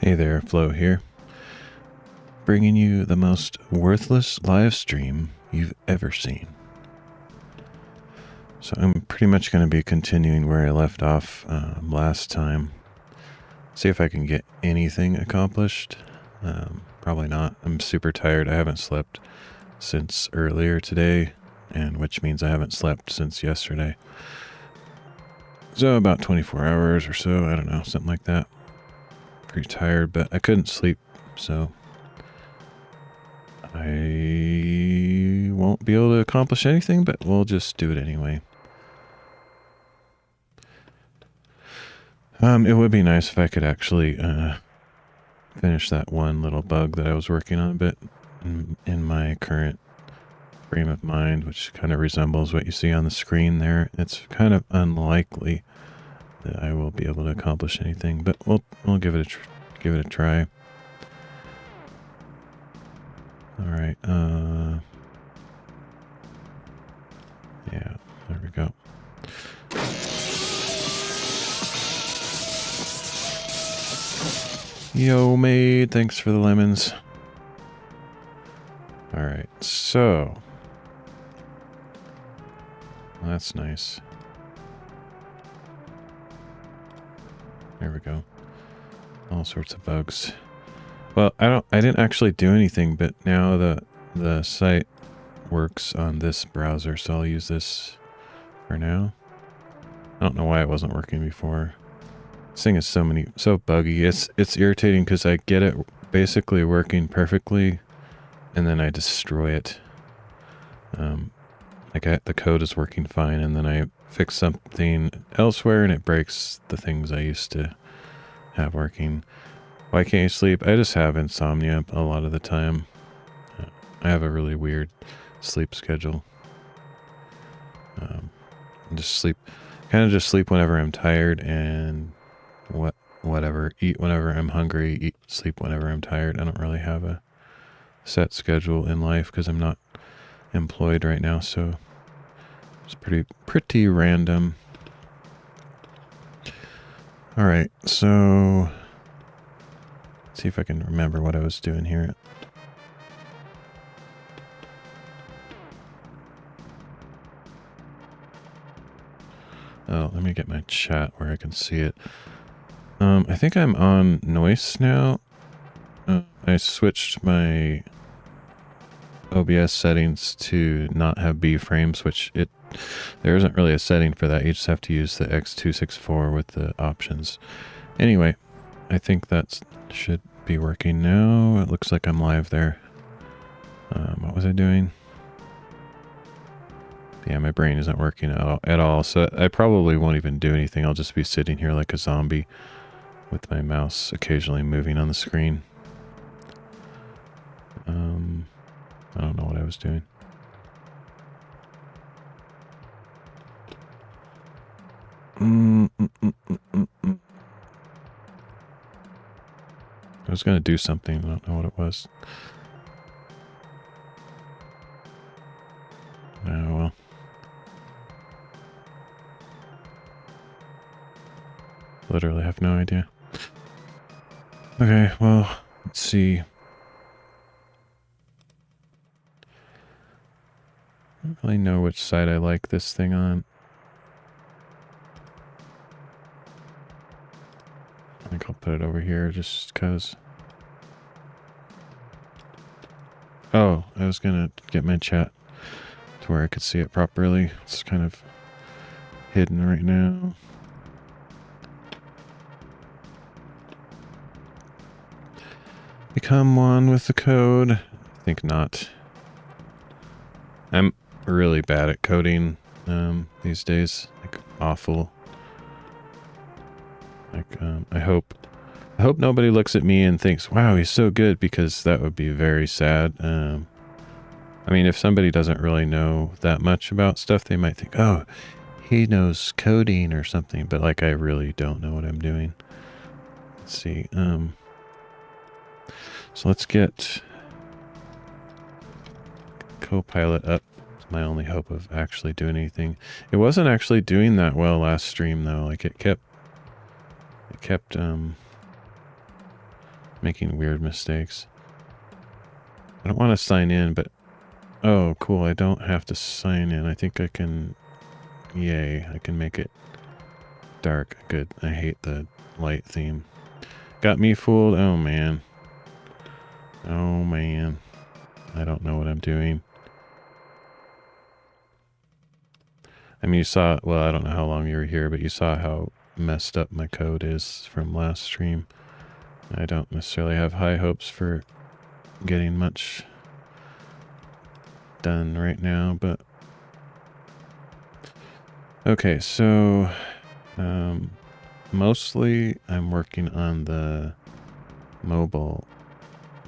Hey there, Flo here, bringing you the most worthless live stream you've ever seen. So I'm pretty much going to be continuing where I left off last time. See if I can get anything accomplished. Probably not. I'm super tired. I haven't slept since earlier today, and which means I haven't slept since yesterday. So about 24 hours or so, I don't know, something like that. Pretty tired, but I couldn't sleep, so I won't be able to accomplish anything, but we'll just do it anyway. It would be nice if I could actually finish that one little bug that I was working on a bit in my current frame of mind, which kind of resembles what you see on the screen there. It's kind of unlikely that I will be able to accomplish anything, but we'll give it a try. All right. Yeah, there we go. Yo, maid, thanks for the lemons. All right, so well, that's nice. There we go. All sorts of bugs. Well, I didn't actually do anything, but now the site works on this browser, so I'll use this for now. I don't know why it wasn't working before. This thing is so buggy. It's irritating because I get it basically working perfectly, and then I destroy it. The code is working fine, and then I fix something elsewhere, and it breaks the things I used to have working. Why can't you sleep? I just have insomnia a lot of the time. I have a really weird sleep schedule. Just sleep whenever I'm tired, and whatever, eat whenever I'm hungry, sleep whenever I'm tired. I don't really have a set schedule in life because I'm not employed right now, so it's pretty random. All right, so let's see if I can remember what I was doing here. Oh, let me get my chat where I can see it. I think I'm on noise now. I switched my OBS settings to not have B frames, which there isn't really a setting for that. You just have to use the X264 with the options. Anyway, I think that should be working now. It looks like I'm live there. What was I doing? Yeah, my brain isn't working at all, so I probably won't even do anything. I'll just be sitting here like a zombie with my mouse occasionally moving on the screen. I don't know what I was doing. I was going to do something. I don't know what it was. Oh, well. Literally have no idea. Okay, well, let's see. I don't really know which side I like this thing on. I think I'll put it over here just because. Oh, I was going to get my chat to where I could see it properly. It's kind of hidden right now. Become one with the code. I think not. I'm really bad at coding these days. Like, awful. Like, I hope nobody looks at me and thinks, wow, he's so good, because that would be very sad. I mean, if somebody doesn't really know that much about stuff, they might think, oh, he knows coding or something, but like, I really don't know what I'm doing. Let's see. So let's get Copilot up. It's my only hope of actually doing anything. It wasn't actually doing that well last stream though. Like it kept making weird mistakes. I don't want to sign in, but... Oh, cool. I don't have to sign in. I think I can... Yay. I can make it dark. Good. I hate the light theme. Got me fooled? Oh, man. Oh, man. I don't know what I'm doing. I mean, you saw... Well, I don't know how long you were here, but you saw how messed up my code is from last stream. I don't necessarily have high hopes for getting much done right now, but... Okay, so... mostly I'm working on the mobile.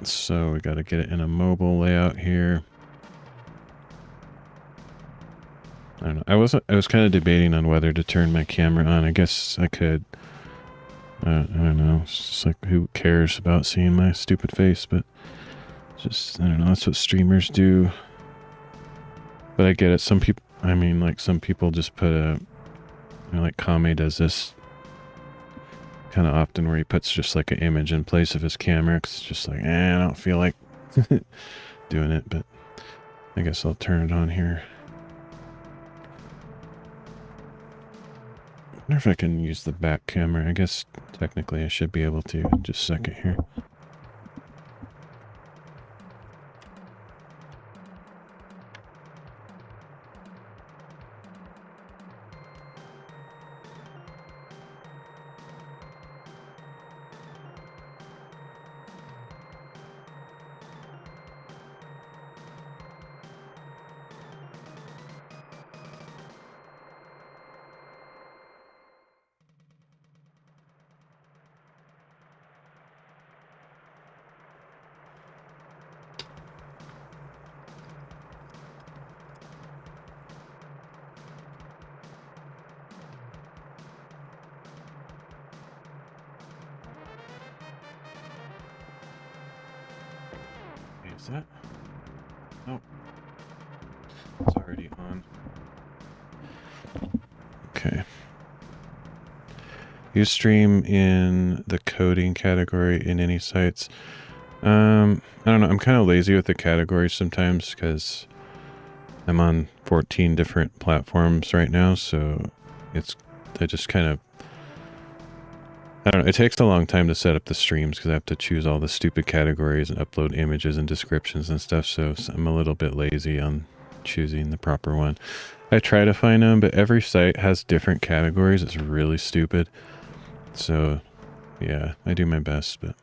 So we got to get it in a mobile layout here. I don't know. I was kind of debating on whether to turn my camera on. I guess I could. I don't know. It's just like, who cares about seeing my stupid face? But just, I don't know. That's what streamers do. But I get it. Some people, I mean, like, some people just put a, you know, like Kame does this kind of often where he puts just like an image in place of his camera. 'Cause it's just like, I don't feel like doing it. But I guess I'll turn it on here. I wonder if I can use the back camera. I guess technically I should be able to. Just a second here. Is that? Oh. It's already on. Okay. You stream in the coding category in any sites. I don't know. I'm kind of lazy with the categories sometimes because I'm on 14 different platforms right now, so I just kind of, I don't know, it takes a long time to set up the streams because I have to choose all the stupid categories and upload images and descriptions and stuff, so I'm a little bit lazy on choosing the proper one. I try to find them, but every site has different categories. It's really stupid. So, yeah, I do my best, but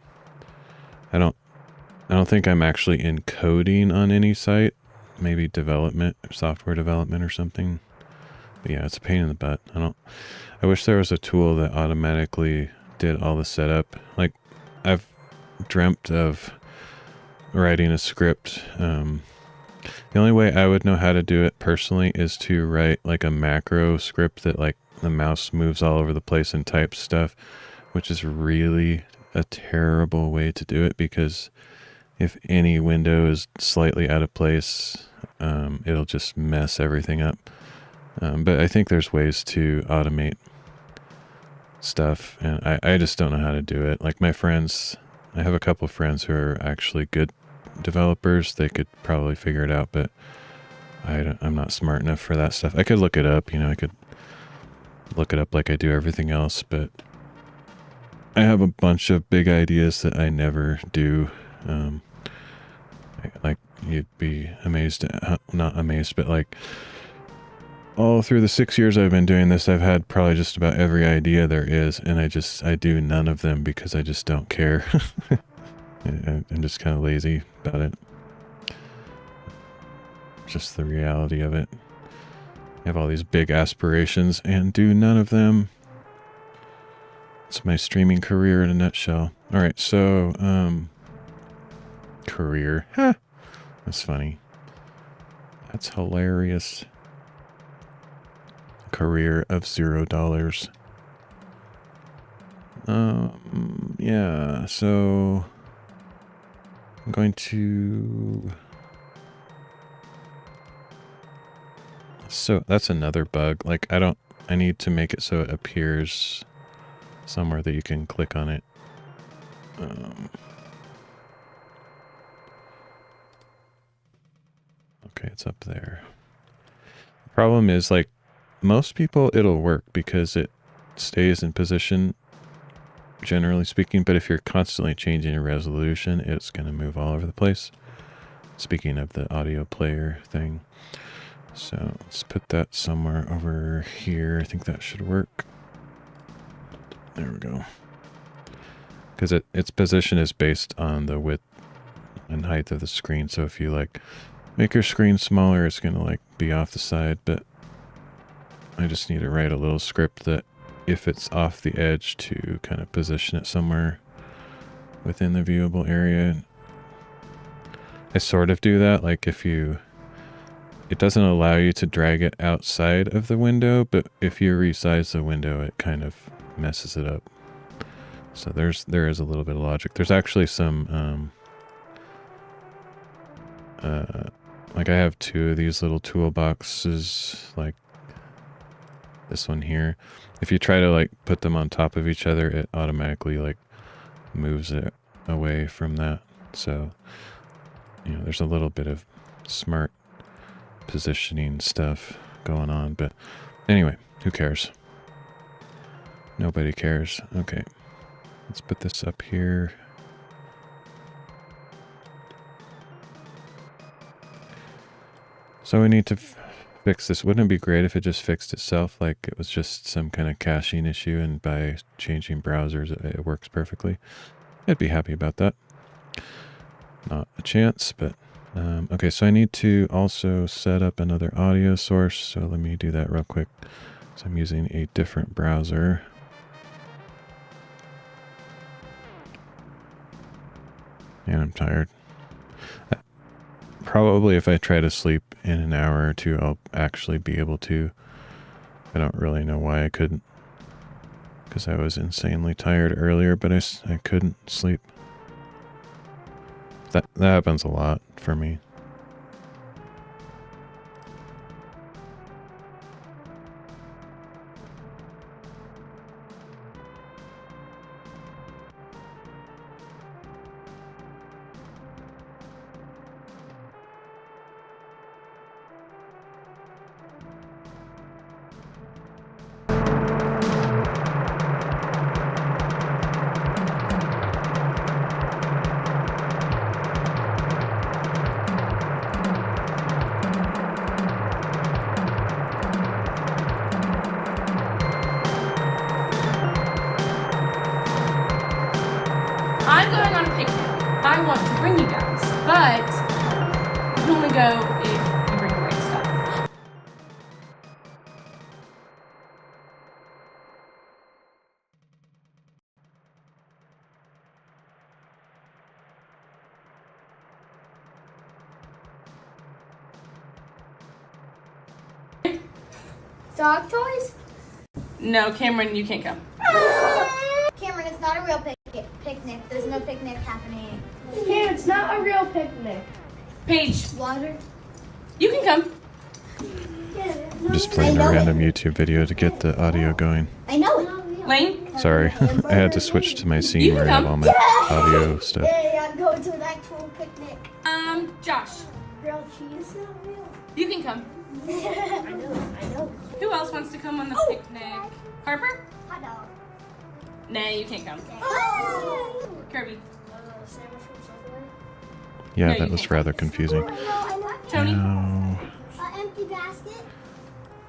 I don't think I'm actually in coding on any site. Maybe development, software development or something. But yeah, it's a pain in the butt. I wish there was a tool that automatically did all the setup. Like, I've dreamt of writing a script. The only way I would know how to do it personally is to write like a macro script that like the mouse moves all over the place and types stuff, which is really a terrible way to do it because if any window is slightly out of place, it'll just mess everything up. But I think there's ways to automate stuff, and I just don't know how to do it. Like my friends, I have a couple friends who are actually good developers. They could probably figure it out, but I'm not smart enough for that stuff. I could look it up, you know, I could look it up like I do everything else, but I have a bunch of big ideas that I never do. Like, you'd be amazed at, not amazed, but like all through the 6 years I've been doing this, I've had probably just about every idea there is, and I do none of them because I just don't care. I'm just kind of lazy about it. Just the reality of it. I have all these big aspirations and do none of them. It's my streaming career in a nutshell. Alright, so, career. Huh. That's funny. That's hilarious. Career of $0. Yeah, so I'm going to... So that's another bug. Like, I need to make it so it appears somewhere that you can click on it. Okay, it's up there. The problem is, like, most people it'll work because it stays in position, generally speaking, but if you're constantly changing your resolution, it's going to move all over the place. Speaking of the audio player thing. So let's put that somewhere over here. I think that should work. There we go. Because its position is based on the width and height of the screen. So if you like make your screen smaller, it's going to like be off the side. But I just need to write a little script that if it's off the edge to kind of position it somewhere within the viewable area. I sort of do that, like if you, it doesn't allow you to drag it outside of the window, but if you resize the window, it kind of messes it up. So there is a little bit of logic. There's actually some, like I have two of these little toolboxes, like this one here. If you try to like put them on top of each other, it automatically like moves it away from that. So, you know, there's a little bit of smart positioning stuff going on, but anyway, who cares? Nobody cares. Okay, let's put this up here. So we need to fix this. Wouldn't it be great if it just fixed itself, like it was just some kind of caching issue, and by changing browsers it works perfectly? I'd be happy about that. Not a chance, but okay, so I need to also set up another audio source, so let me do that real quick. So I'm using a different browser. And I'm tired. Probably if I try to sleep in an hour or two, I'll actually be able to. I don't really know why I couldn't, because I was insanely tired earlier, but I couldn't sleep. That happens a lot for me. I'm going on a picnic. I want to bring you guys, but you can only go if you bring the right stuff. Dog toys? No, Cameron, you can't come. Cameron, it's not a real picnic. There's no picnic happening. Hey, it's not a real picnic. Paige, Water? you can come. I'm just playing a random YouTube video to get the audio going. I know it. Lane, Sorry, I had to switch to my scene where I have all my audio stuff. Yeah, I'm going to an actual picnic. Josh, Grilled cheese? Not real. you can come. I know. Who else wants to come on the picnic? Harper? Hot dog. Nah, you can't come. Oh! Kirby, Sandwich from Subway. Yeah, No, that you was can't. rather confusing. No, I know. Tony, Now An empty basket.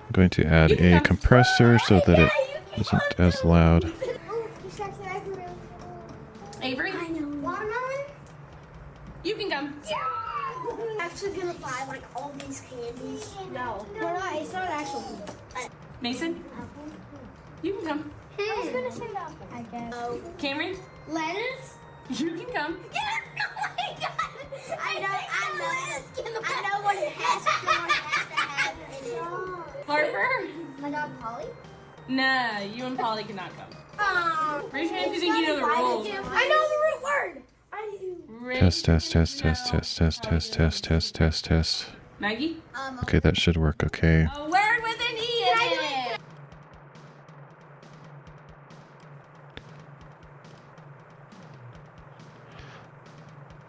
I'm going to add You can a come. compressor so that it isn't as loud. Oh, you start the everywhere. Avery, I know. Watermelon? you can come. Yeah! I'm actually gonna buy like all these candies. No, it's not actual food. Mason, you can come. I was gonna say that. I guess. Oh. Cameron, Lettuce? you can come. Oh my god! I know what it has to have. Harper? My dog Polly? Nah, you and Polly cannot come. Raise your hand if you It's think you know the not rules. invited to. I know the root word. Test, test, test, test, test, test, test, test, test, test, test. Maggie? Okay, that should work okay. A word with an E in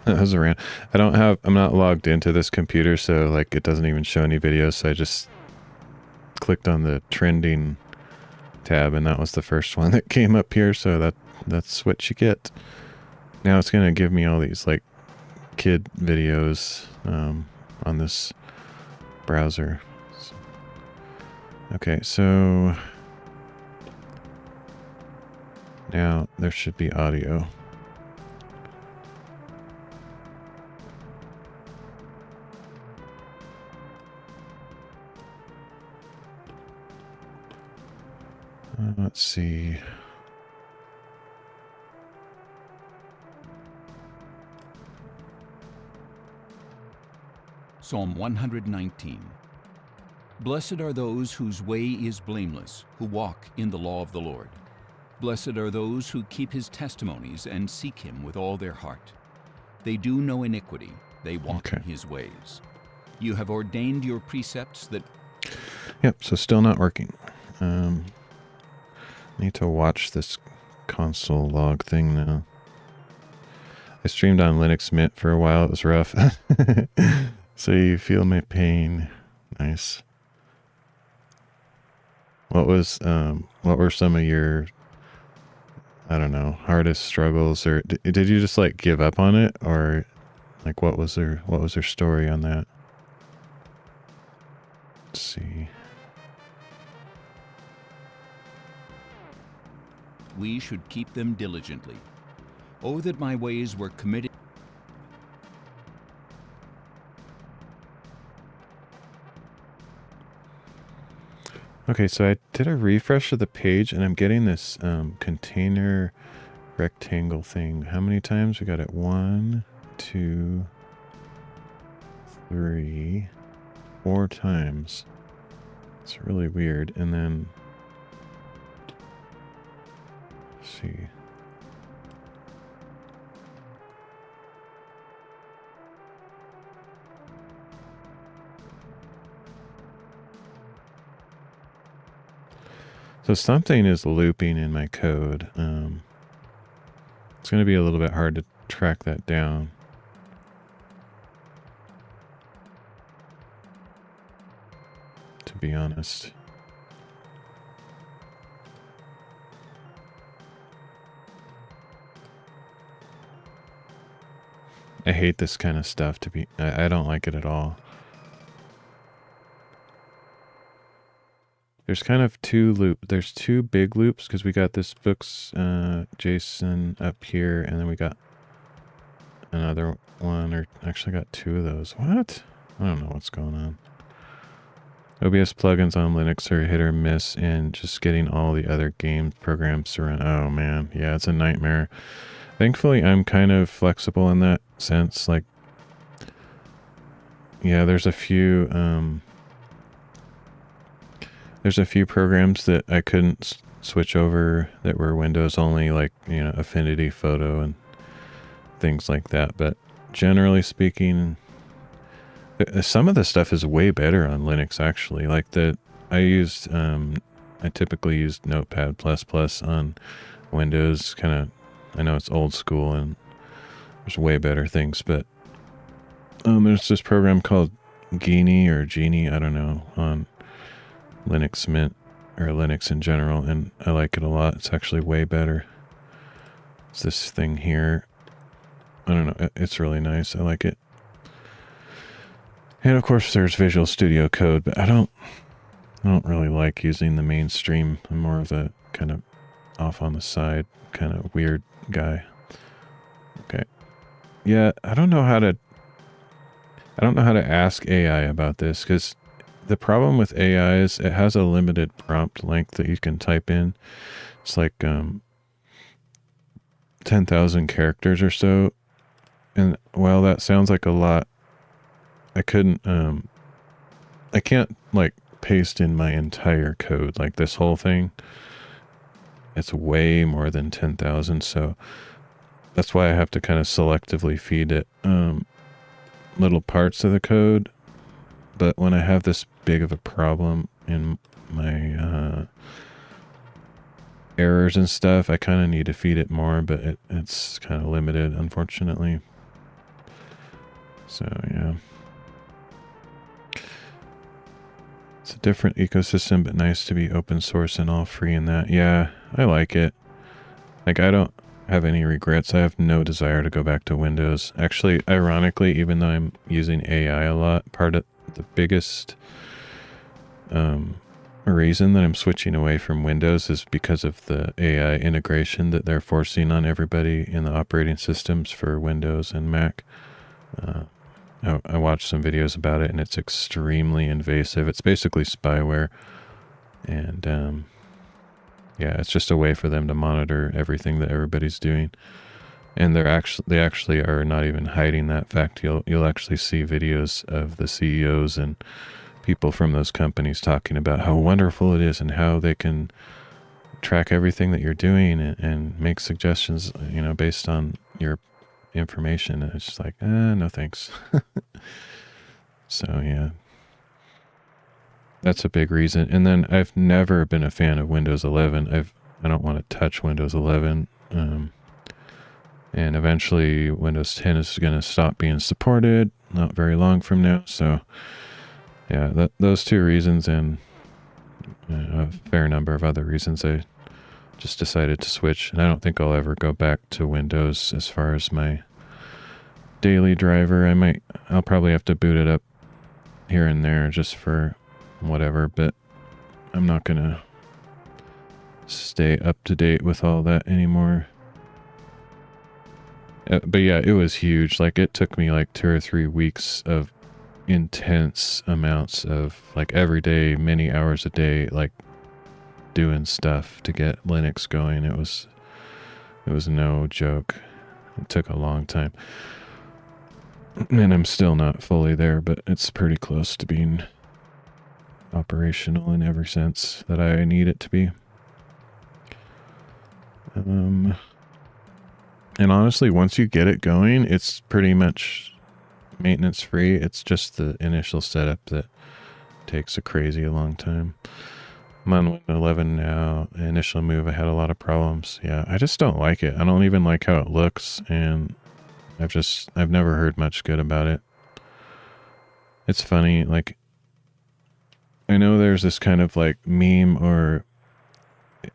it. That was around. I'm not logged into this computer, so like it doesn't even show any videos. So I just clicked on the trending tab, and that was the first one that came up here. So that's what you get. Now it's gonna give me all these like kid videos on this browser. Okay, so now there should be audio. Let's see. Psalm 119. Blessed are those whose way is blameless, who walk in the law of the Lord. Blessed are those who keep his testimonies and seek him with all their heart. They do no iniquity, they walk in his ways. You have ordained your precepts that... Yep, so still not working. Need to watch this console log thing now. I streamed on Linux Mint for a while. It was rough. So you feel my pain. Nice. What were some of your, I don't know, hardest struggles, or did you just like give up on it, or like what was their story on that? Let's see. We should keep them diligently. Oh, that my ways were committed. Okay, so I did a refresh of the page, and I'm getting this container rectangle thing. How many times? We got it 1, 2, 3, 4 times. It's really weird. And then, let's see. So something is looping in my code. It's going to be a little bit hard to track that down. To be honest. I hate this kind of stuff. I don't like it at all. There's kind of there's two big loops, because we got this books JSON up here, and then we got another one, or actually got 2 of those. What? I don't know what's going on. OBS plugins on Linux are hit or miss, and just getting all the other game programs to run. Oh man, yeah, it's a nightmare. Thankfully, I'm kind of flexible in that sense. Like, yeah, there's a few programs that I couldn't switch over that were Windows only, like, you know, Affinity Photo and things like that. But generally speaking, some of the stuff is way better on Linux, actually. Like I typically used Notepad++ on Windows. I know it's old school and there's way better things, but there's this program called Genie, I don't know, on Linux Mint, or Linux in general, and I like it a lot. It's actually way better. It's this thing here. I don't know. It's really nice. I like it. And of course there's Visual Studio Code, but I don't really like using the mainstream. I'm more of a kind of off on the side, kind of weird guy. Okay. Yeah, I don't know how to ask AI about this, because the problem with AI is it has a limited prompt length that you can type in. It's like 10,000 characters or so. And while that sounds like a lot, I can't like paste in my entire code, like this whole thing. It's way more than 10,000, so that's why I have to kind of selectively feed it little parts of the code. But when I have this big of a problem in my errors and stuff, I kind of need to feed it more, but it's kind of limited, unfortunately. So, yeah. It's a different ecosystem, but nice to be open source and all free in that. Yeah, I like it. Like, I don't have any regrets. I have no desire to go back to Windows. Actually, ironically, even though I'm using AI a lot, part of the biggest reason that I'm switching away from Windows is because of the AI integration that they're forcing on everybody in the operating systems for Windows and Mac. I watched some videos about it, and it's extremely invasive. It's basically spyware, and yeah, it's just a way for them to monitor everything that everybody's doing. And they actually are not even hiding that fact. You'll actually see videos of the CEOs and people from those companies talking about how wonderful it is and how they can track everything that you're doing and make suggestions, you know, based on your information. And it's just like, no thanks. So yeah, that's a big reason. And then I've never been a fan of Windows 11. I don't want to touch Windows 11. And eventually Windows 10 is going to stop being supported not very long from now. So yeah, those two reasons and a fair number of other reasons, I just decided to switch. And I don't think I'll ever go back to Windows as far as my daily driver. I'll probably have to boot it up here and there just for whatever, but I'm not going to stay up to date with all that anymore. But yeah, it was huge. Like, it took me like 2 or 3 weeks of intense amounts of, like, every day, many hours a day, like, doing stuff to get Linux going. It was no joke. It took a long time. And I'm still not fully there, but it's pretty close to being operational in every sense that I need it to be. And honestly, once you get it going, it's pretty much maintenance free. It's just the initial setup that takes a crazy long time. I'm on Windows 11 now. The initial move, I had a lot of problems. Yeah, I just don't like it. I don't even like how it looks, and I've never heard much good about it. It's funny, like, I know there's this kind of like meme, or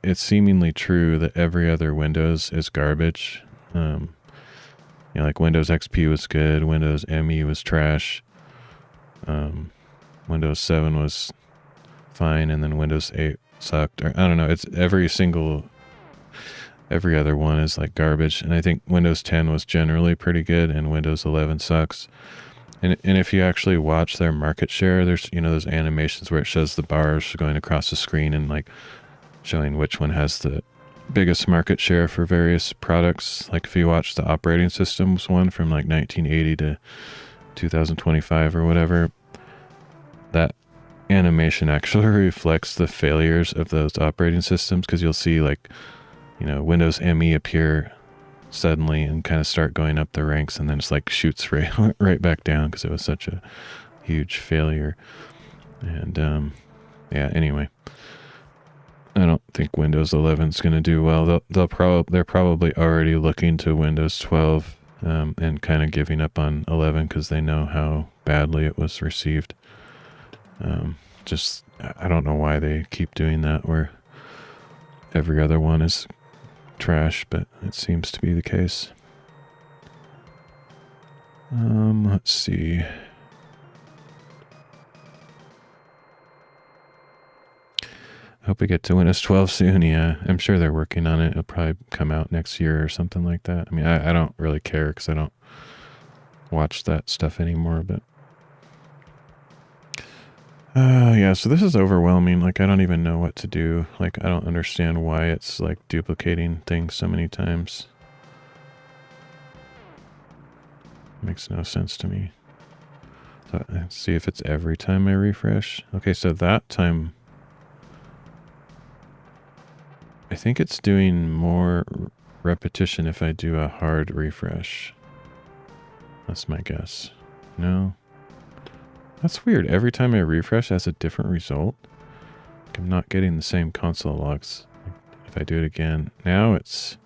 it's seemingly true, that every other Windows is garbage. You know, like Windows XP was good, Windows ME was trash, Windows 7 was fine, and then Windows 8 sucked. Or I don't know, it's every other one is like garbage. And I think Windows 10 was generally pretty good, and Windows 11 sucks. And if you actually watch their market share, there's, you know, those animations where it shows the bars going across the screen and like showing which one has the biggest market share for various products. Like if you watch the operating systems one from like 1980 to 2025 or whatever, that animation actually reflects the failures of those operating systems, because you'll see, like, you know, Windows ME appear suddenly and kind of start going up the ranks, and then it's like shoots right back down because it was such a huge failure. And yeah, anyway, I don't think Windows 11 is going to do well. They're probably already looking to Windows 12 and kind of giving up on 11 because they know how badly it was received. Just, I don't know why they keep doing that where every other one is trash, but it seems to be the case. Let's see. I hope we get to Windows 12 soon. Yeah, I'm sure they're working on it. It'll probably come out next year or something like that. I mean, I don't really care because I don't watch that stuff anymore, but yeah, so this is overwhelming. Like, I don't even know what to do. Like, I don't understand why it's like duplicating things so many times. Makes no sense to me. So let's see if it's every time I refresh. Okay, so that time I think it's doing more repetition if I do a hard refresh. That's my guess. No? That's weird. Every time I refresh, it has a different result. Like, I'm not getting the same console logs. If I do it again, now it's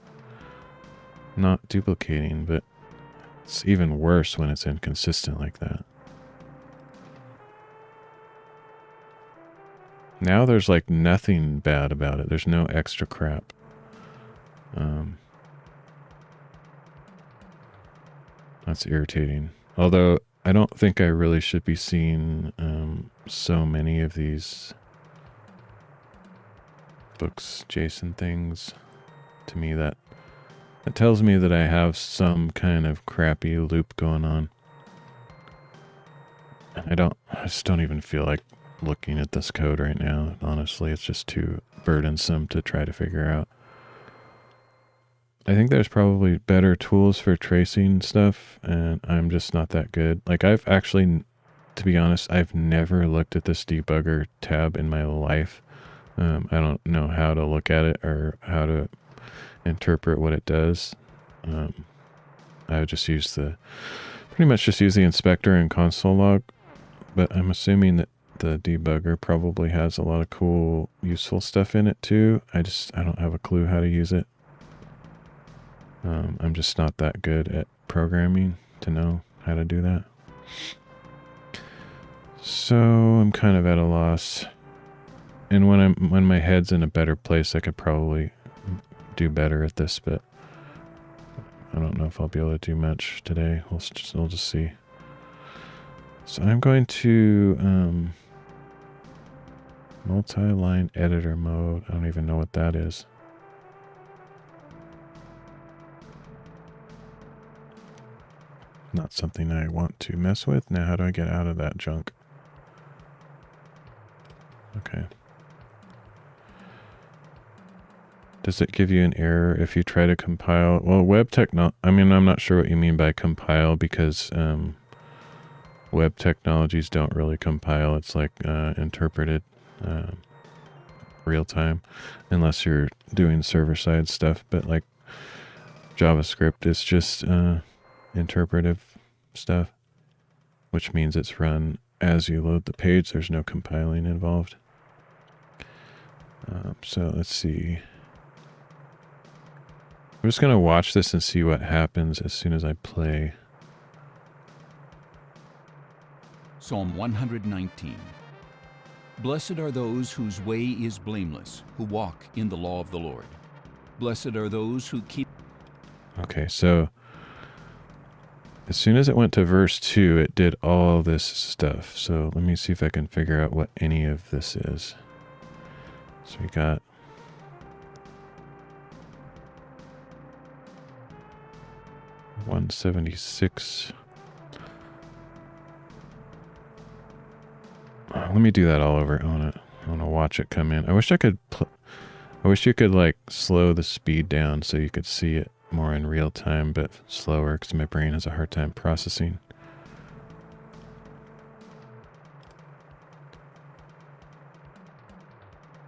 not duplicating, but It's even worse when it's inconsistent like that. Now there's like nothing bad about it. There's no extra crap. That's irritating. Although I don't think I really should be seeing so many of these books, Jason things. To me, that tells me that I have some kind of crappy loop going on. And I just don't even feel like looking at this code right now. Honestly, it's just too burdensome to try to figure out. I think there's probably better tools for tracing stuff, and I'm just not that good. Like, I've actually, to be honest, I've never looked at this debugger tab in my life. I don't know how to look at it or how to interpret what it does. I would just use pretty much just use the inspector and console log, but I'm assuming that the debugger probably has a lot of cool, useful stuff in it too. I don't have a clue how to use it. I'm just not that good at programming to know how to do that. So I'm kind of at a loss. And when my head's in a better place, I could probably do better at this, but I don't know if I'll be able to do much today. We'll just see. So I'm going to multi-line editor mode. I don't even know what that is. Not something I want to mess with. Now, how do I get out of that junk? Okay. Does it give you an error if you try to compile? Well, I mean, I'm not sure what you mean by compile, because web technologies don't really compile. It's like interpreted real time, unless you're doing server-side stuff. But like JavaScript is just interpretive stuff, which means it's run as you load the page. There's no compiling involved. So let's see. I'm just going to watch this and see what happens as soon as I play. Psalm 119. Blessed are those whose way is blameless, who walk in the law of the Lord. Blessed are those who keep... Okay, so as soon as it went to verse 2, it did all this stuff. So let me see if I can figure out what any of this is. So we got 176. Let me do that all over. I want to watch it come in. I wish you could like slow the speed down so you could see it more in real time, but slower because my brain has a hard time processing.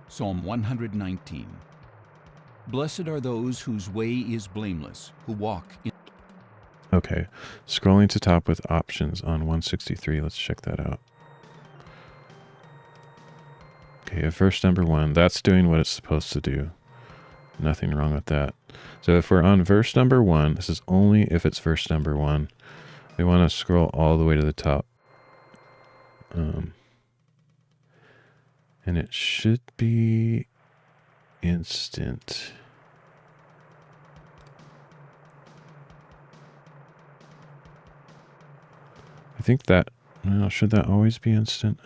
Psalm 119. Blessed are those whose way is blameless, who walk in... Okay, scrolling to top with options on 163. Let's check that out. Okay, verse number 1. That's doing what it's supposed to do. Nothing wrong with that. So if we're on verse number 1, this is only if it's verse number 1. We want to scroll all the way to the top. And it should be instant. I think that, well, should that always be instant?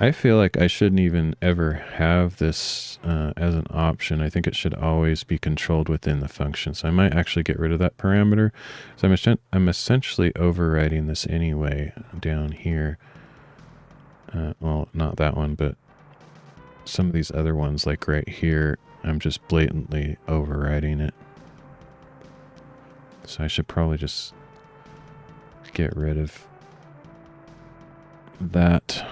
I feel like I shouldn't even ever have this as an option. I think it should always be controlled within the function. So I might actually get rid of that parameter. So I'm essentially overriding this anyway down here. Well, not that one, but some of these other ones, like right here, I'm just blatantly overriding it. So I should probably just get rid of that.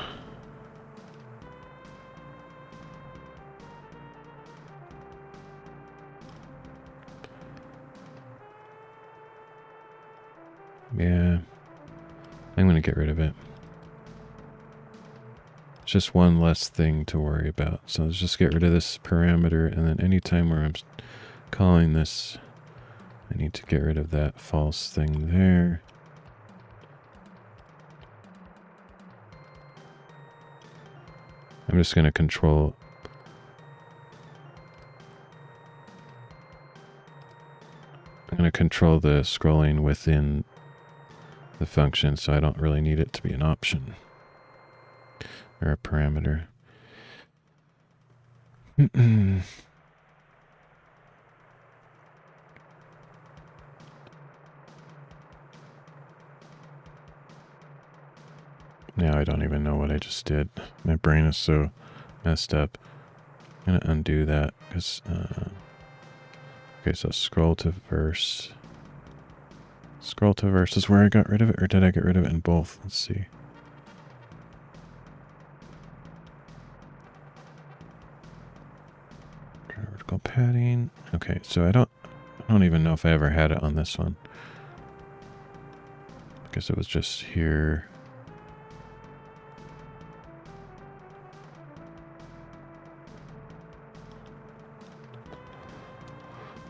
Yeah, I'm going to get rid of it. It's just one less thing to worry about. So let's just get rid of this parameter, and then anytime where I'm calling this I need to get rid of that false thing there. I'm just going to control... I'm going to control the scrolling within the function, so I don't really need it to be an option or a parameter. Now I don't even know what I just did. My brain is so messed up. I'm gonna undo that because okay, so scroll to verse. Scroll to verse is where I got rid of it, or did I get rid of it in both? Let's see. Vertical padding. Okay, so I don't even know if I ever had it on this one. Because it was just here.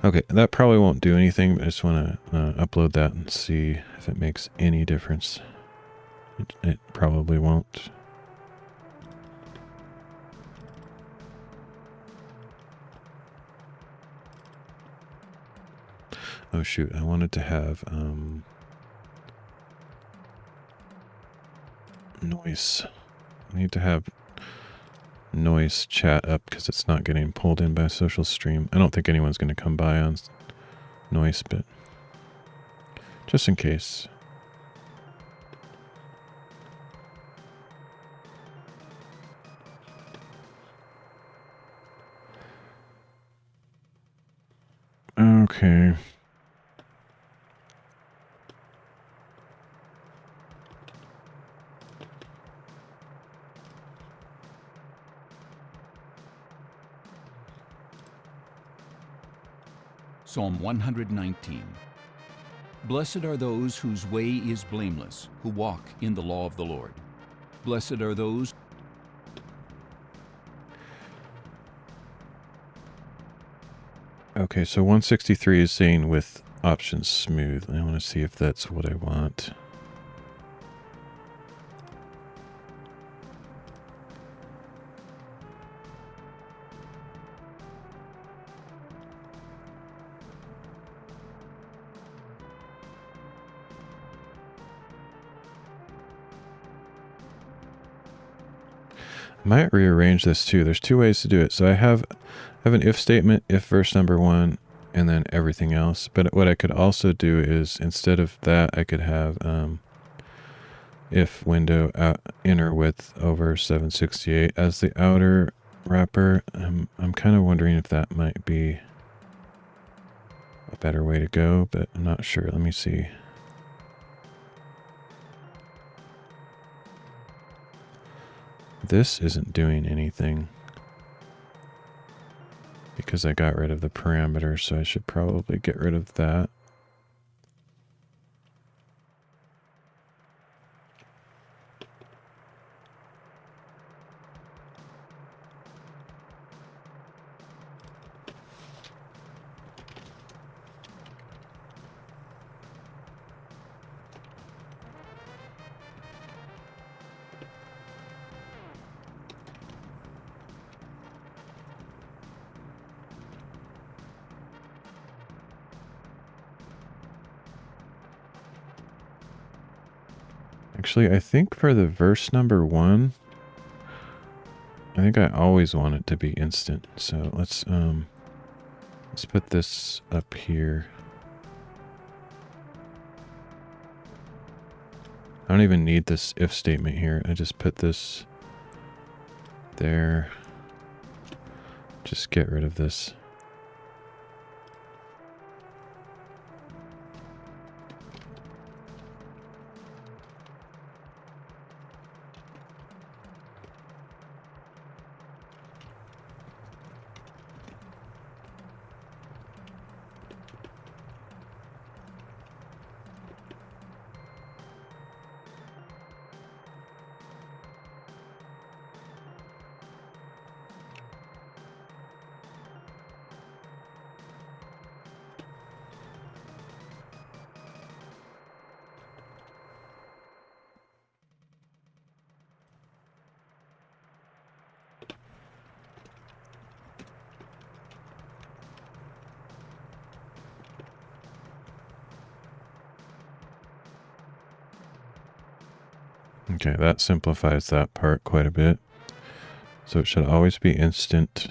Okay, that probably won't do anything, but I just want to upload that and see if it makes any difference. It probably won't. Oh shoot, I wanted to have noise. I need to have noise chat up because it's not getting pulled in by social stream. I don't think anyone's going to come by on noise, but just in case. Okay. Psalm 119. Blessed are those whose way is blameless, who walk in the law of the Lord. Blessed are those... Okay, so 163 is saying with options smooth. I want to see if that's what I want. I might rearrange this too. There's two ways to do it. So I have an if statement, if verse number 1, and then everything else. But what I could also do is, instead of that, I could have if window inner width over 768 as the outer wrapper. I'm kind of wondering if that might be a better way to go, but I'm not sure. Let me see. This isn't doing anything because I got rid of the parameter, so I should probably get rid of that. Actually, I think for the verse number 1, I think I always want it to be instant. So let's put this up here. I don't even need this if statement here. I just put this there. Just get rid of this. Okay, that simplifies that part quite a bit. So it should always be instant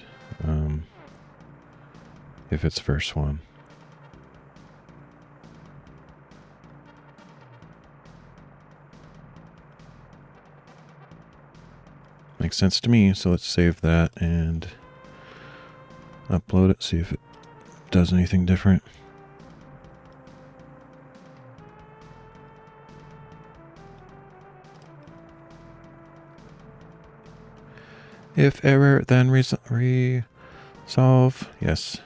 if it's verse 1. Makes sense to me, so let's save that and upload it, see if it does anything different. If error, then resolve. Yes.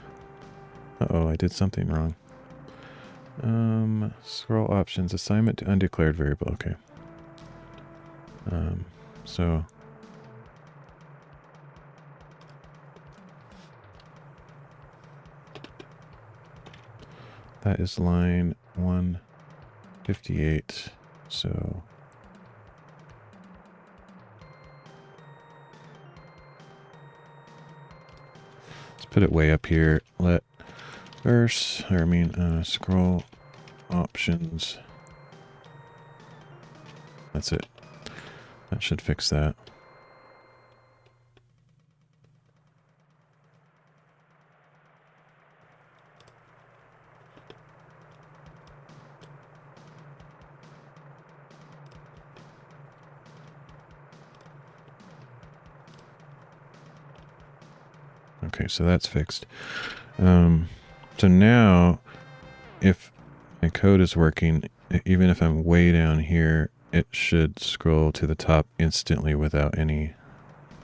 Uh-oh, I did something wrong. Scroll options, assignment to undeclared variable. Okay. So that is line 158. So let's put it way up here. Let verse, or I mean, scroll options. That's it. That should fix that. Okay, so that's fixed. So now, if my code is working, even if I'm way down here, it should scroll to the top instantly without any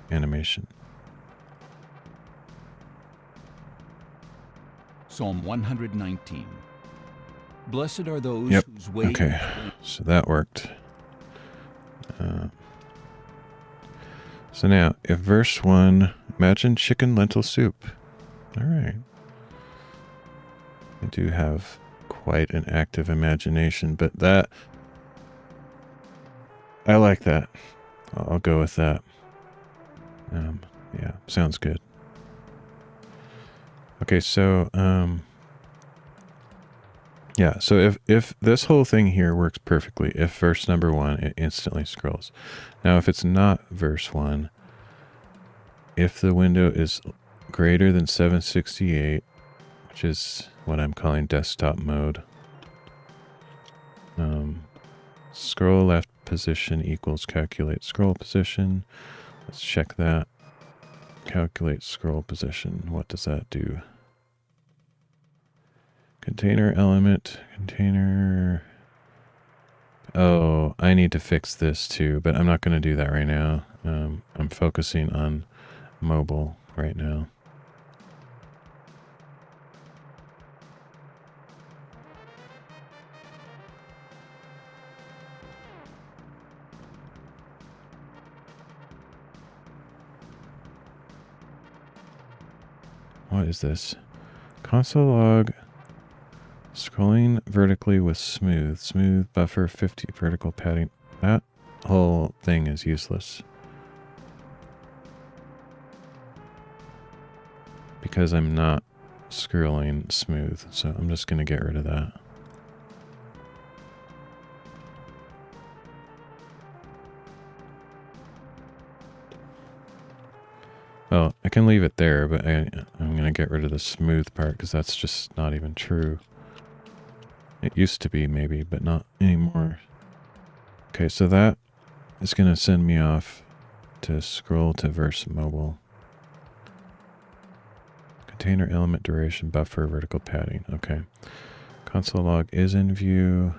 animation. Psalm 119. Blessed are those Yep. whose way... Okay, so that worked. So now, if verse 1, imagine chicken lentil soup. All right. I do have quite an active imagination, but that... I like that. I'll go with that. Yeah, sounds good. Okay, so, yeah, so if this whole thing here works perfectly, if verse number 1, it instantly scrolls. Now, if it's not verse 1, if the window is greater than 768, which is what I'm calling desktop mode, scroll left position equals calculate scroll position. Let's check that. Calculate scroll position. What does that do? Container element, container. Oh, I need to fix this too, but I'm not going to do that right now. I'm focusing on mobile right now. What is this? Console log. Scrolling vertically with smooth. Smooth buffer 50 vertical padding. That whole thing is useless. Because I'm not scrolling smooth. So I'm just going to get rid of that. Well, I can leave it there, but I'm going to get rid of the smooth part because that's just not even true. It used to be maybe, but not anymore. Okay, so that is going to send me off to scroll to verse mobile. Container element duration buffer vertical padding. Okay. Console log is in view.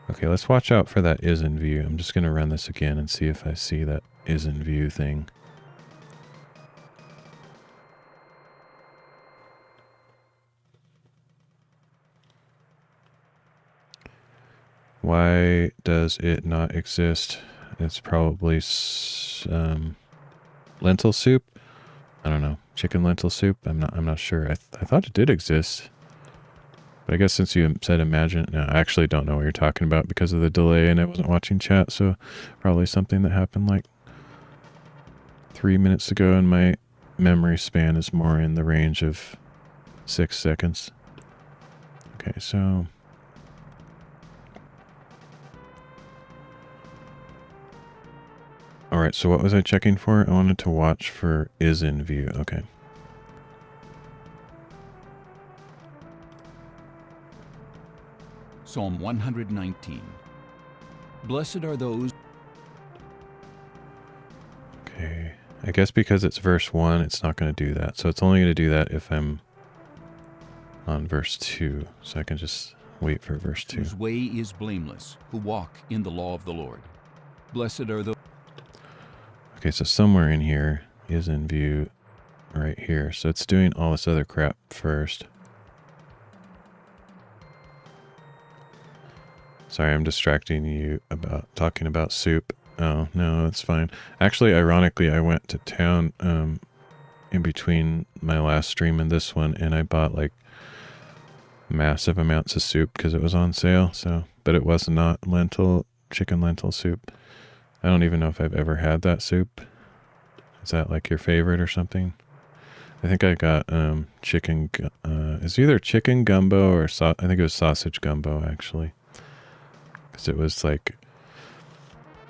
Okay, let's watch out for that is in view. I'm just going to run this again and see if I see that is in view thing. Why does it not exist? It's probably lentil soup. I don't know. Chicken lentil soup. I'm not sure. I thought it did exist. But I guess since you said imagine, no, I actually don't know what you're talking about because of the delay and I wasn't watching chat, so probably something that happened like 3 minutes ago and my memory span is more in the range of 6 seconds. Okay, so All right, so what was I checking for? I wanted to watch for is in view. Okay. Psalm 119. Blessed are those... Okay. I guess because it's verse 1, it's not going to do that. So it's only going to do that if I'm on verse 2. So I can just wait for verse 2. whose way is blameless, who walk in the law of the Lord. Blessed are those... Okay, so somewhere in here is in view right here. So it's doing all this other crap first. Sorry, I'm distracting you about talking about soup. Oh, no, that's fine. Actually, ironically, I went to town in between my last stream and this one, and I bought like massive amounts of soup because it was on sale. So, but it was not chicken lentil soup. I don't even know if I've ever had that soup. Is that like your favorite or something? I think I got chicken. It's either chicken gumbo or I think it was sausage gumbo actually, because it was like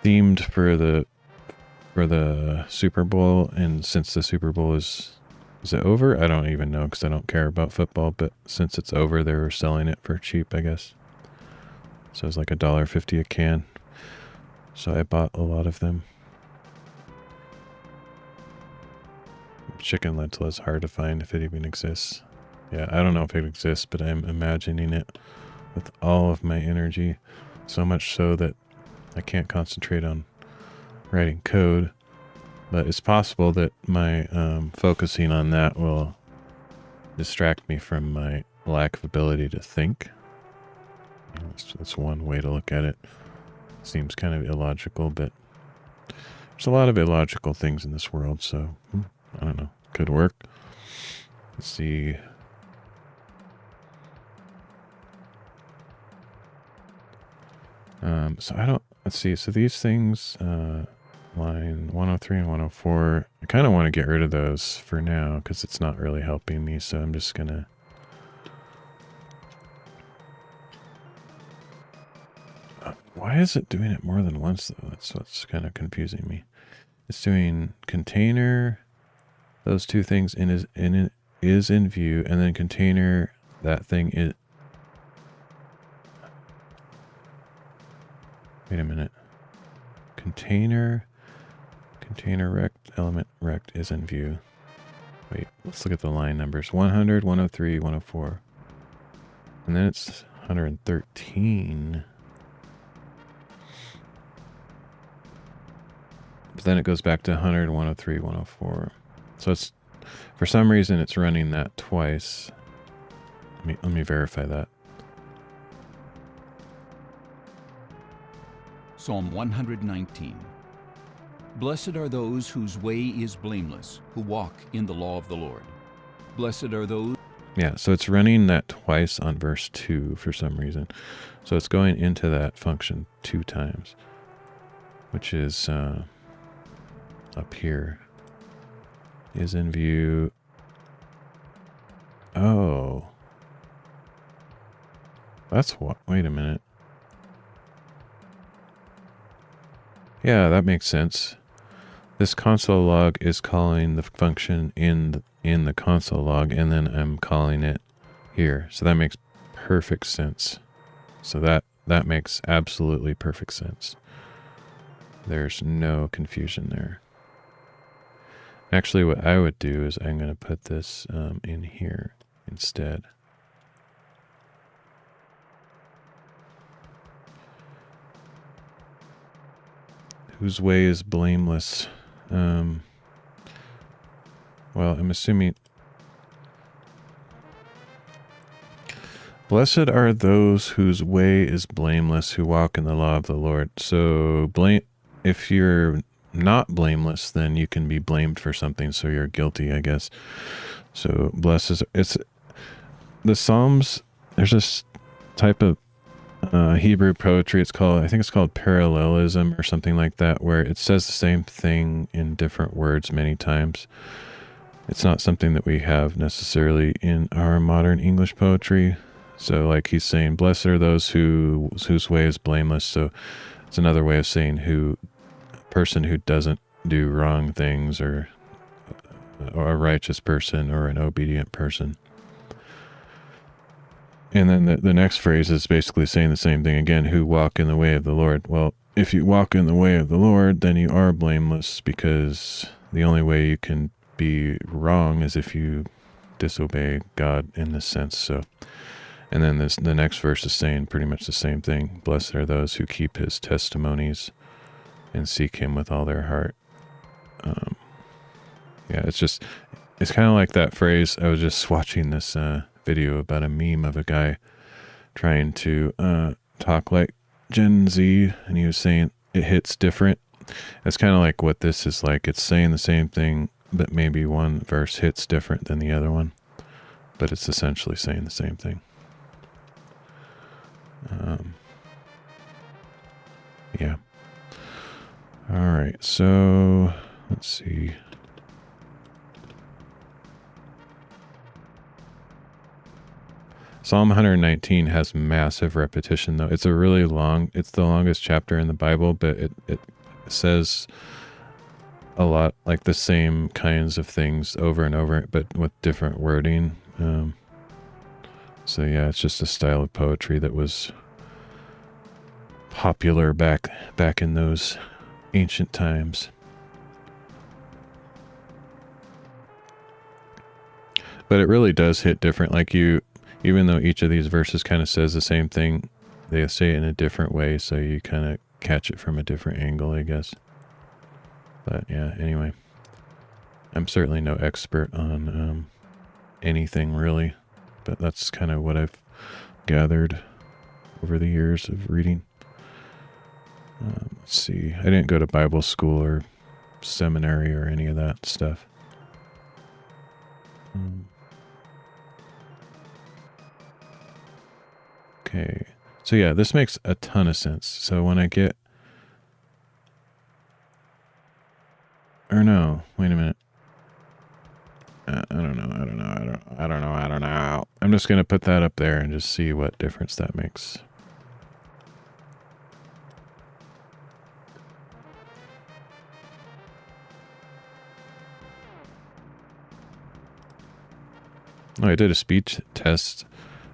themed for the Super Bowl, and since the Super Bowl is it over? I don't even know because I don't care about football. But since it's over, they were selling it for cheap, I guess. So it was like $1.50 a can. So I bought a lot of them. Chicken lentil is hard to find if it even exists. Yeah, I don't know if it exists, but I'm imagining it with all of my energy. So much so that I can't concentrate on writing code. But it's possible that my focusing on that will distract me from my lack of ability to think. That's one way to look at it. Seems kind of illogical, but there's a lot of illogical things in this world, so I don't know. Could work. Let's see. So I don't, let's see. So these things, line 103 and 104, I kind of want to get rid of those for now because it's not really helping me. So I'm just going to why is it doing it more than once, though? That's what's kind of confusing me. It's doing container, those two things is in view, and then container, that thing is... Wait a minute. Container rect, element rect is in view. Wait, let's look at the line numbers. 100, 103, 104. And then it's 113. But then it goes back to 100, 103, 104. So it's, for some reason, it's running that twice. Let me verify that. Psalm 119. Blessed are those whose way is blameless, who walk in the law of the Lord. Blessed are those... Yeah, so it's running that twice on verse 2 for some reason. So it's going into that function 2 times, which is... up here is in view. Oh, that's what, wait a minute. Yeah, that makes sense. This console log is calling the function in the console log, and then I'm calling it here. So that makes perfect sense. So that makes absolutely perfect sense. There's no confusion there. Actually, what I would do is I'm going to put this in here instead. Whose way is blameless? Well, I'm assuming... Blessed are those whose way is blameless, who walk in the law of the Lord. So, if you're not blameless, then you can be blamed for something, so you're guilty, I guess. So blessed, it's the Psalms. There's this type of Hebrew poetry. I think it's called parallelism or something like that, where it says the same thing in different words many times. It's not something that we have necessarily in our modern English poetry. So like he's saying, blessed are those whose way is blameless. So it's another way of saying who person who doesn't do wrong things, or a righteous person, or an obedient person. And then the next phrase is basically saying the same thing again, who walk in the way of the Lord. Well, if you walk in the way of the Lord, then you are blameless, because the only way you can be wrong is if you disobey God in this sense. So, and then the next verse is saying pretty much the same thing. Blessed are those who keep his testimonies and seek him with all their heart. Yeah, it's kind of like that phrase. I was just watching this video about a meme of a guy trying to talk like Gen Z, and he was saying it hits different. It's kind of like what this is like. It's saying the same thing, but maybe one verse hits different than the other one, but it's essentially saying the same thing. Yeah. All right, so let's see. Psalm 119 has massive repetition, though. It's it's the longest chapter in the Bible, but it says a lot, like the same kinds of things over and over, but with different wording. So yeah, it's just a style of poetry that was popular back in those ancient times. But it really does hit different. Like even though each of these verses kind of says the same thing, they say it in a different way, so you kind of catch it from a different angle, I guess. But yeah, anyway, I'm certainly no expert on anything really, but that's kind of what I've gathered over the years of reading. Let's see, I didn't go to Bible school or seminary or any of that stuff. Okay, so yeah, this makes a ton of sense. So when I get, or no, wait a minute. I don't know. I'm just going to put that up there and just see what difference that makes. Oh, I did a speech test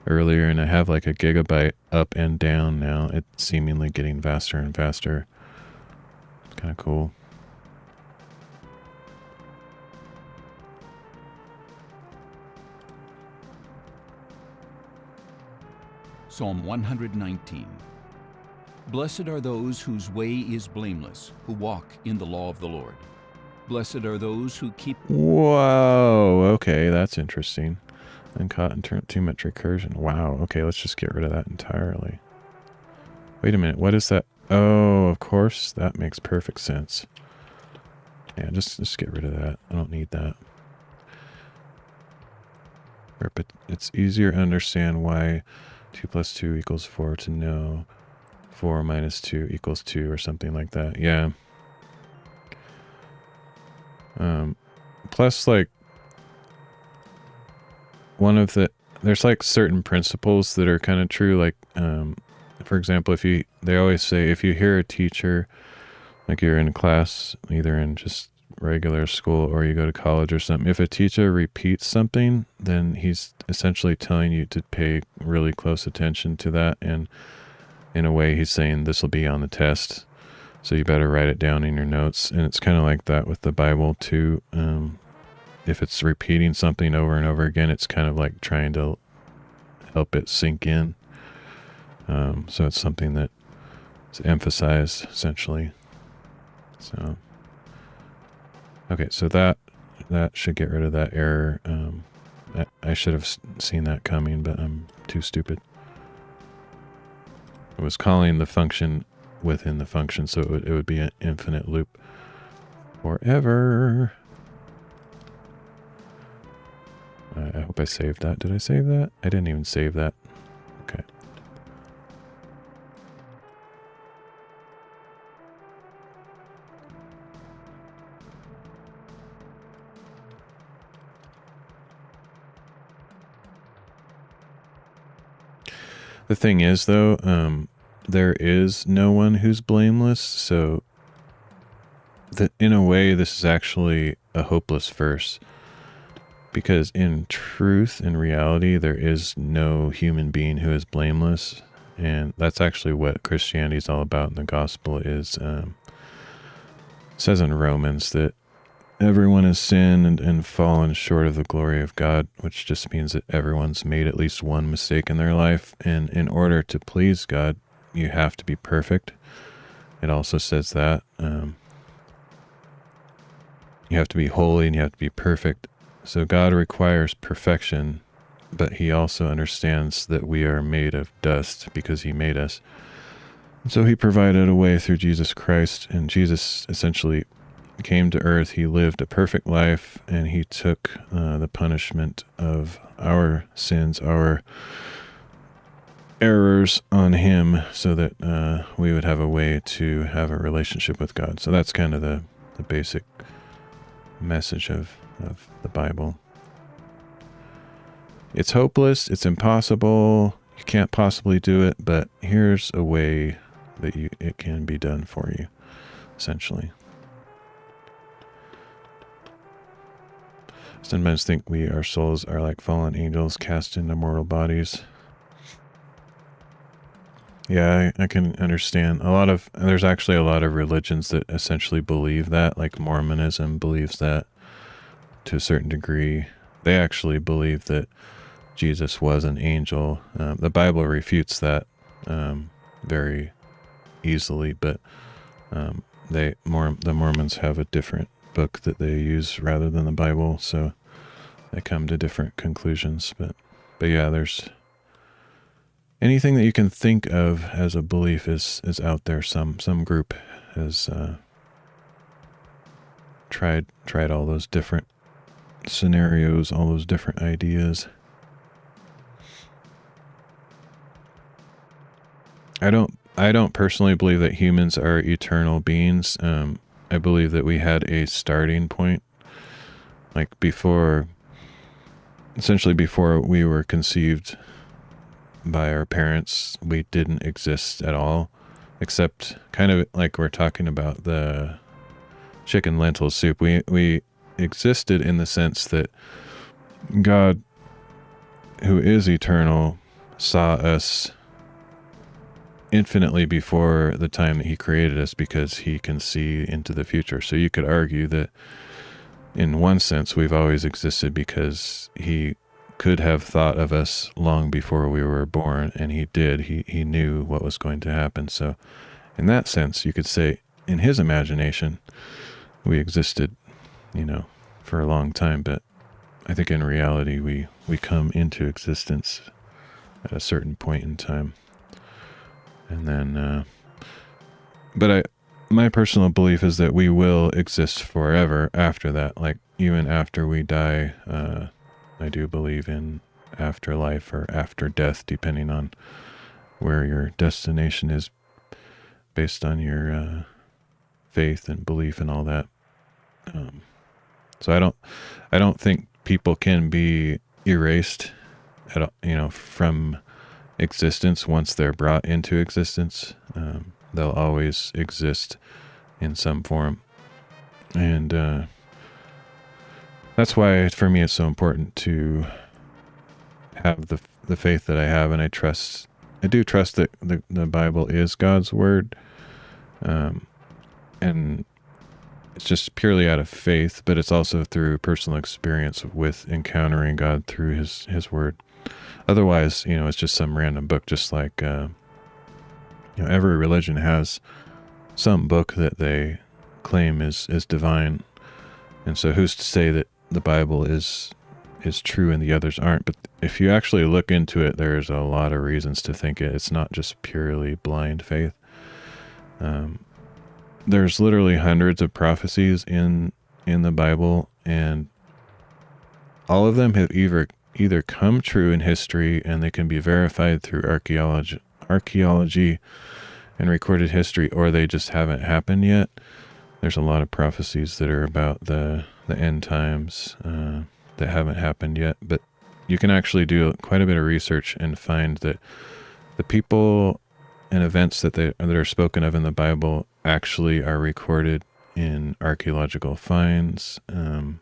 earlier, and I have like a gigabyte up and down now. It's seemingly getting faster and faster. It's kind of cool. Psalm 119. Blessed are those whose way is blameless, who walk in the law of the Lord. Blessed are those who keep... Whoa, okay, that's interesting. Uncaught and too much recursion. Wow, okay, let's just get rid of that entirely. Wait a minute, what is that? Oh, of course, that makes perfect sense. Yeah, just get rid of that. I don't need that. But it's easier to understand why 2 plus 2 equals 4 to know 4 minus 2 equals 2 or something like that. Yeah. Plus, like, there's like certain principles that are kind of true. Like, for example, they always say, if you hear a teacher, like you're in class, either in just regular school or you go to college or something, if a teacher repeats something, then he's essentially telling you to pay really close attention to that. And in a way, he's saying this will be on the test, so you better write it down in your notes. And it's kind of like that with the Bible too. If it's repeating something over and over again, it's kind of like trying to help it sink in. So it's something that is emphasized, essentially. So, okay, so that should get rid of that error. I should have seen that coming, but I'm too stupid. I was calling the function within the function, so it would be an infinite loop forever. I hope I saved that. Did I save that? I didn't even save that. Okay. The thing is, though, there is no one who's blameless, so that in a way this is actually a hopeless verse, because in truth, in reality, there is no human being who is blameless, and that's actually what Christianity is all about. And the gospel is, it says in Romans that everyone has sinned and fallen short of the glory of God, which just means that everyone's made at least one mistake in their life, and in order to please God, you have to be perfect. It also says that you have to be holy and you have to be perfect. So God requires perfection, but he also understands that we are made of dust because he made us. And so he provided a way through Jesus Christ, and Jesus essentially came to earth. He lived a perfect life, and he took the punishment of our sins, our errors on him, so that we would have a way to have a relationship with God. So that's kind of the basic message of the Bible. It's hopeless, it's impossible, you can't possibly do it, but here's a way that it can be done for you, essentially. Sometimes think our souls are like fallen angels cast into mortal bodies. Yeah, I can understand. There's actually a lot of religions that essentially believe that, like Mormonism believes that to a certain degree. They actually believe that Jesus was an angel. The Bible refutes that very easily, but the Mormons have a different book that they use rather than the Bible, so they come to different conclusions. But yeah, there's anything that you can think of as a belief is out there. Some group has tried all those different scenarios, all those different ideas. I don't personally believe that humans are eternal beings. I believe that we had a starting point, like essentially before we were conceived by our parents, we didn't exist at all, except kind of like we're talking about the chicken lentil soup. We existed in the sense that God, who is eternal, saw us infinitely before the time that he created us, because he can see into the future. So you could argue that in one sense we've always existed because he could have thought of us long before we were born, and he did. He knew what was going to happen. So in that sense, you could say in his imagination we existed, for a long time. But I think in reality we come into existence at a certain point in time. And then, my personal belief is that we will exist forever after that. Like, even after we die, I do believe in afterlife or after death, depending on where your destination is based on your faith and belief and all that. So I don't think people can be erased from existence once they're brought into existence. They'll always exist in some form, and that's why for me it's so important to have the faith that I have, and I do trust that the Bible is God's word, and it's just purely out of faith, but it's also through personal experience with encountering God through his word. Otherwise, it's just some random book, just like, every religion has some book that they claim is divine. And so who's to say that the Bible is true and the others aren't? But if you actually look into it, there's a lot of reasons to think it's not just purely blind faith. There's literally hundreds of prophecies in the Bible, and all of them have either come true in history, and they can be verified through archaeology and recorded history, or they just haven't happened yet. There's a lot of prophecies that are about the end times that haven't happened yet, but you can actually do quite a bit of research and find that the people and events that are spoken of in the Bible actually are recorded in archaeological finds, and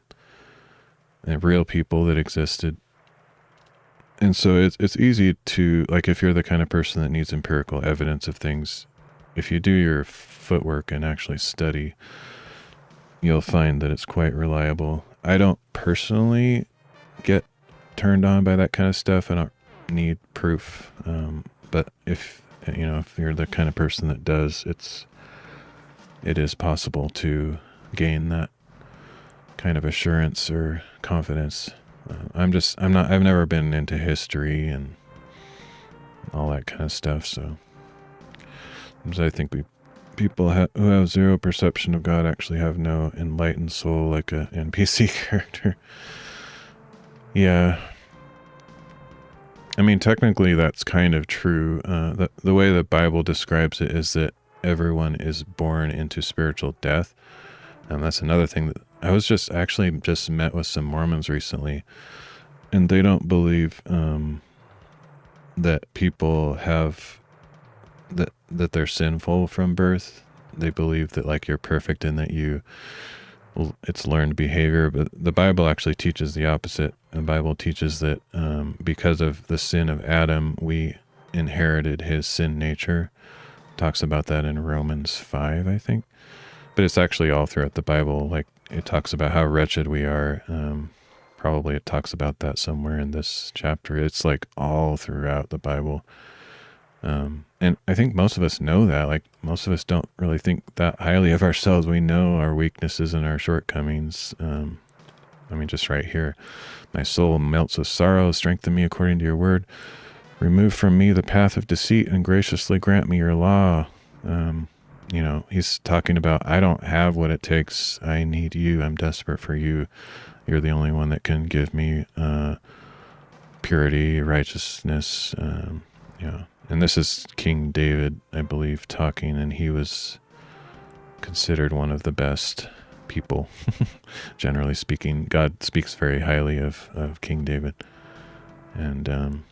real people that existed. And so it's easy to, like, if you're the kind of person that needs empirical evidence of things, if you do your footwork and actually study, you'll find that it's quite reliable. I don't personally get turned on by that kind of stuff. I don't need proof. But if you're the kind of person that does, it is possible to gain that kind of assurance or confidence. I've never been into history and all that kind of stuff. So I think people who have zero perception of God actually have no enlightened soul, like a NPC character. Yeah. I mean, technically that's kind of true. The way the Bible describes it is that everyone is born into spiritual death. And that's another thing that I was just met with some Mormons recently, and they don't believe that people have that they're sinful from birth. They believe that, like, you're perfect and that it's learned behavior. But the Bible actually teaches the opposite. The Bible teaches that because of the sin of Adam, we inherited his sin nature. Talks about that in Romans 5, I think. But it's actually all throughout the Bible. Like, it talks about how wretched we are. Probably it talks about that somewhere in this chapter. It's like all throughout the Bible. And I think most of us know that. Like, most of us don't really think that highly of ourselves. We know our weaknesses and our shortcomings. I mean, just right here. My soul melts with sorrow. Strengthen me according to your word. Remove from me the path of deceit and graciously grant me your law. He's talking about, I don't have what it takes. I need you. I'm desperate for you. You're the only one that can give me purity, righteousness. And this is King David, I believe, talking, and he was considered one of the best people, generally speaking. God speaks very highly of King David. And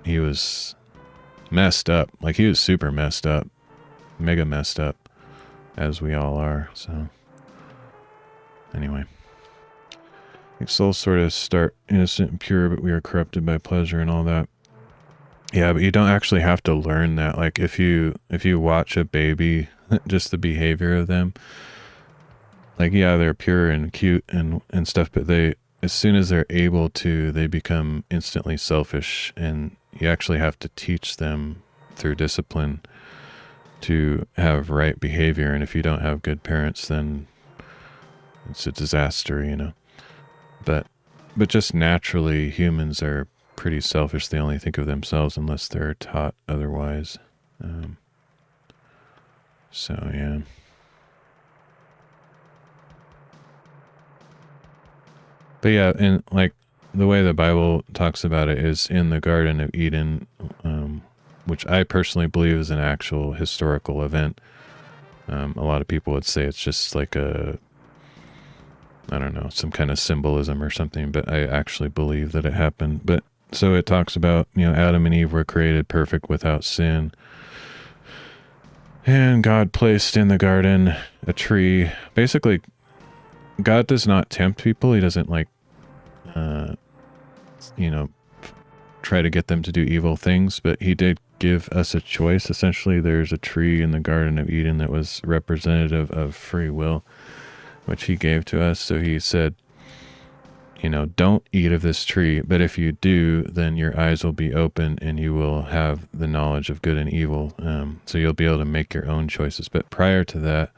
he was messed up. Like, he was super messed up. Mega messed up, as we all are. So anyway, I think souls sort of start innocent and pure, but we are corrupted by pleasure and all that. Yeah, but you don't actually have to learn that. Like, if you watch a baby, just the behavior of them, like, yeah, they're pure and cute and stuff, but as soon as they're able to, they become instantly selfish, and you actually have to teach them through discipline to have right behavior. And if you don't have good parents, then it's a disaster, But just naturally, humans are pretty selfish. They only think of themselves unless they're taught otherwise. So yeah. But yeah, and like the way the Bible talks about it is in the Garden of Eden, which I personally believe is an actual historical event. A lot of people would say it's just like some kind of symbolism or something, but I actually believe that it happened. But so it talks about, Adam and Eve were created perfect without sin. And God placed in the garden a tree. Basically, God does not tempt people. He doesn't try to get them to do evil things, but he did give us a choice. Essentially, there's a tree in the Garden of Eden that was representative of free will, which he gave to us. So he said, don't eat of this tree, but if you do, then your eyes will be open and you will have the knowledge of good and evil. So you'll be able to make your own choices. But prior to that,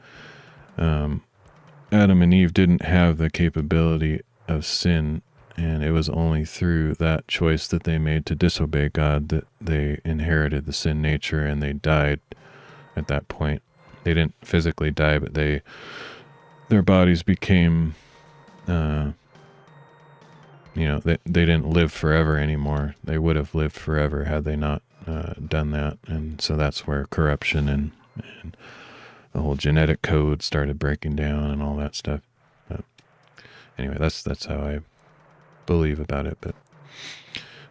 Adam and Eve didn't have the capability of sin, and it was only through that choice that they made to disobey God that they inherited the sin nature, and they died at that point. They didn't physically die, but their bodies became, they didn't live forever anymore. They would have lived forever had they not done that. And so that's where corruption and the whole genetic code started breaking down and all that stuff. But anyway, that's how I believe about it. But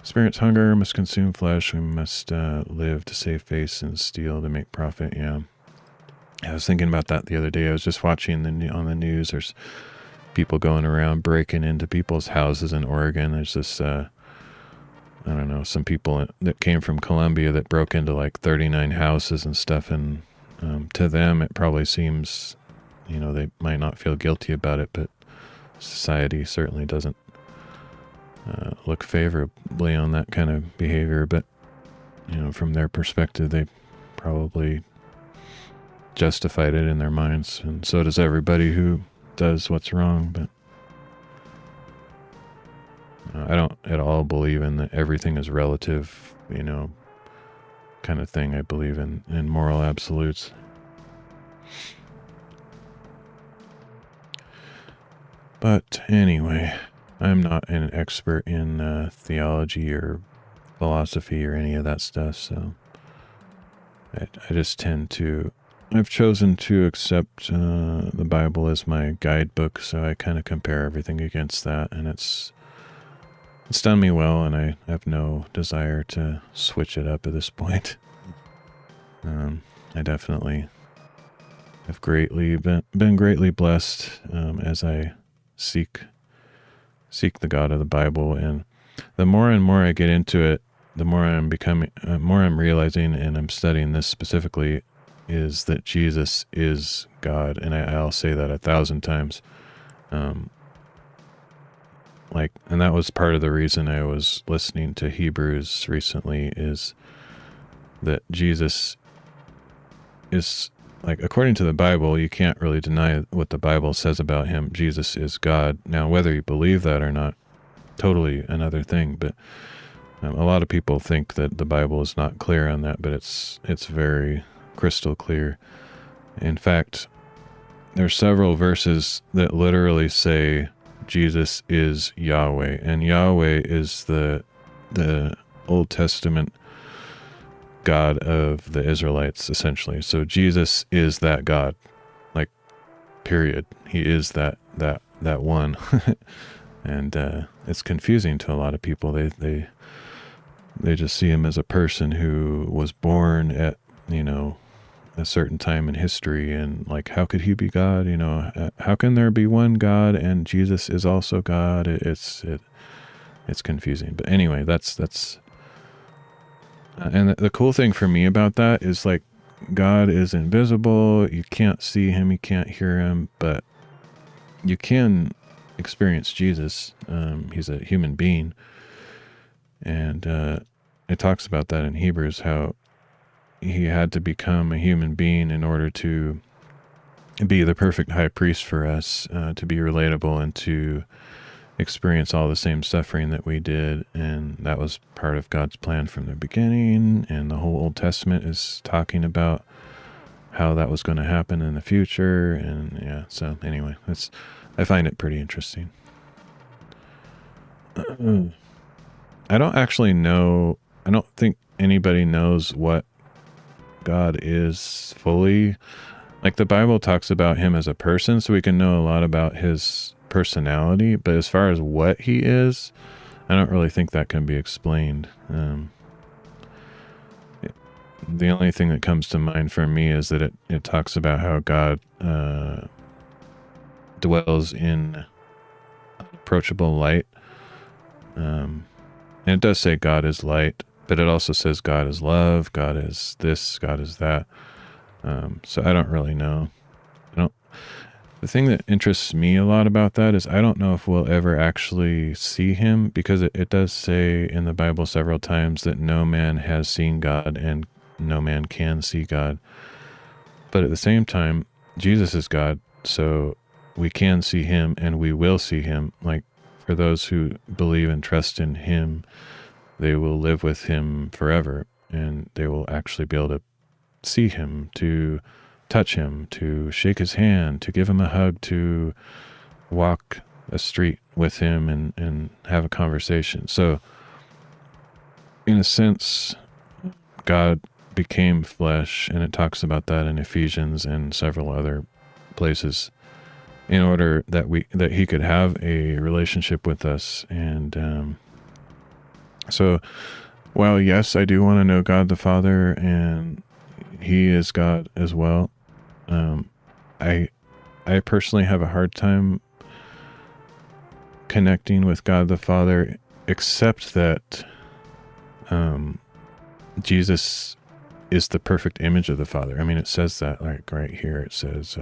experience hunger, must consume flesh, we must live to save face and steal to make profit. Yeah. I was thinking about that the other day. I was just watching on the news. There's people going around breaking into people's houses in Oregon. There's this, I don't know, some people that came from Colombia that broke into like 39 houses and stuff. And to them, it probably seems, they might not feel guilty about it, but society certainly doesn't look favorably on that kind of behavior. But, from their perspective, they probably justified it in their minds. And so does everybody who does what's wrong. But I don't at all believe in that everything is relative, kind of thing. I believe in moral absolutes. But anyway, I'm not an expert in theology or philosophy or any of that stuff, so I just I've chosen to accept the Bible as my guidebook, so I kind of compare everything against that, and it's done me well, and I have no desire to switch it up at this point. I definitely have been greatly blessed as I seek the God of the Bible, and the more and more I get into it, the more I'm realizing, and I'm studying this specifically, is that Jesus is God, and I'll say that 1,000 times. And that was part of the reason I was listening to Hebrews recently, is that Jesus is, according to the Bible, you can't really deny what the Bible says about him. Jesus is God. Now, whether you believe that or not, totally another thing, but a lot of people think that the Bible is not clear on that, but it's very crystal clear. In fact, there are several verses that literally say Jesus is Yahweh, and Yahweh is the Old Testament God of the Israelites, essentially. So Jesus is that God, period. He is that one. And it's confusing to a lot of people. They just see him as a person who was born at a certain time in history, and how could he be God? How can there be one God and Jesus is also God? It's confusing. But anyway, that's and the cool thing for me about that is God is invisible. You can't see him, you can't hear him, but you can experience Jesus. He's a human being, and it talks about that in Hebrews, how he had to become a human being in order to be the perfect high priest for us, to be relatable and to experience all the same suffering that we did. And that was part of God's plan from the beginning. And the whole Old Testament is talking about how that was going to happen in the future. And yeah, so anyway, I find it pretty interesting. I don't actually know. I don't think anybody knows what God is fully. The Bible talks about him as a person, so we can know a lot about his personality, but as far as what he is, I don't really think that can be explained. The only thing that comes to mind for me is that it talks about how God dwells in unapproachable light. And it does say God is light, but it also says God is love, God is this, God is that. So I don't really know. The thing that interests me a lot about that is I don't know if we'll ever actually see him, because it does say in the Bible several times that no man has seen God and no man can see God. But at the same time, Jesus is God, so we can see him and we will see him. For those who believe and trust in him, they will live with him forever, and they will actually be able to see him, to touch him, to shake his hand, to give him a hug, to walk a street with him and have a conversation. So in a sense, God became flesh, and it talks about that in Ephesians and several other places, in order that he could have a relationship with us. And so while yes, I do want to know God the Father, and he is God as well, I personally have a hard time connecting with God the Father, except that Jesus is the perfect image of the Father. I mean, it says that like right here. It says,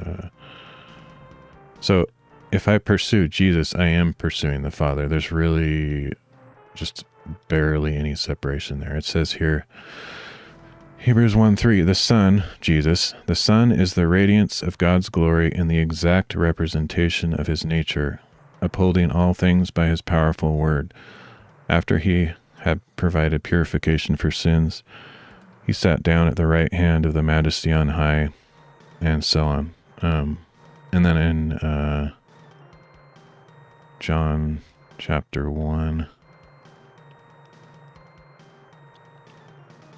so if I pursue Jesus, I am pursuing the Father. There's really just barely any separation there. It says here, Hebrews 1:3, the Son, Jesus, the Son is the radiance of God's glory and the exact representation of his nature, upholding all things by his powerful word. After he had provided purification for sins, he sat down at the right hand of the Majesty on high, and so on. And then in John chapter 1,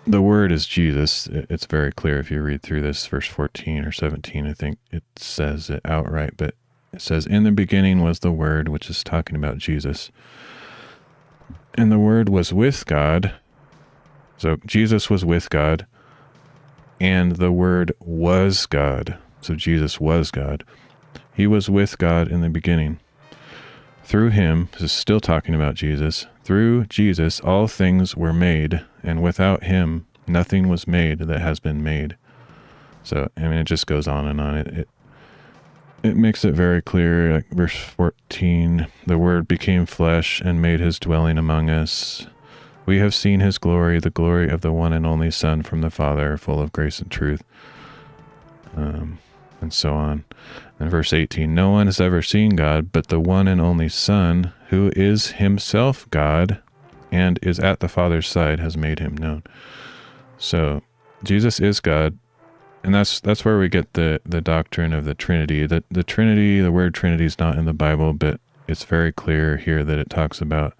the word is Jesus. It's very clear if you read through this, verse 14 or 17, I think it says it outright, but it says, in the beginning was the Word, which is talking about Jesus. And the Word was with God. So Jesus was with God, and the Word was God. So Jesus was God. He was with God in the beginning. Through him, this is still talking about Jesus, through Jesus all things were made, and without him nothing was made that has been made. So, I mean, it just goes on and on. It makes it very clear, like verse 14, the Word became flesh and made his dwelling among us. We have seen his glory, the glory of the one and only Son from the Father, full of grace and truth. And so on. And verse 18, no one has ever seen God, but the one and only Son, who is himself God and is at the Father's side, has made him known. So Jesus is God, and that's where we get the doctrine of the Trinity. The Trinity, the word Trinity is not in the Bible, but it's very clear here that it talks about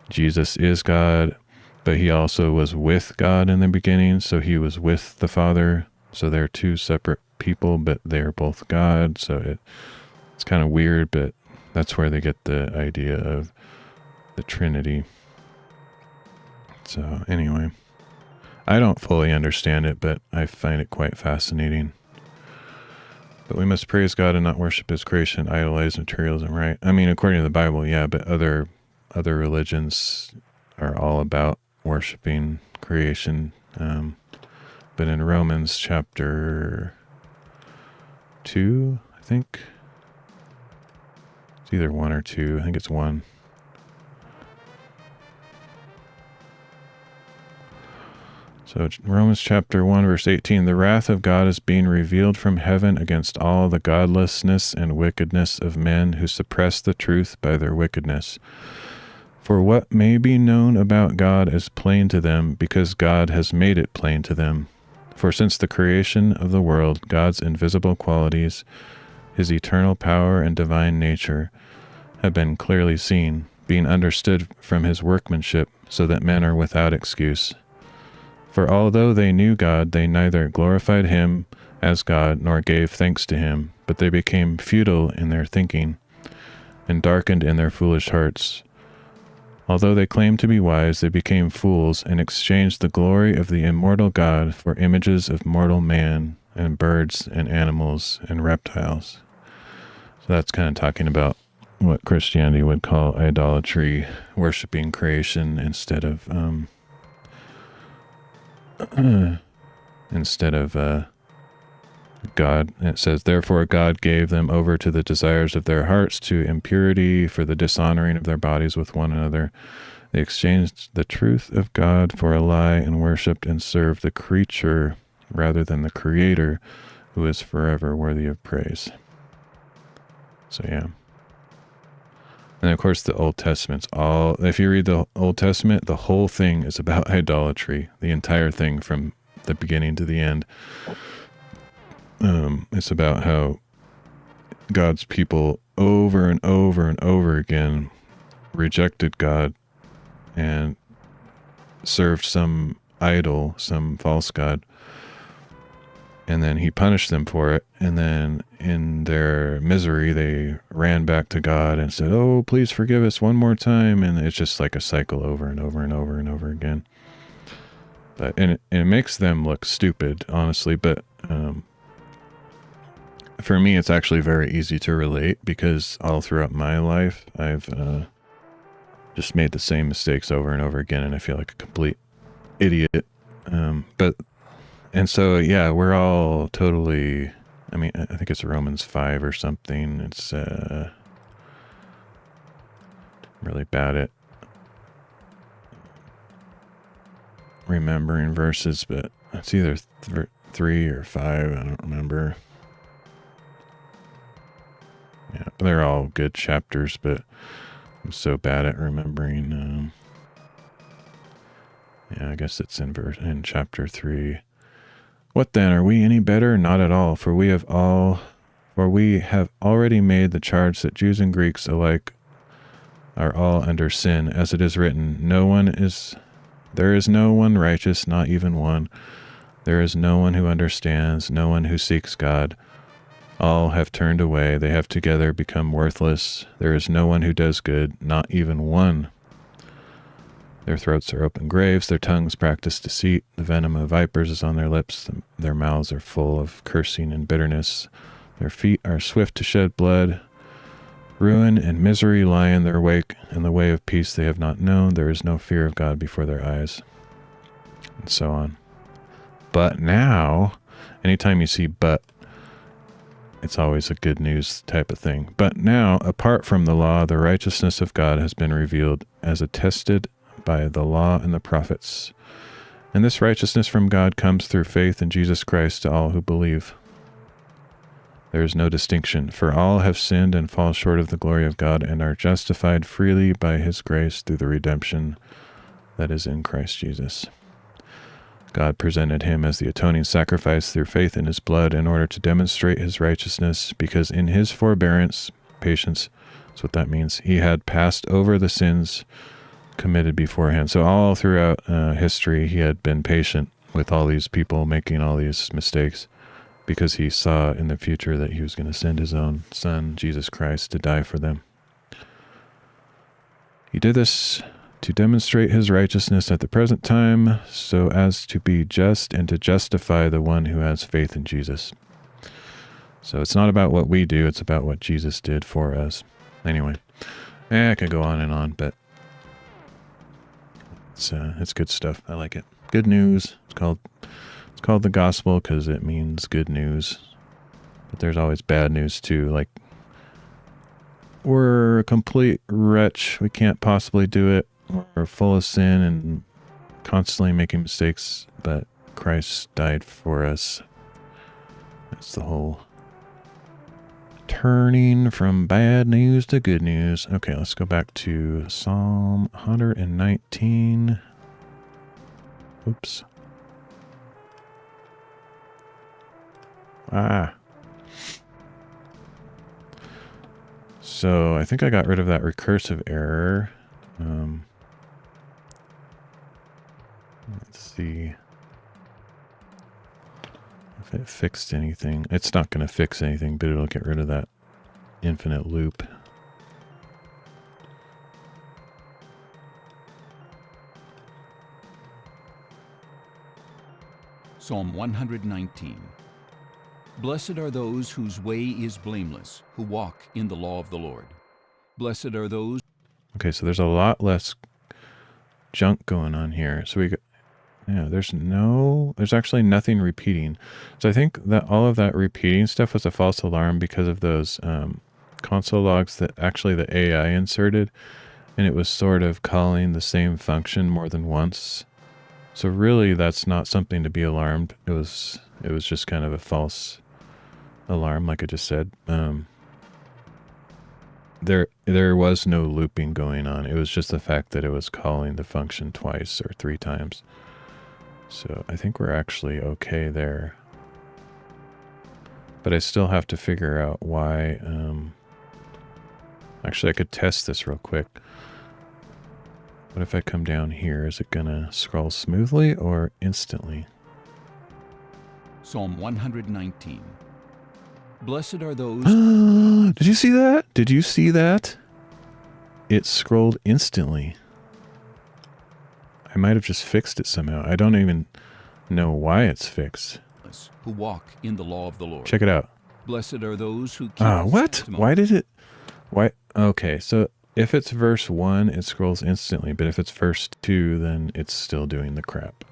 Jesus is God, but he also was with God in the beginning, so he was with the Father. So they're two separate people, but they're both God. So it's kind of weird, but that's where they get the idea of the Trinity. So anyway, I don't fully understand it, but I find it quite fascinating. But we must praise God and not worship his creation, idolize materialism, right? I mean, according to the Bible, yeah, but other religions are all about worshiping creation. But in Romans chapter 2, I think, it's either 1 or 2, I think it's 1. So Romans chapter 1, verse 18, the wrath of God is being revealed from heaven against all the godlessness and wickedness of men who suppress the truth by their wickedness. For what may be known about God is plain to them, because God has made it plain to them. For since the creation of the world, God's invisible qualities, his eternal power and divine nature, have been clearly seen, being understood from his workmanship, so that men are without excuse. For although they knew God, they neither glorified him as God nor gave thanks to him, but they became futile in their thinking, and darkened in their foolish hearts. Although they claimed to be wise, they became fools and exchanged the glory of the immortal God for images of mortal man and birds and animals and reptiles. So that's kind of talking about what Christianity would call idolatry, worshiping creation instead of God. It says, therefore God gave them over to the desires of their hearts, to impurity, for the dishonoring of their bodies with one another. They exchanged the truth of God for a lie, and worshipped and served the creature rather than the Creator, who is forever worthy of praise. So yeah. And of course the Old Testament's if you read the Old Testament, the whole thing is about idolatry. The entire thing from the beginning to the end. It's about how God's people over and over and over again rejected God and served some idol, some false god. And then he punished them for it. And then in their misery, they ran back to God and said, oh, please forgive us one more time. And it's just like a cycle over and over and over and over again. But and it makes them look stupid, honestly. But for me, it's actually very easy to relate because all throughout my life, I've just made the same mistakes over and over again, and I feel like a complete idiot. And so, yeah, we're all totally, I mean, I think it's Romans 5 or something. It's really bad at remembering verses, but it's either 3 or 5, I don't remember. Yeah, they're all good chapters, but I'm so bad at remembering. Yeah, I guess it's in chapter 3. What then? Are we any better? Not at all, for we have already made the charge that Jews and Greeks alike are all under sin, as it is written, there is no one righteous, not even one. There is no one who understands, no one who seeks God. All have turned away, they have together become worthless. There is no one who does good, not even one. Their throats are open graves, their tongues practice deceit. The venom of vipers is on their lips, their mouths are full of cursing and bitterness. Their feet are swift to shed blood. Ruin and misery lie in their wake, and the way of peace they have not known. There is no fear of God before their eyes. And so on. But now, anytime you see but, it's always a good news type of thing. But now, apart from the law, the righteousness of God has been revealed as attested by the law and the prophets. And this righteousness from God comes through faith in Jesus Christ to all who believe. There is no distinction, for all have sinned and fall short of the glory of God and are justified freely by his grace through the redemption that is in Christ Jesus. God presented him as the atoning sacrifice through faith in his blood in order to demonstrate his righteousness, because in his forbearance, patience, that's what that means, he had passed over the sins committed beforehand. So all throughout history, he had been patient with all these people making all these mistakes, because he saw in the future that he was going to send his own son, Jesus Christ, to die for them. He did this to demonstrate his righteousness at the present time, so as to be just and to justify the one who has faith in Jesus. So it's not about what we do, it's about what Jesus did for us. Anyway, I could go on and on, but it's good stuff. I like it. Good news. It's called the gospel because it means good news. But there's always bad news too. Like, we're a complete wretch. We can't possibly do it. We're full of sin and constantly making mistakes. But Christ died for us. That's the whole turning from bad news to good news. Okay, let's go back to Psalm 119. Oops. So I think I got rid of that recursive error. Let's see if it fixed anything. It's not going to fix anything, but it'll get rid of that infinite loop. Psalm 119. Blessed are those whose way is blameless, who walk in the law of the Lord. Blessed are those... Okay, so there's a lot less junk going on here. So we got, yeah, there's actually nothing repeating. So I think that all of that repeating stuff was a false alarm because of those console logs that actually the AI inserted, and it was sort of calling the same function more than once. So really, that's not something to be alarmed. It was just kind of a false alarm, like I just said. There was no looping going on. It was just the fact that it was calling the function twice or 3 times. So I think we're actually okay there. But I still have to figure out why. Actually, I could test this real quick. What if I come down here? Is it gonna scroll smoothly or instantly? Psalm 119. Blessed are those... Did you see that? Did you see that? It scrolled instantly. I might have just fixed it somehow. I don't even know why it's fixed. who walk in the law of the Lord. Check it out. Blessed are those who keep Ah, his what? testimony. Why did it? Why? Okay, so if it's verse 1, it scrolls instantly, but if it's verse 2, then it's still doing the crap.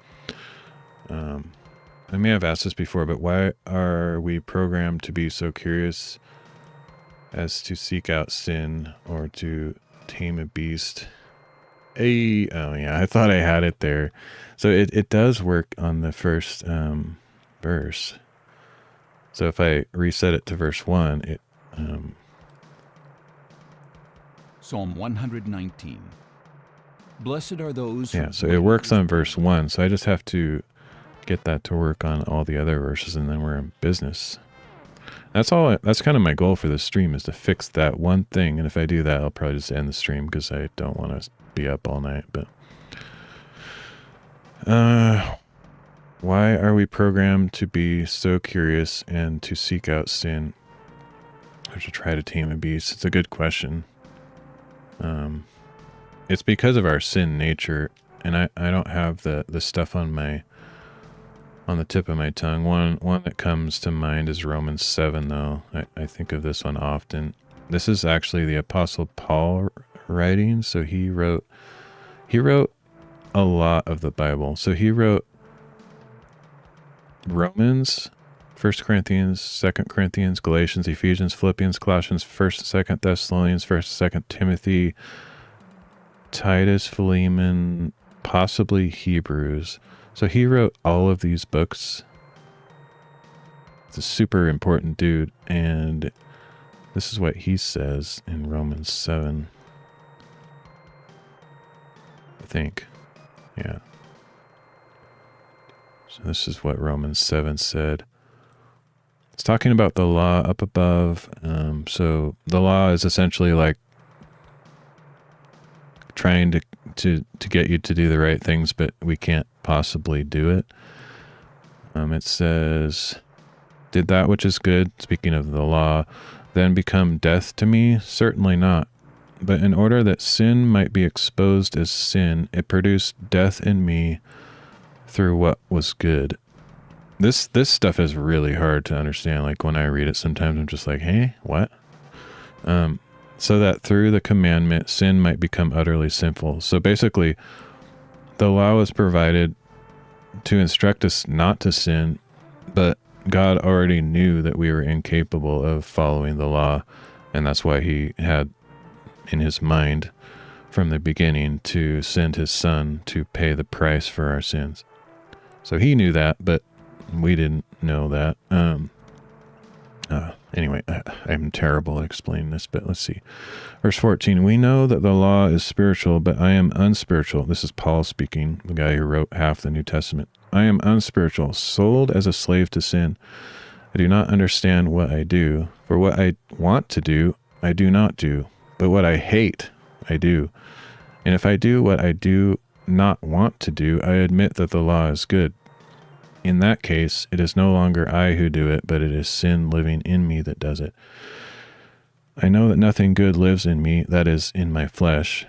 I may have asked this before, but why are we programmed to be so curious as to seek out sin or to tame a beast? Oh yeah, I thought I had it there. So it does work on the first verse. So if I reset it to verse 1, it Psalm 119. Blessed are those yeah, whose so way it works is on verse 1. So I just have to get that to work on all the other verses, and then we're in business. That's all. That's kind of my goal for this stream, is to fix that one thing. And if I do that, I'll probably just end the stream because I don't want to be up all night. But why are we programmed to be so curious and to seek out sin or to try to tame a beast? It's a good question. It's because of our sin nature, and I don't have the stuff on the tip of my tongue. One that comes to mind is Romans 7, though. I think of this one often. This is actually the Apostle Paul writing. So he wrote a lot of the Bible. So he wrote Romans, 1 Corinthians, 2 Corinthians, Galatians, Ephesians, Philippians, Colossians, 1st and 2nd Thessalonians, 1st and 2nd Timothy, Titus, Philemon, possibly Hebrews. So he wrote all of these books. It's a super important dude, and this is what he says in Romans 7. I think. Yeah. So this is what Romans 7 said. It's talking about the law up above. So the law is essentially like trying to get you to do the right things, but we can't possibly do it. It says, did that which is good, speaking of the law, then become death to me? Certainly not. But in order that sin might be exposed as sin, it produced death in me through what was good. This stuff is really hard to understand. Like when I read it, sometimes I'm just like, hey, what? So that through the commandment, sin might become utterly sinful. So basically, the law was provided to instruct us not to sin, but God already knew that we were incapable of following the law, and that's why he had in his mind from the beginning to send his son to pay the price for our sins. So he knew that, but we didn't know that. Anyway, I'm terrible at explaining this, but let's see. Verse 14, we know that the law is spiritual, but I am unspiritual. This is Paul speaking, the guy who wrote half the New Testament. I am unspiritual, sold as a slave to sin. I do not understand what I do, for what I want to do, I do not do, but what I hate, I do. And if I do what I do not want to do, I admit that the law is good. In that case, it is no longer I who do it, but it is sin living in me that does it. I know that nothing good lives in me, that is, in my flesh.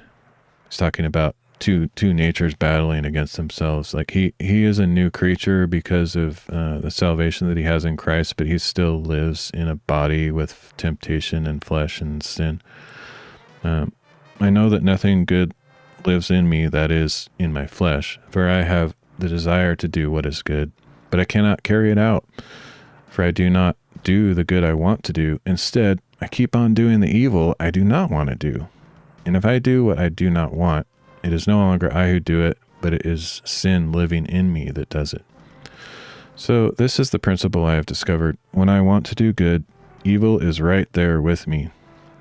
He's talking about two natures battling against themselves. Like he is a new creature because of the salvation that he has in Christ, but he still lives in a body with temptation and flesh and sin. I know that nothing good lives in me, that is, in my flesh, for I have the desire to do what is good, but I cannot carry it out, for I do not do the good I want to do. Instead, I keep on doing the evil I do not want to do. And if I do what I do not want, it is no longer I who do it, but it is sin living in me that does it. So this is the principle I have discovered. When I want to do good, evil is right there with me.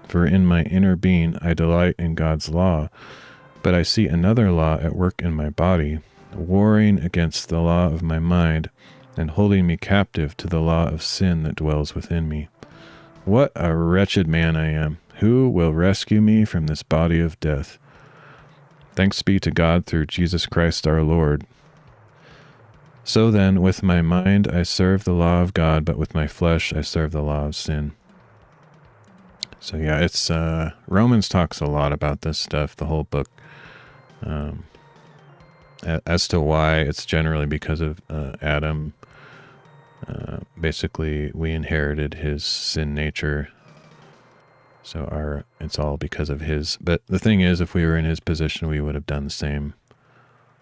For in my inner being, I delight in God's law, but I see another law at work in my body, warring against the law of my mind and holding me captive to the law of sin that dwells within me. What a wretched man I am! Who will rescue me from this body of death? Thanks be to God through Jesus Christ our Lord. So then, with my mind I serve the law of God, but with my flesh I serve the law of sin. So yeah, it's Romans talks a lot about this stuff, the whole book. As to why, it's generally because of Adam Basically, we inherited his sin nature. So it's all because of his. But the thing is, if we were in his position, we would have done the same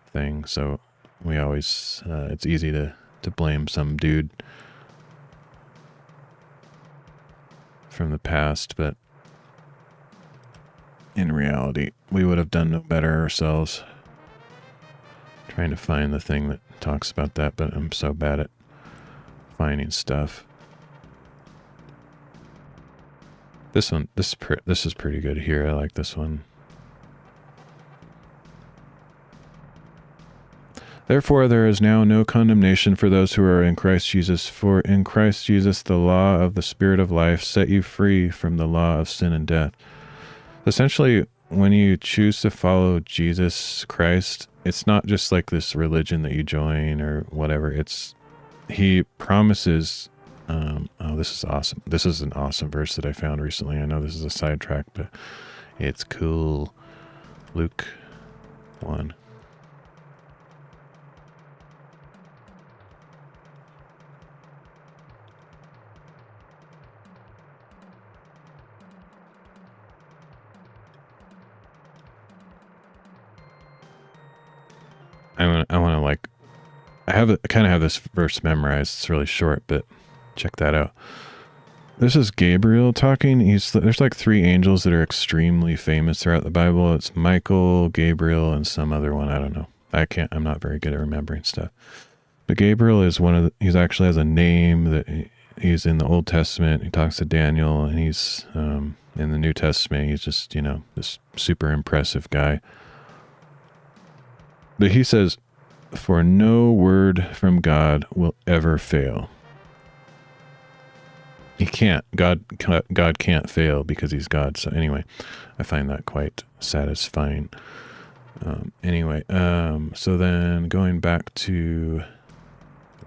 thing. So we always, it's easy to blame some dude from the past, but in reality, we would have done no better ourselves. Trying to find the thing that talks about that, but I'm so bad at finding stuff. This is pretty good here. I like this one. Therefore, there is now no condemnation for those who are in Christ Jesus. For in Christ Jesus, the law of the Spirit of life set you free from the law of sin and death. Essentially, when you choose to follow Jesus Christ, it's not just like this religion that you join or whatever. He promises, oh, this is awesome. This is an awesome verse that I found recently. I know this is a sidetrack, but it's cool. Luke 1. I kind of have this verse memorized. It's really short, but check that out. This is Gabriel talking. There's like 3 angels that are extremely famous throughout the Bible. It's Michael, Gabriel, and some other one. I don't know. I'm not very good at remembering stuff. But Gabriel is he actually has a name that he's in the Old Testament. He talks to Daniel, and he's in the New Testament. He's just, this super impressive guy. But he says, for no word from God will ever fail. He can't. God can't fail because he's God. So anyway, I find that quite satisfying. So then going back to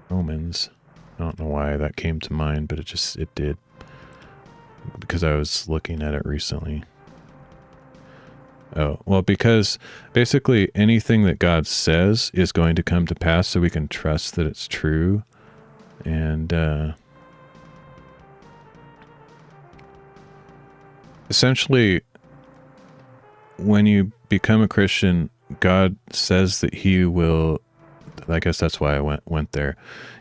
Romans, I don't know why that came to mind, but it did. Because I was looking at it recently. Oh, well, because basically anything that God says is going to come to pass, so we can trust that it's true. And essentially, when you become a Christian, God says that he will, I guess that's why I went there.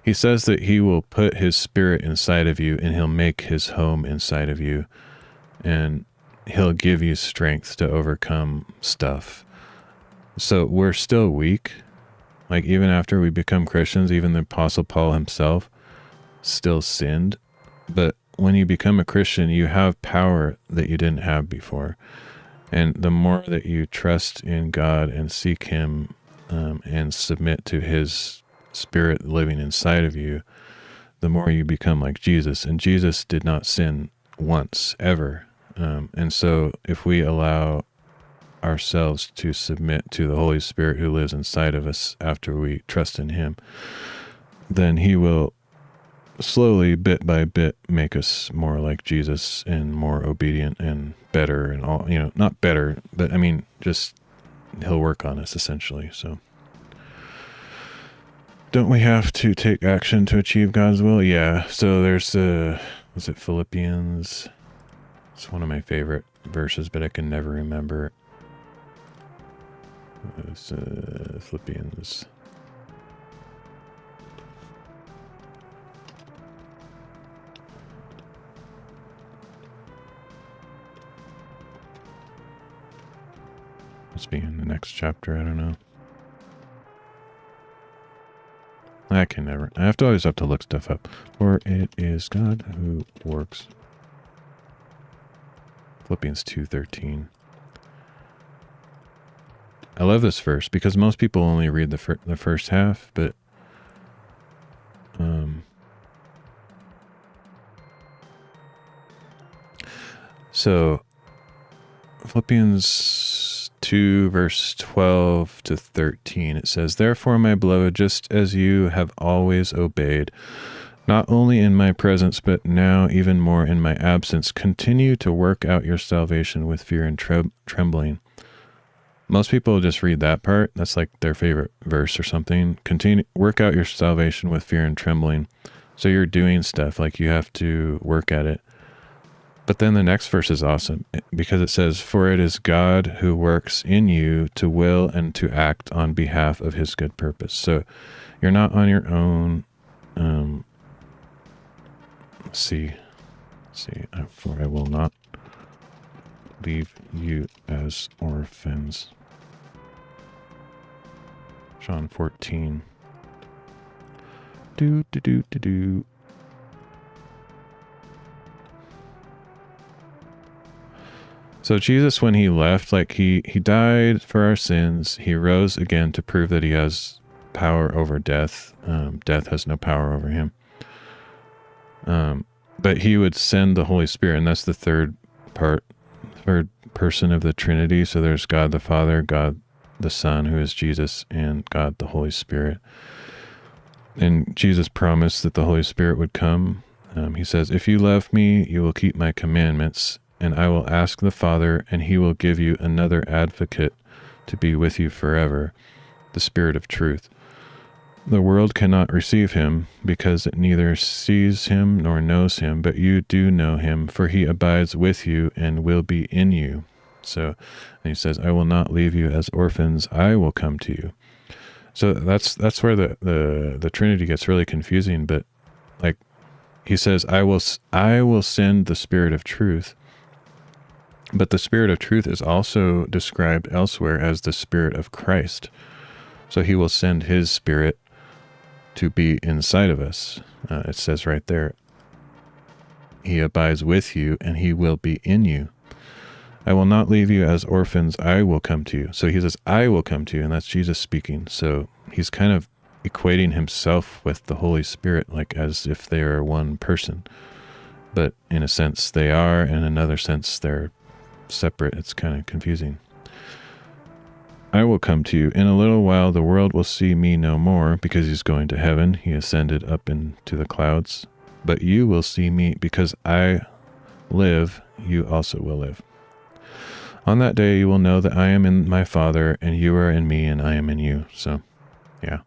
He says that he will put his spirit inside of you and he'll make his home inside of you. And he'll give you strength to overcome stuff. So we're still weak. Like even after we become Christians, even the Apostle Paul himself still sinned. But when you become a Christian, you have power that you didn't have before. And the more that you trust in God and seek him and submit to his spirit living inside of you, the more you become like Jesus. And Jesus did not sin once, ever. And so if we allow ourselves to submit to the Holy Spirit who lives inside of us after we trust in him, then he will slowly, bit by bit, make us more like Jesus and more obedient and better and all, not better, but I mean, just he'll work on us essentially. So don't we have to take action to achieve God's will? Yeah. So there's was it Philippians? It's one of my favorite verses, but I can never remember. It's Philippians. Must be in the next chapter, I don't know. I always have to look stuff up. For it is God who works. Philippians 2:13. I love this verse because most people only read the first half, but so Philippians 2 verse 12 to 13, it says, "Therefore, my beloved, just as you have always obeyed, not only in my presence, but now even more in my absence, continue to work out your salvation with fear and trembling." Most people just read that part. That's like their favorite verse or something. Work out your salvation with fear and trembling. So you're doing stuff, like you have to work at it. But then the next verse is awesome because it says, "For it is God who works in you to will and to act on behalf of his good purpose." So you're not on your own. Let's see. For I will not leave you as orphans. John 14. Do. So Jesus, when he left, like he died for our sins. He rose again to prove that he has power over death. Death has no power over him. But he would send the Holy Spirit, and that's the third person of the Trinity. So there's God the Father, God the Son, who is Jesus, and God the Holy Spirit. And Jesus promised that the Holy Spirit would come. He says, "If you love me, you will keep my commandments, and I will ask the Father, and he will give you another advocate to be with you forever, the Spirit of truth. The world cannot receive him, because it neither sees him nor knows him, but you do know him, for he abides with you and will be in you." So, and he says, "I will not leave you as orphans, I will come to you." So that's where the Trinity gets really confusing, but like he says, I will send the Spirit of truth. But the Spirit of truth is also described elsewhere as the Spirit of Christ. So he will send his Spirit to be inside of us. It says right there, he abides with you and he will be in you. "I will not leave you as orphans, I will come to you." So he says, I will come to you, and that's Jesus speaking. So he's kind of equating himself with the Holy Spirit, like as if they are one person. But in a sense they are, in another sense they're separate. It's kind of confusing. "I will come to you. In a little while the world will see me no more," because he's going to heaven. He ascended up into the clouds. "But you will see me, because I live, you also will live. On that day you will know that I am in my Father, and you are in me, and I am in you." So, yeah,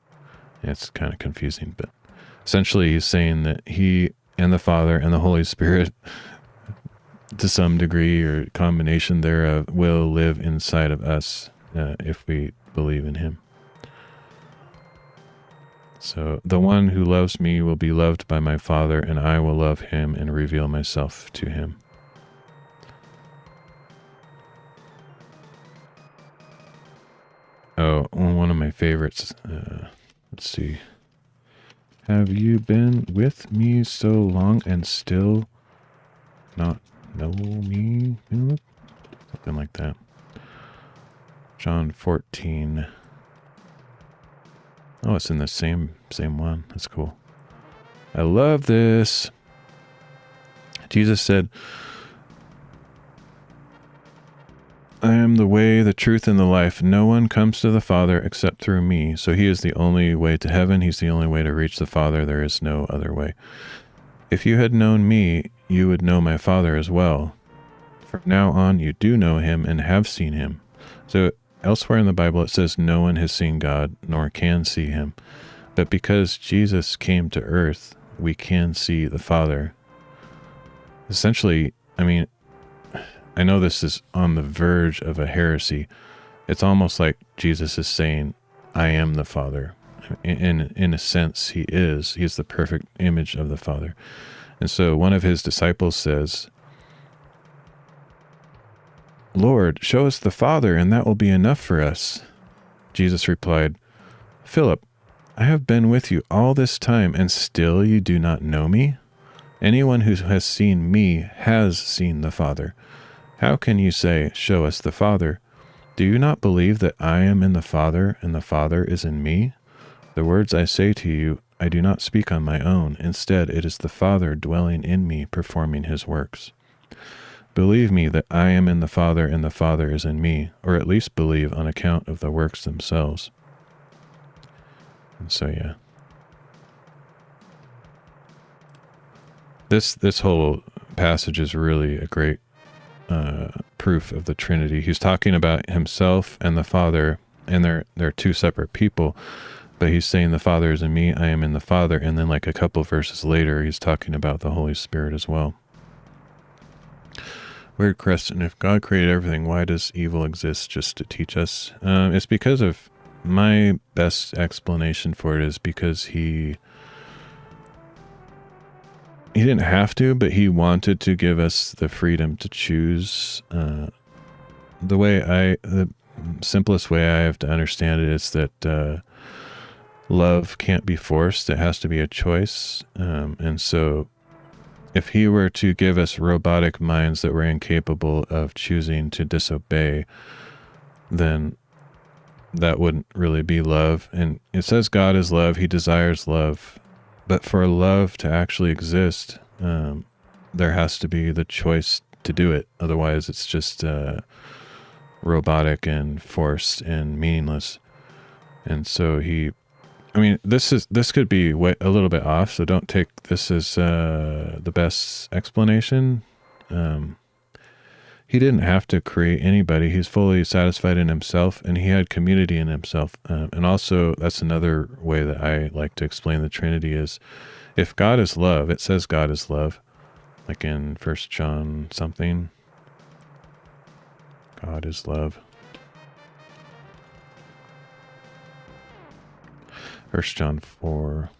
it's kind of confusing, but essentially he's saying that he and the Father and the Holy Spirit, to some degree or combination thereof, will live inside of us if we believe in him. So, "The one who loves me will be loved by my Father, and I will love him and reveal myself to him." Oh, one of my favorites. Let's see. "Have you been with me so long and still not know me?" Something like that. John 14. Oh, it's in the same one. That's cool. I love this. Jesus said, "I am the way, the truth, and the life. No one comes to the Father except through me." So he is the only way to heaven. He's the only way to reach the Father. There is no other way. "If you had known me, you would know my Father as well. From now on, you do know him and have seen him." So elsewhere in the Bible, it says no one has seen God nor can see him. But because Jesus came to earth, we can see the Father. Essentially, I mean, I know this is on the verge of a heresy. It's almost like Jesus is saying, I am the Father. In a sense, he is. He's the perfect image of the Father. And so one of his disciples says, "Lord, show us the Father, and that will be enough for us." Jesus replied, "Philip, I have been with you all this time, and still you do not know me? Anyone who has seen me has seen the Father. How can you say, 'Show us the Father'? Do you not believe that I am in the Father, and the Father is in me? The words I say to you, I do not speak on my own. Instead, it is the Father dwelling in me, performing his works. Believe me that I am in the Father, and the Father is in me, or at least believe on account of the works themselves." And so, yeah. This whole passage is really a great proof of the Trinity. He's talking about himself and the Father, and they're two separate people, But he's saying the Father is in me, I am in the Father. And then like a couple verses later, he's talking about the Holy Spirit as well. Weird question. If God created everything, why does evil exist just to teach us? It's because of, my best explanation for it is because he didn't have to, but he wanted to give us the freedom to choose. The simplest way I have to understand it is that love can't be forced. It has to be a choice. And so if he were to give us robotic minds that were incapable of choosing to disobey, then that wouldn't really be love. And it says God is love. He desires love. But for love to actually exist, there has to be the choice to do it. Otherwise, it's just robotic and forced and meaningless. And so this could be a little bit off, so don't take this as the best explanation. He didn't have to create anybody. He's fully satisfied in himself, and he had community in himself. And also, that's another way that I like to explain the Trinity is, if God is love, it says God is love, like in 1 John something. God is love. 1 John 4.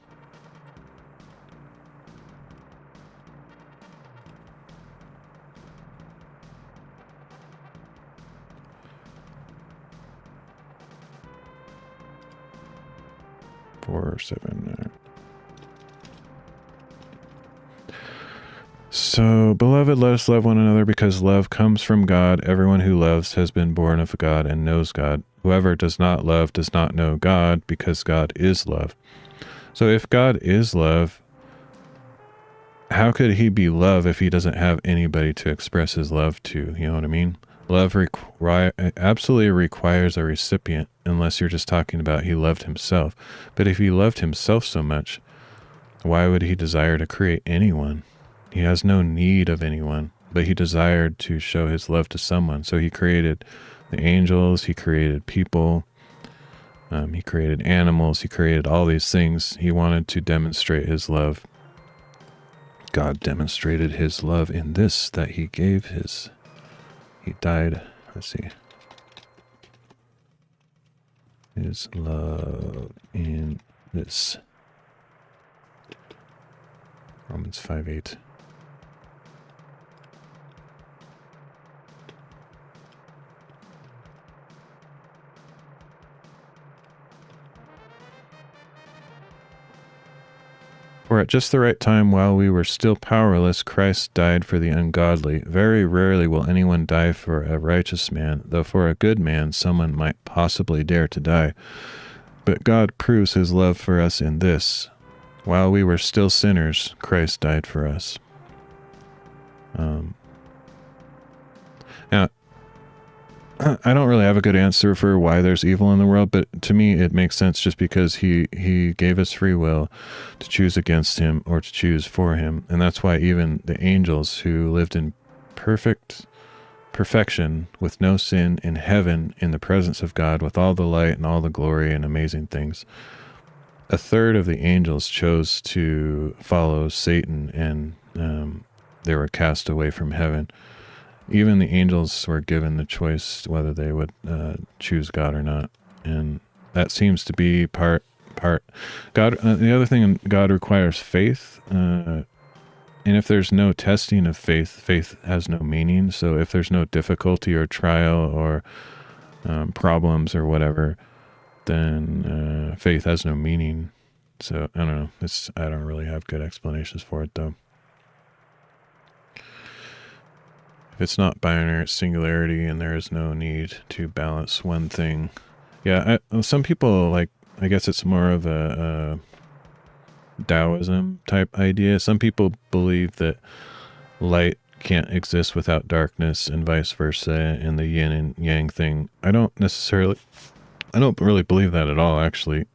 So, beloved, let us love one another because love comes from God. Everyone who loves has been born of God and knows God. Whoever does not love does not know God, because God is love. So if God is love, how could he be love if he doesn't have anybody to express his love to? You know what I mean? Love absolutely requires a recipient, unless you're just talking about he loved himself. But if he loved himself so much, why would he desire to create anyone? He has no need of anyone, but he desired to show his love to someone. So he created the angels, he created people, he created animals, he created all these things. He wanted to demonstrate his love. God demonstrated his love in this, that he died, let's see, his love in this. Romans 5:8. For at just the right time, while we were still powerless, Christ died for the ungodly. Very rarely will anyone die for a righteous man, though for a good man someone might possibly dare to die. But God proves his love for us in this: while we were still sinners, Christ died for us. Now, I don't really have a good answer for why there's evil in the world, but to me it makes sense just because he gave us free will to choose against him or to choose for him. And that's why even the angels who lived in perfection with no sin in heaven, in the presence of God, with all the light and all the glory and amazing things, a third of the angels chose to follow Satan, and they were cast away from heaven. Even the angels were given the choice whether they would choose God or not. And that seems to be part God. The other thing, God requires faith. And if there's no testing of faith, faith has no meaning. So if there's no difficulty or trial or problems or whatever, then faith has no meaning. So I don't know. I don't really have good explanations for it, though. If it's not binary, it's singularity, and there is no need to balance one thing. Yeah, some people, I guess it's more of a Taoism type idea. Some people believe that light can't exist without darkness and vice versa, and the yin and yang thing. I don't really believe that at all, actually.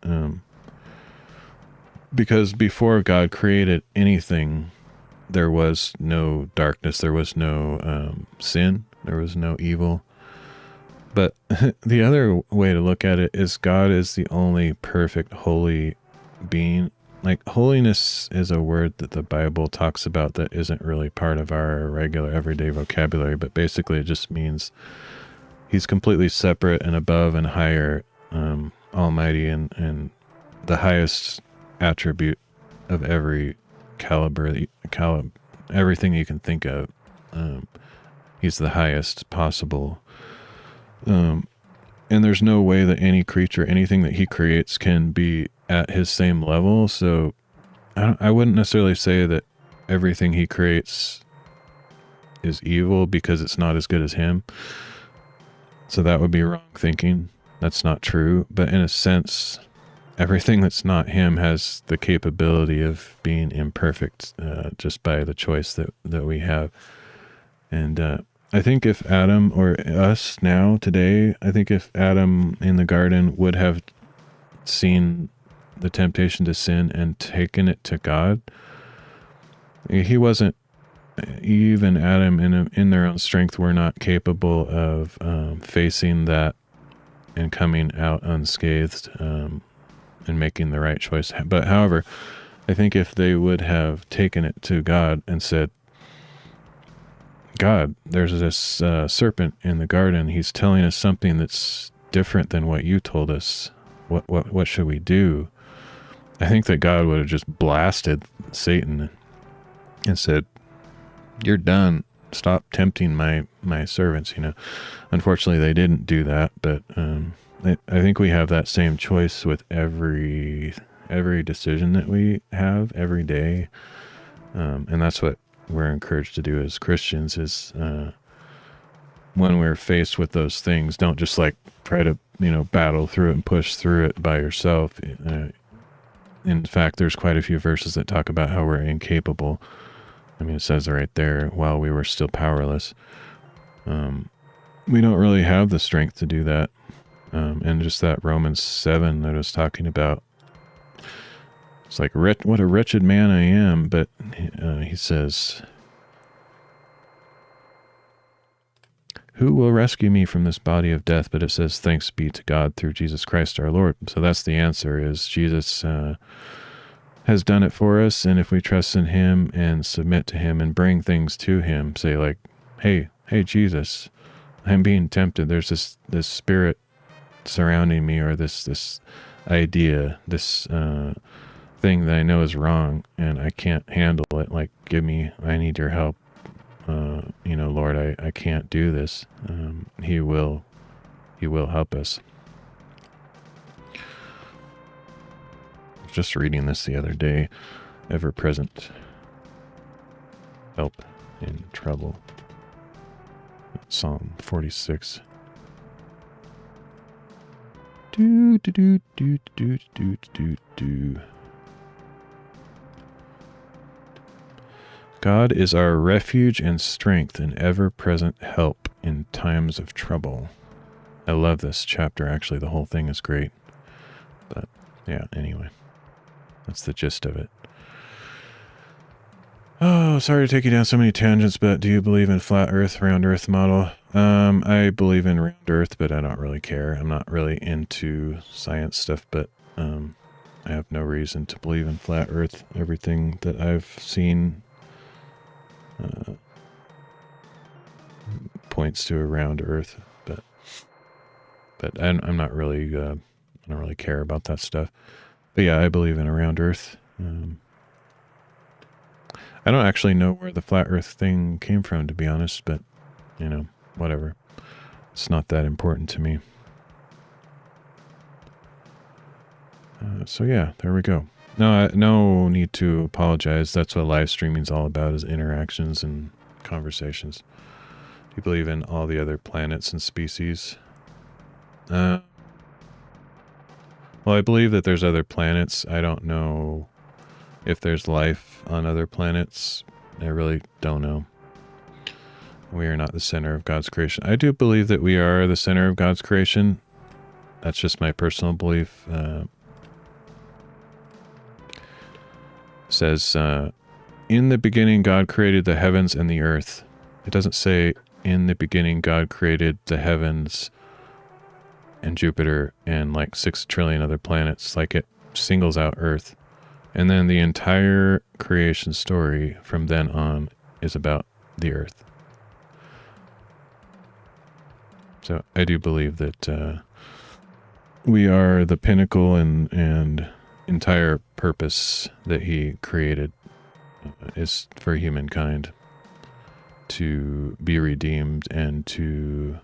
Because before God created anything, there was no darkness, there was no sin, there was no evil. But the other way to look at it is God is the only perfect, holy being. Like, holiness is a word that the Bible talks about that isn't really part of our regular everyday vocabulary, but basically it just means he's completely separate and above and higher, almighty, and the highest attribute of every everything you can think of. He's the highest possible. And there's no way that any creature, anything that he creates, can be at his same level. So I wouldn't necessarily say that everything he creates is evil because it's not as good as him. So that would be wrong thinking. That's not true. But in a sense, everything that's not him has the capability of being imperfect, just by the choice that we have. And I think if Adam, or us now today, I think if Adam in the garden would have seen the temptation to sin and taken it to God, he wasn't, Eve and Adam in their own strength were not capable of facing that and coming out unscathed, and making the right choice. But however, I think if they would have taken it to God and said, God, there's this serpent in the garden. He's telling us something that's different than what you told us. What should we do? I think that God would have just blasted Satan and said, "You're done. Stop tempting my servants." Unfortunately, they didn't do that. But I think we have that same choice with every decision that we have every day, and that's what we're encouraged to do as Christians. Is when we're faced with those things, don't just like try to battle through it and push through it by yourself. In fact, there's quite a few verses that talk about how we're incapable. I mean, it says it right there, while we were still powerless. We don't really have the strength to do that. And just that Romans 7 that I was talking about, it's like, what a wretched man I am. But he says, who will rescue me from this body of death? But it says, thanks be to God through Jesus Christ our Lord. So that's the answer, is Jesus has done it for us. And if we trust in him and submit to him and bring things to him, say like, hey Jesus, I'm being tempted. There's this spirit surrounding me, or this idea, this thing that I know is wrong and I can't handle it. Like, I need your help. Lord, I can't do this. He will help us. I was just reading this the other day. Ever present help in trouble. Psalm 46. Do do do do do do do do. God is our refuge and strength, and ever-present help in times of trouble. I love this chapter. Actually, the whole thing is great. But yeah, anyway, that's the gist of it. Oh, sorry to take you down so many tangents, but do you believe in flat earth, round earth model? I believe in round earth, but I don't really care. I'm not really into science stuff, but I have no reason to believe in flat earth. Everything that I've seen points to a round earth, but I'm not really I don't really care about that stuff. But yeah, I believe in a round earth. I don't actually know where the flat earth thing came from, to be honest, but whatever. It's not that important to me. So yeah, there we go. No need to apologize. That's what live streaming's all about, is interactions and conversations. Do you believe in all the other planets and species? Well, I believe that there's other planets. I don't know if there's life on other planets. I really don't know. We are not the center of God's creation. I do believe that we are the center of God's creation. That's just my personal belief. Says, in the beginning God created the heavens and the earth. It doesn't say in the beginning God created the heavens and Jupiter and like 6 trillion other planets. Like it singles out Earth. And then the entire creation story from then on is about the Earth. So I do believe that we are the pinnacle and entire purpose that he created is for humankind to be redeemed and to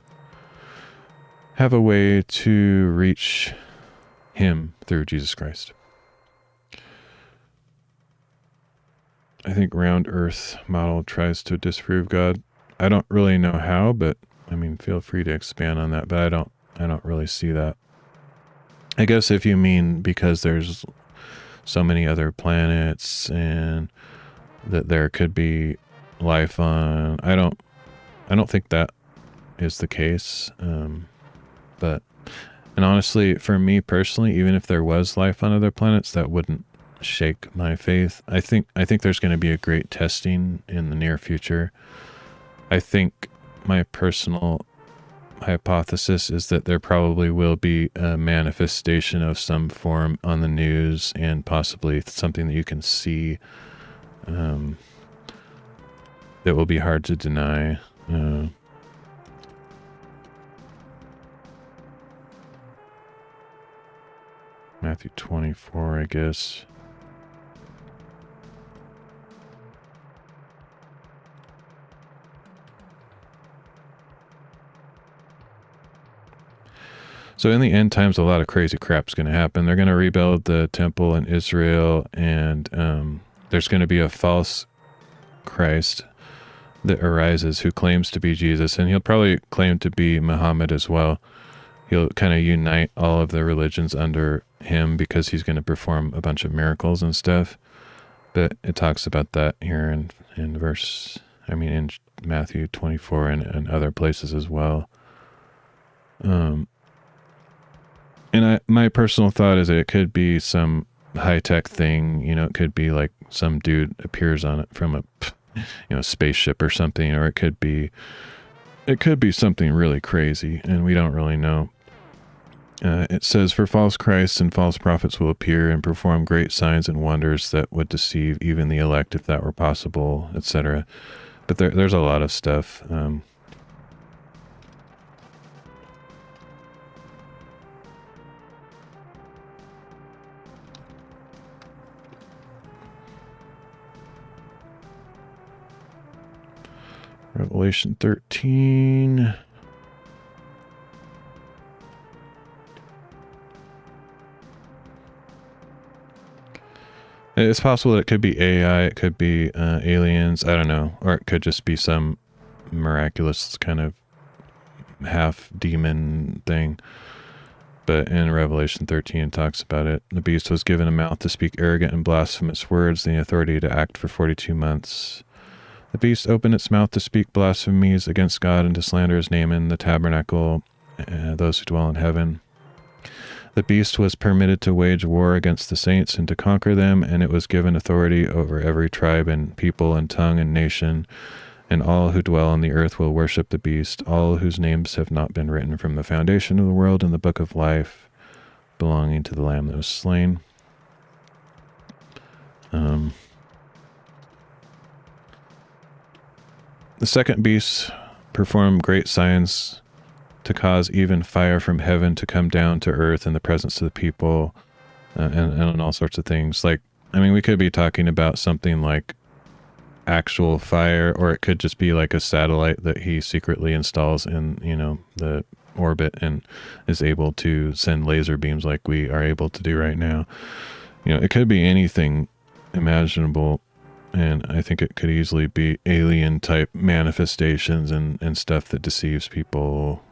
have a way to reach him through Jesus Christ. I think round earth model tries to disprove God. I don't really know how, but I mean, feel free to expand on that, but I don't really see that. I guess if you mean because there's so many other planets and that there could be life on, I don't think that is the case. But honestly, for me personally, even if there was life on other planets, that wouldn't shake my faith. I think there's going to be a great testing in the near future. I think my personal hypothesis is that there probably will be a manifestation of some form on the news and possibly something that you can see that will be hard to deny. Matthew 24, I guess. So in the end times, a lot of crazy crap's going to happen. They're going to rebuild the temple in Israel, and there's going to be a false Christ that arises who claims to be Jesus, and he'll probably claim to be Muhammad as well. He'll kind of unite all of the religions under him because he's going to perform a bunch of miracles and stuff. But it talks about that here in Matthew 24 and other places as well. And my personal thought is that it could be some high-tech thing, it could be like some dude appears on it from a spaceship or something, or it could be something really crazy, and we don't really know. It says, "For false Christs and false prophets will appear and perform great signs and wonders that would deceive even the elect if that were possible," etc. But there's a lot of stuff. Revelation 13. It's possible that it could be AI, it could be aliens, I don't know. Or it could just be some miraculous kind of half-demon thing. But in Revelation 13 it talks about it. The beast was given a mouth to speak arrogant and blasphemous words, and the authority to act for 42 months. The beast opened its mouth to speak blasphemies against God and to slander his name in the tabernacle, those who dwell in heaven. The beast was permitted to wage war against the saints and to conquer them, and it was given authority over every tribe and people and tongue and nation, and all who dwell on the earth will worship the beast, all whose names have not been written from the foundation of the world in the book of life belonging to the Lamb that was slain. The second beast performed great signs to cause even fire from heaven to come down to earth in the presence of the people, and all sorts of things. Like, I mean, we could be talking about something like actual fire, or it could just be like a satellite that he secretly installs in, the orbit and is able to send laser beams like we are able to do right now. It could be anything imaginable. And I think it could easily be alien type manifestations and stuff that deceives people.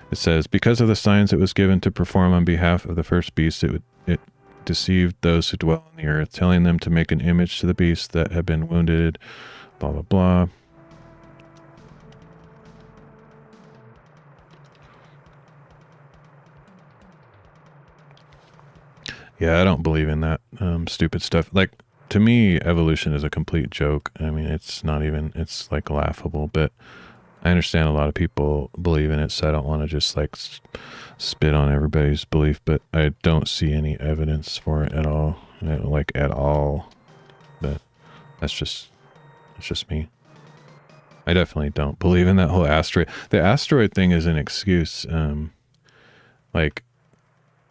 It says, because of the signs it was given to perform on behalf of the first beast, it deceived those who dwell on the earth, telling them to make an image to the beast that had been wounded, blah, blah, blah. Yeah, I don't believe in that stupid stuff. Like, to me, evolution is a complete joke. I mean, it's like laughable, but I understand a lot of people believe in it, so I don't want to just like spit on everybody's belief, but I don't see any evidence for it at all, like at all. But it's just me. I definitely don't believe in that whole asteroid. The asteroid thing is an excuse. Like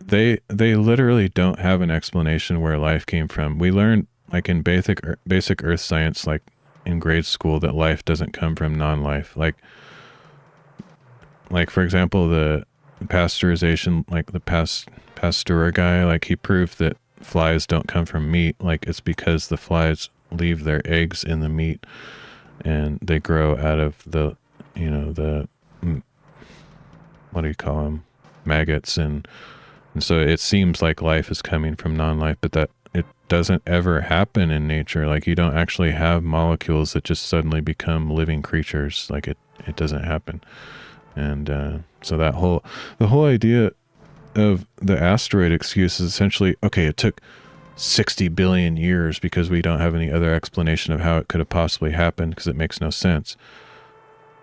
they literally don't have an explanation where life came from. We learned like in basic earth science, like in grade school, that life doesn't come from non-life. Like for example, the pasteurization, like the Pasteur guy, like he proved that flies don't come from meat. Like it's because the flies leave their eggs in the meat and they grow out of the, you know, the, what do you call them? Maggots. And so it seems like life is coming from non-life, but that it doesn't ever happen in nature. Like you don't actually have molecules that just suddenly become living creatures. Like it doesn't happen. And so the whole idea of the asteroid excuse is essentially, okay, it took 60 billion years because we don't have any other explanation of how it could have possibly happened because it makes no sense.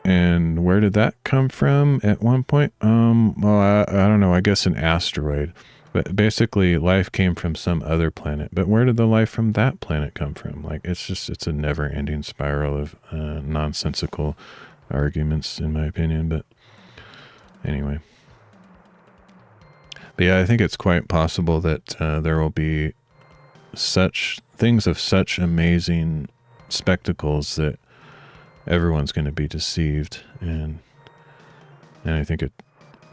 And where did that come from at one point? Well, I don't know, I guess an asteroid. But basically life came from some other planet. But where did the life from that planet come from? Like it's a never-ending spiral of nonsensical arguments, in my opinion. But anyway. But yeah, I think it's quite possible that there will be such things of such amazing spectacles that everyone's going to be deceived, and I think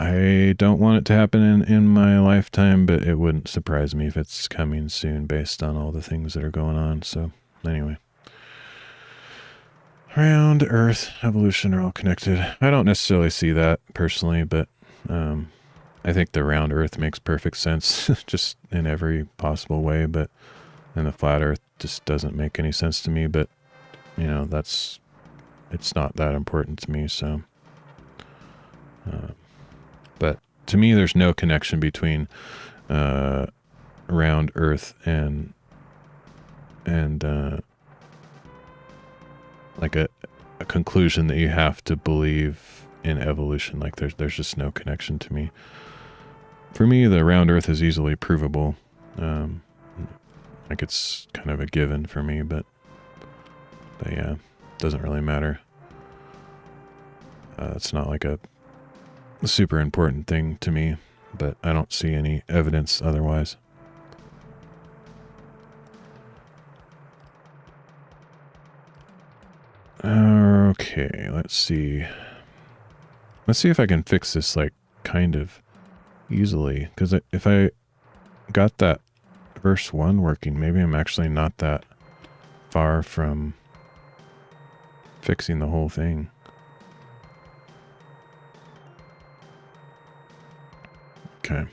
I don't want it to happen in my lifetime, but it wouldn't surprise me if it's coming soon based on all the things that are going on. So anyway, round Earth, evolution are all connected. I don't necessarily see that personally, but I think the round Earth makes perfect sense just in every possible way, but and the flat Earth just doesn't make any sense to me. But you know, it's not that important to me. So but to me there's no connection between round Earth and like a conclusion that you have to believe in evolution. Like there's just no connection to me. For me, the round Earth is easily provable. Like it's kind of a given for me, but yeah, it doesn't really matter. It's not like a super important thing to me, but I don't see any evidence otherwise. Okay, let's see. Let's see if I can fix this, like, kind of easily. Because if I got that verse 1 working, maybe I'm actually not that far from fixing the whole thing. Okay.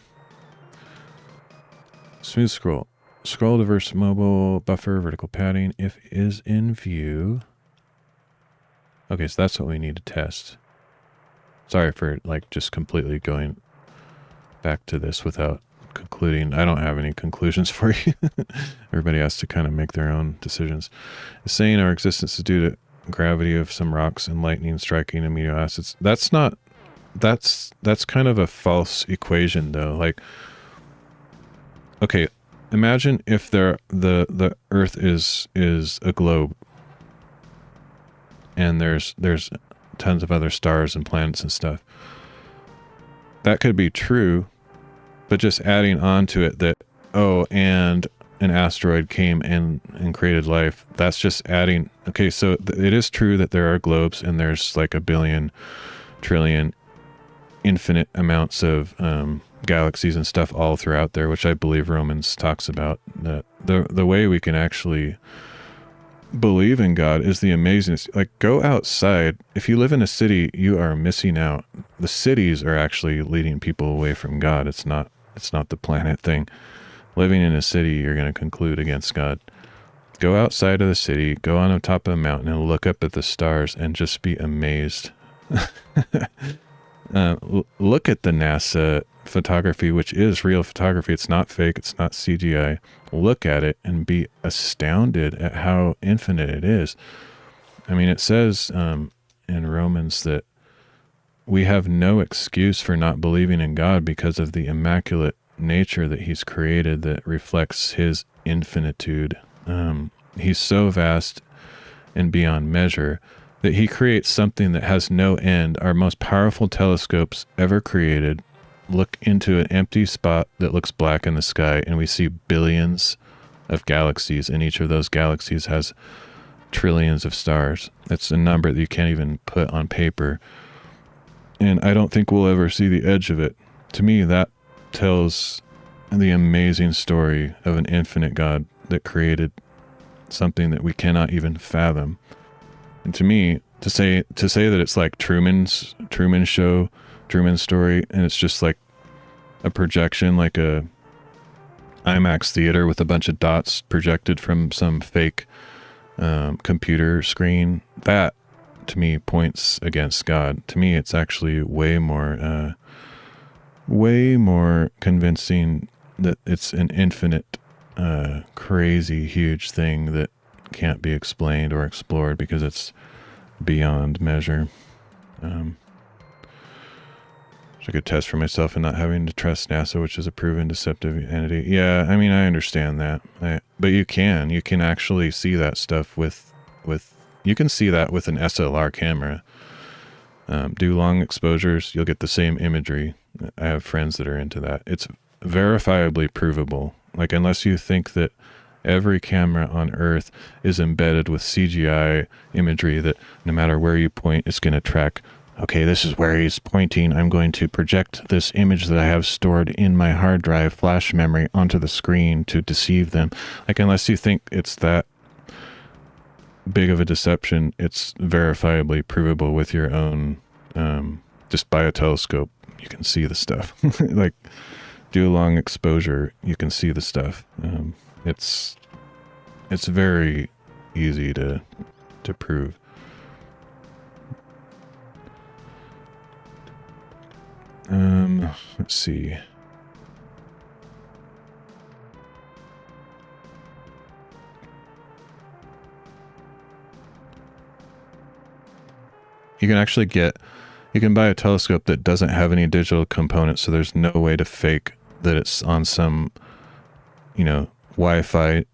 Smooth scroll. Scroll to verse mobile buffer vertical padding if is in view. Okay, so that's what we need to test. Sorry for like just completely going back to this without concluding. I don't have any conclusions for you. Everybody has to kind of make their own decisions. It's saying our existence is due to gravity of some rocks and lightning striking amino acids. That's kind of a false equation though. Like, okay, imagine if the Earth is a globe and there's tons of other stars and planets and stuff. That could be true, but just adding on to it that, oh, and an asteroid came and created life, that's just adding. Okay, so it is true that there are globes and there's like a billion, trillion, infinite amounts of galaxies and stuff all throughout there, which I believe Romans talks about. The way we can actually believe in God is the amazingness. Like, go outside. If you live in a city, you are missing out. The cities are actually leading people away from God. It's not the planet thing. Living in a city, you're going to conclude against God. Go outside of the city, go on the top of a mountain and look up at the stars and just be amazed. Look at the NASA photography, which is real photography. It's not fake. It's not CGI. Look at it and be astounded at how infinite it is. I mean, it says in Romans that we have no excuse for not believing in God because of the immaculate nature that he's created that reflects his infinitude. He's so vast and beyond measure that he creates something that has no end. Our most powerful telescopes ever created look into an empty spot that looks black in the sky, and we see billions of galaxies, and each of those galaxies has trillions of stars. It's a number that you can't even put on paper. And I don't think we'll ever see the edge of it. To me, that tells the amazing story of an infinite God that created something that we cannot even fathom. And to me, to say that it's like Truman Show, Truman story, and it's just like a projection, like a IMAX theater with a bunch of dots projected from some fake computer screen, that to me points against God. To me, it's actually way more convincing that it's an infinite, crazy, huge thing that can't be explained or explored because it's beyond measure. So I could test for myself and not having to trust NASA, which is a proven deceptive entity. Yeah, I mean, I understand that. But you can actually see that stuff you can see that with an SLR camera. Do long exposures, you'll get the same imagery. I have friends that are into that. It's verifiably provable. Like, unless you think that every camera on Earth is embedded with CGI imagery that no matter where you point, it's going to track, okay, this is where he's pointing. I'm going to project this image that I have stored in my hard drive flash memory onto the screen to deceive them. Like, unless you think it's that big of a deception, it's verifiably provable with your own, just by a telescope, you can see the stuff. Like, do a long exposure, you can see the stuff. It's very easy to prove. Let's see. You can buy a telescope that doesn't have any digital components, so there's no way to fake that it's on some, Wi-Fi. I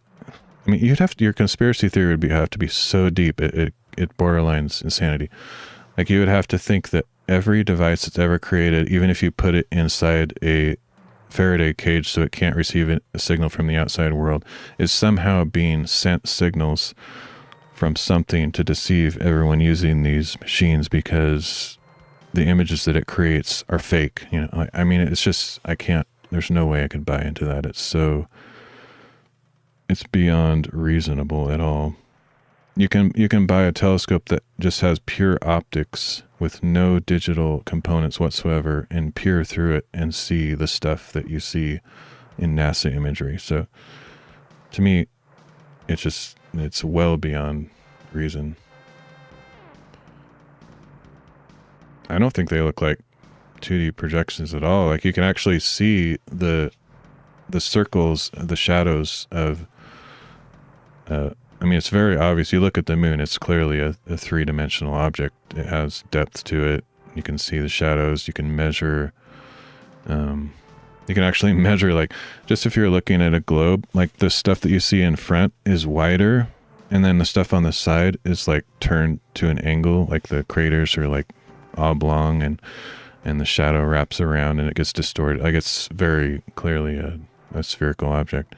mean, your conspiracy theory would have to be so deep, it borderlines insanity. Like, you would have to think that every device that's ever created, even if you put it inside a Faraday cage so it can't receive a signal from the outside world, is somehow being sent signals from something to deceive everyone using these machines, because the images that it creates are fake. I mean, it's just, there's no way I could buy into that. It's beyond reasonable at all. You can buy a telescope that just has pure optics with no digital components whatsoever and peer through it and see the stuff that you see in NASA imagery. So to me, it's well beyond reason. I don't think they look like 2D projections at all. Like, you can actually see the circles, the shadows of, I mean, it's very obvious. You look at the moon, it's clearly a three-dimensional object. It has depth to it. You can see the shadows. You can measure, you can actually measure, like, just if you're looking at a globe, like, the stuff that you see in front is wider, and then the stuff on the side is, like, turned to an angle, like the craters are, like, oblong, and the shadow wraps around and it gets distorted. Like, it's very clearly a spherical object.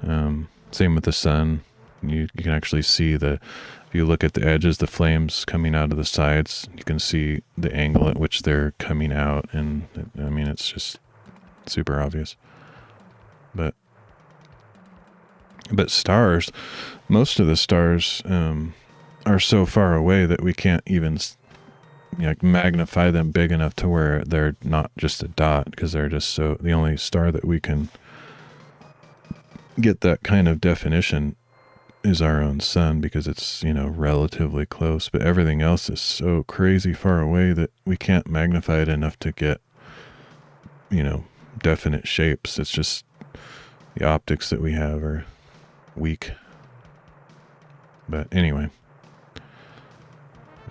Same with the sun. You can actually see if you look at the edges, the flames coming out of the sides, you can see the angle at which they're coming out. And I mean, it's just super obvious. But stars, most of the stars are so far away that we can't even magnify them big enough to where they're not just a dot, because they're just the only star that we can get that kind of definition is our own sun, because it's, relatively close, but everything else is so crazy far away that we can't magnify it enough to get, definite shapes. It's just the optics that we have are weak. But anyway,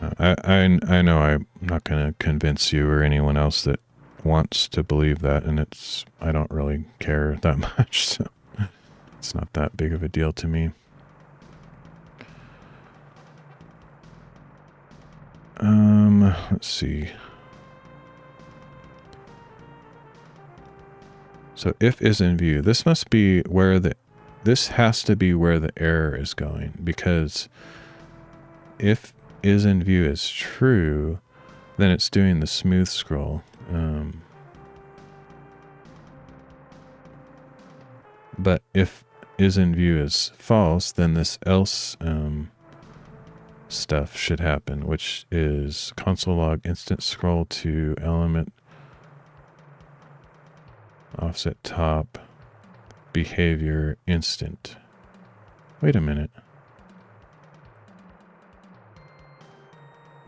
I know I'm not going to convince you or anyone else that wants to believe that, and I don't really care that much, so it's not that big of a deal to me. Let's see. So if is in view, this must be where this has to be where the error is going, because if is in view is true, then it's doing the smooth scroll. But if is in view is false, then this else stuff should happen, which is console log instant scroll to element offset top behavior instant. Wait a minute.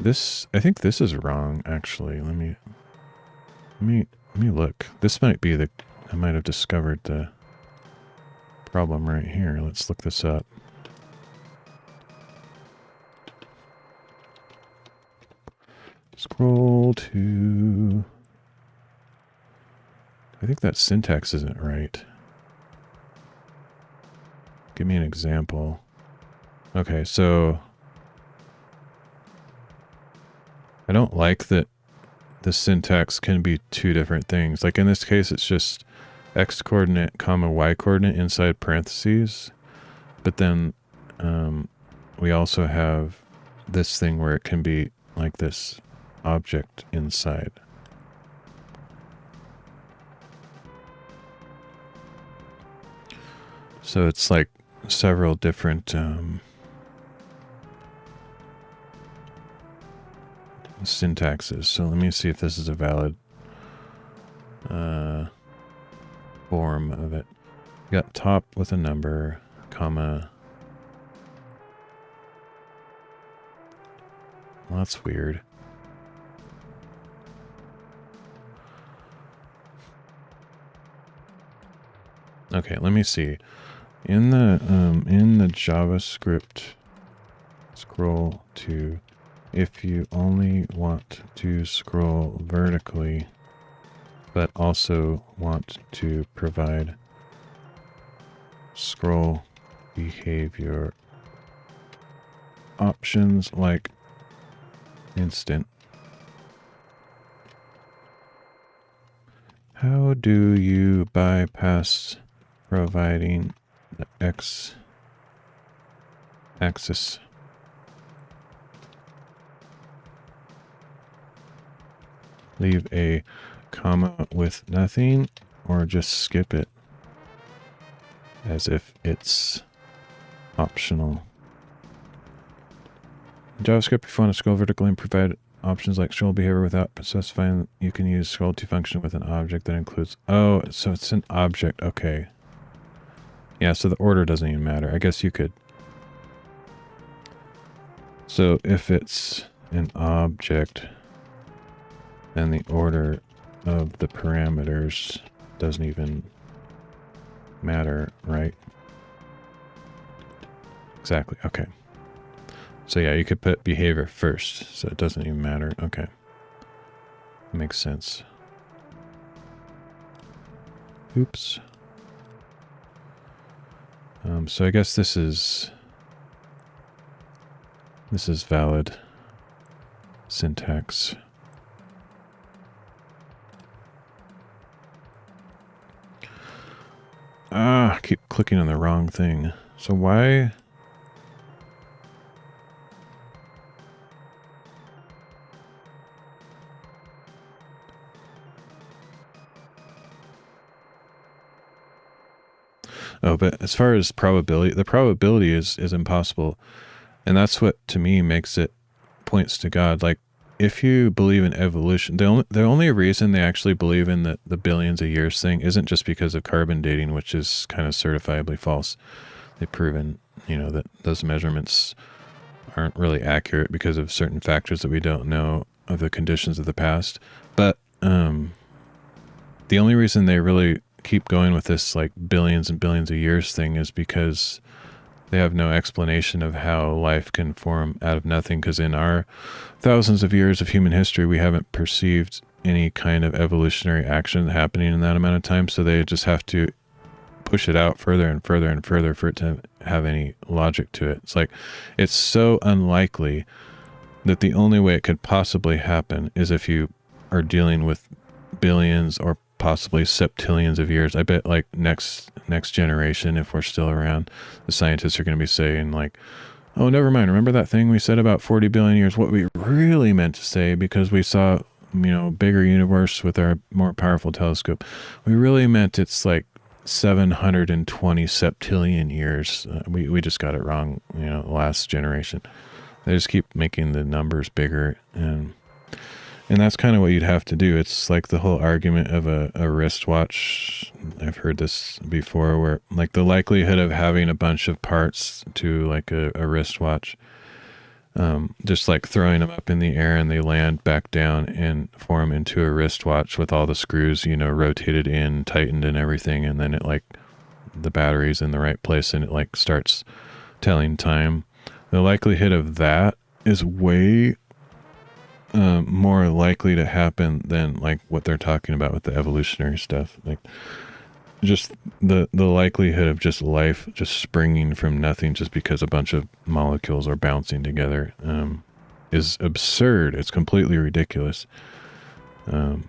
I think this is wrong, actually. Let me look. This might be I might have discovered the problem right here. Let's look this up. Scroll to... I think that syntax isn't right. Give me an example. Okay, so... I don't like that the syntax can be two different things. Like in this case, it's just x coordinate comma y coordinate inside parentheses. But then we also have this thing where it can be like this object inside. So it's like several different syntaxes. So let me see if this is a valid form of it. You got top with a number, comma. Well, that's weird. Okay, let me see. In the JavaScript scroll to, if you only want to scroll vertically, but also want to provide scroll behavior options like instant. How do you bypass providing the x-axis? Leave a comma with nothing, or just skip it as if it's optional. In JavaScript, if you want to scroll vertically and provide options like scroll behavior without specifying, you can use scroll to function with an object that includes... Oh, so it's an object. Okay. Yeah, so the order doesn't even matter. I guess you could... So if it's an object, then the order of the parameters doesn't even matter, right? Exactly. Okay. So yeah, you could put behavior first, so it doesn't even matter. Okay. Makes sense. Oops. So I guess this is valid syntax. I keep clicking on the wrong thing. So why... Oh, but as far as probability, the probability is impossible. And that's what, to me, makes it points to God. Like, if you believe in evolution, the only reason they actually believe in the billions of years thing isn't just because of carbon dating, which is kind of certifiably false. They've proven, that those measurements aren't really accurate because of certain factors that we don't know of the conditions of the past. But the only reason they really keep going with this like billions and billions of years thing is because They have no explanation of how life can form out of nothing, because in our thousands of years of human history, we haven't perceived any kind of evolutionary action happening in that amount of time, so they just have to push it out further and further and further for it to have any logic to it. It's like, it's so unlikely that the only way it could possibly happen is if you are dealing with billions or possibly septillions of years. I bet like next generation, if we're still around, the scientists are going to be saying like, oh, never mind, remember that thing we said about 40 billion years? What we really meant to say, because we saw, bigger universe with our more powerful telescope, we really meant it's like 720 septillion years. We just got it wrong, last generation. They just keep making the numbers bigger, and that's kind of what you'd have to do. It's like the whole argument of a wristwatch. I've heard this before, where like the likelihood of having a bunch of parts to like a wristwatch, just like throwing them up in the air and they land back down and form into a wristwatch with all the screws, rotated in, tightened and everything. And then it like the battery's in the right place and it like starts telling time. The likelihood of that is way more likely to happen than like what they're talking about with the evolutionary stuff. Like just the likelihood of just life just springing from nothing just because a bunch of molecules are bouncing together is absurd. It's completely ridiculous. But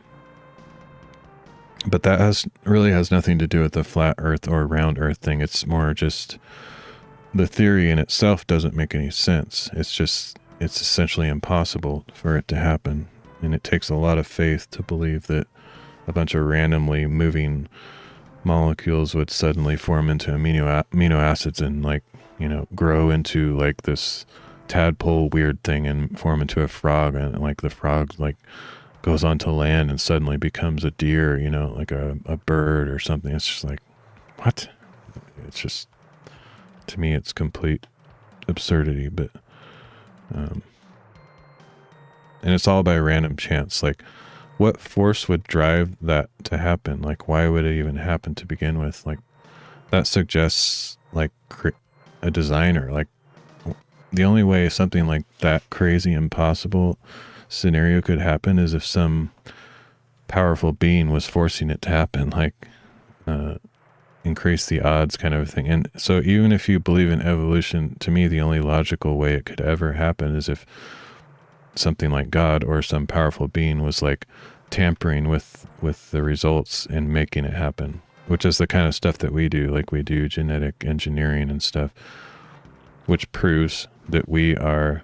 that really has nothing to do with the flat earth or round earth thing. It's more just the theory in itself doesn't make any sense. It's essentially impossible for it to happen. And it takes a lot of faith to believe that a bunch of randomly moving molecules would suddenly form into amino acids and like, grow into like this tadpole weird thing and form into a frog. And like the frog like goes onto land and suddenly becomes a deer, like a bird or something. It's just like, what? It's just, to me, it's complete absurdity, but and it's all by random chance. Like, what force would drive that to happen? Like, why would it even happen to begin with? Like, that suggests like a designer. Like, the only way something like that crazy impossible scenario could happen is if some powerful being was forcing it to happen, like increase the odds kind of thing. And so even if you believe in evolution, to me the only logical way it could ever happen is if something like God or some powerful being was like tampering with the results and making it happen, which is the kind of stuff that we do. Like we do genetic engineering and stuff, which proves that we are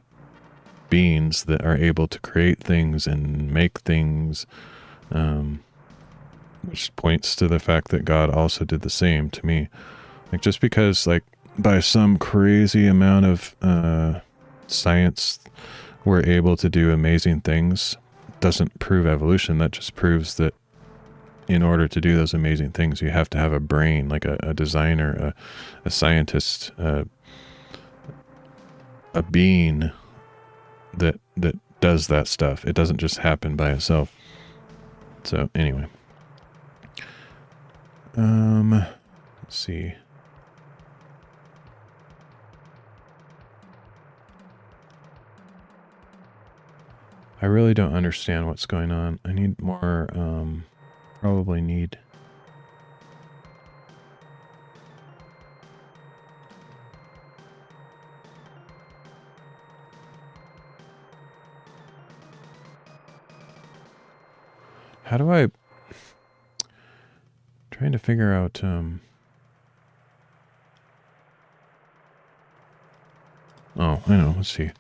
beings that are able to create things and make things, which points to the fact that God also did the same to me. Like, just because like by some crazy amount of science we're able to do amazing things doesn't prove evolution. That just proves that in order to do those amazing things, you have to have a brain, like a designer, a scientist, a being that does that stuff. It doesn't just happen by itself. So anyway, let's see. I really don't understand what's going on. I need more, probably need. How do I, trying to figure out, oh, I know, let's see.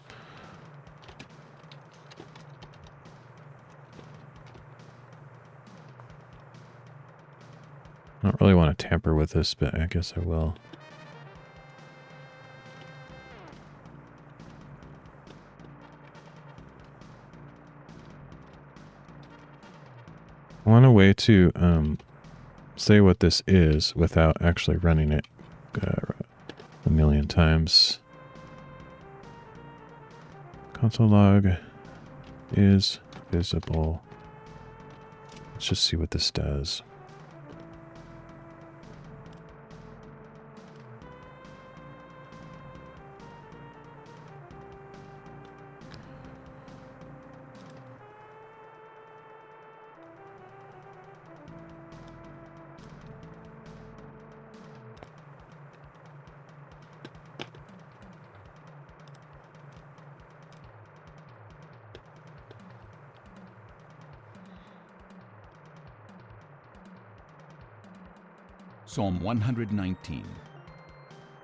I don't really want to tamper with this, but I guess I will. I want a way to say what this is without actually running it a million times. Console log is visible. Let's just see what this does. Psalm 119.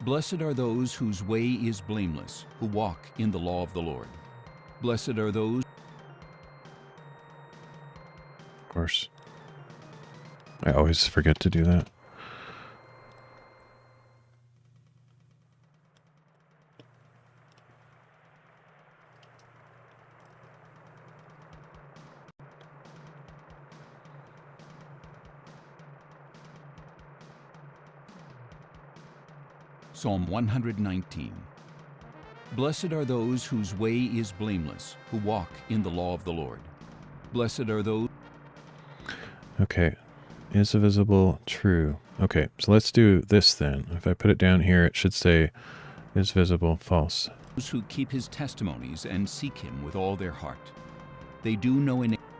Blessed are those whose way is blameless, who walk in the law of the Lord. Blessed are those. Of course. I always forget to do that. Psalm 119. Blessed are those whose way is blameless, who walk in the law of the Lord. Blessed are those. Okay. Is visible true. Okay, so let's do this then. If I put it down here, it should say is visible false. Those who keep his testimonies and seek him with all their heart. They do no iniquity.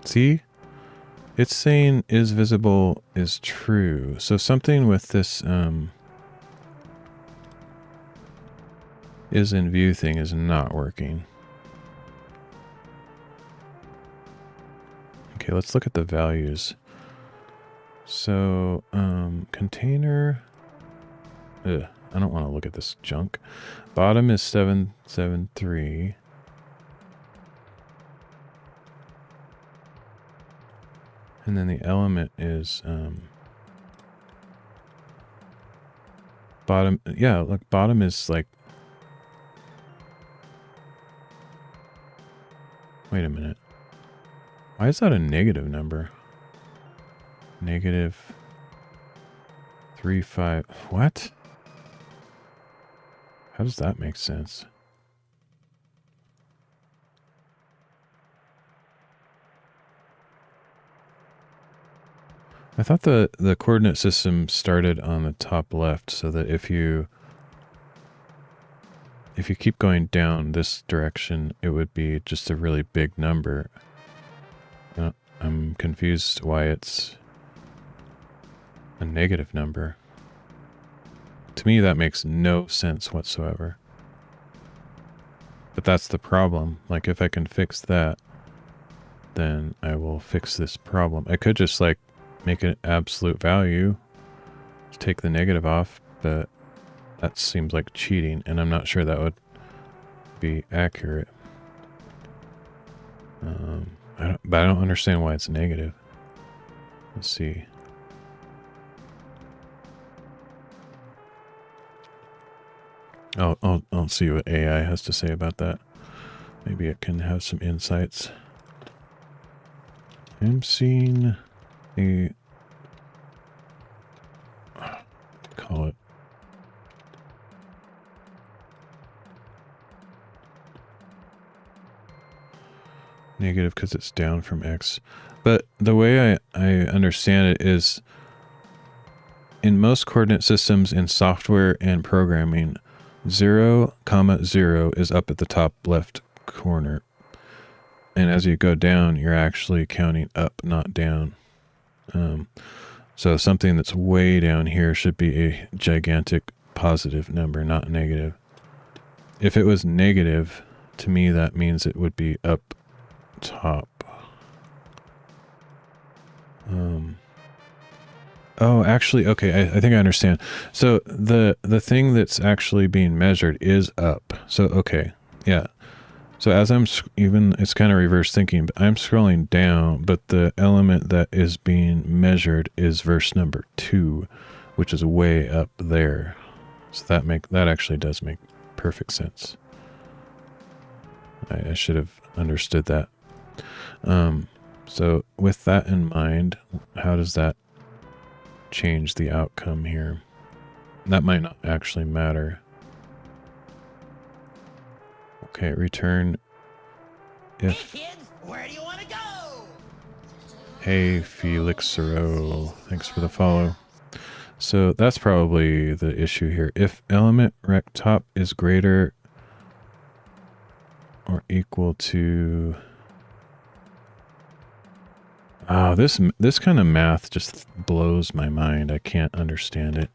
See? It's saying is visible is true. So something with this is in view thing is not working. Okay, let's look at the values. So, container, I don't want to look at this junk. Bottom is 773. And then the element is, bottom, yeah, look, bottom is like, wait a minute. Why is that a negative number? Negative 35. What? How does that make sense? I thought the coordinate system started on the top left so that if you keep going down this direction, it would be just a really big number. I'm confused why it's a negative number. To me, that makes no sense whatsoever. But that's the problem. Like, if I can fix that, then I will fix this problem. I could just, like, make an absolute value, take the negative off, but that seems like cheating, and I'm not sure that would be accurate. But I don't understand why it's negative. Let's see. I'll see what AI has to say about that. Maybe it can have some insights. I'm seeing a, call it, negative because it's down from X. But the way I understand it is, in most coordinate systems in software and programming, 0, 0 is up at the top left corner. And as you go down, you're actually counting up, not down. So something that's way down here should be a gigantic positive number, not negative. If it was negative, to me that means it would be up top. Oh, actually, okay, I think I understand. So the thing that's actually being measured is up. So, okay, yeah. So as I'm it's kind of reverse thinking, but I'm scrolling down, but the element that is being measured is verse number 2, which is way up there. So that actually does make perfect sense. I should have understood that. So with that in mind, how does that change the outcome here? That might not actually matter. Okay, return if. Hey kids, where do you want to go? Hey Felixero, thanks for the follow. So that's probably the issue here. If element rect top is greater or equal to, oh, this kind of math just blows my mind. I can't understand it.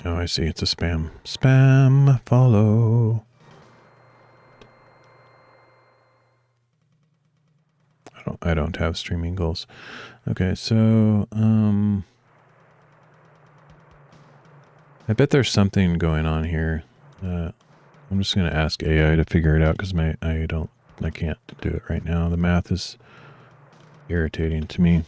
Oh, I see. It's a spam. Spam follow. I don't have streaming goals. Okay, so I bet there's something going on here. I'm just gonna ask AI to figure it out because I can't do it right now. The math is irritating to me.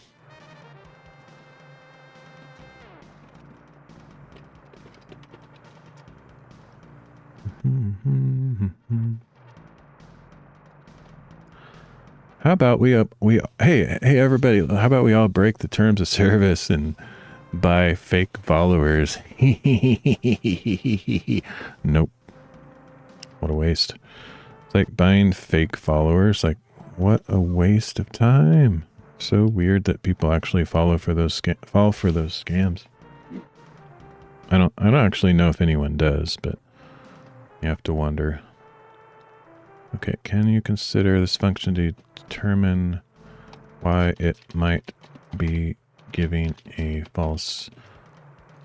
How about hey everybody, how about we all break the terms of service and buy fake followers? Nope. What a waste. It's like buying fake followers. Like, what a waste of time. So weird that people actually fall for those scams. I don't actually know if anyone does, but you have to wonder. Okay, can you consider this function to determine why it might be giving a false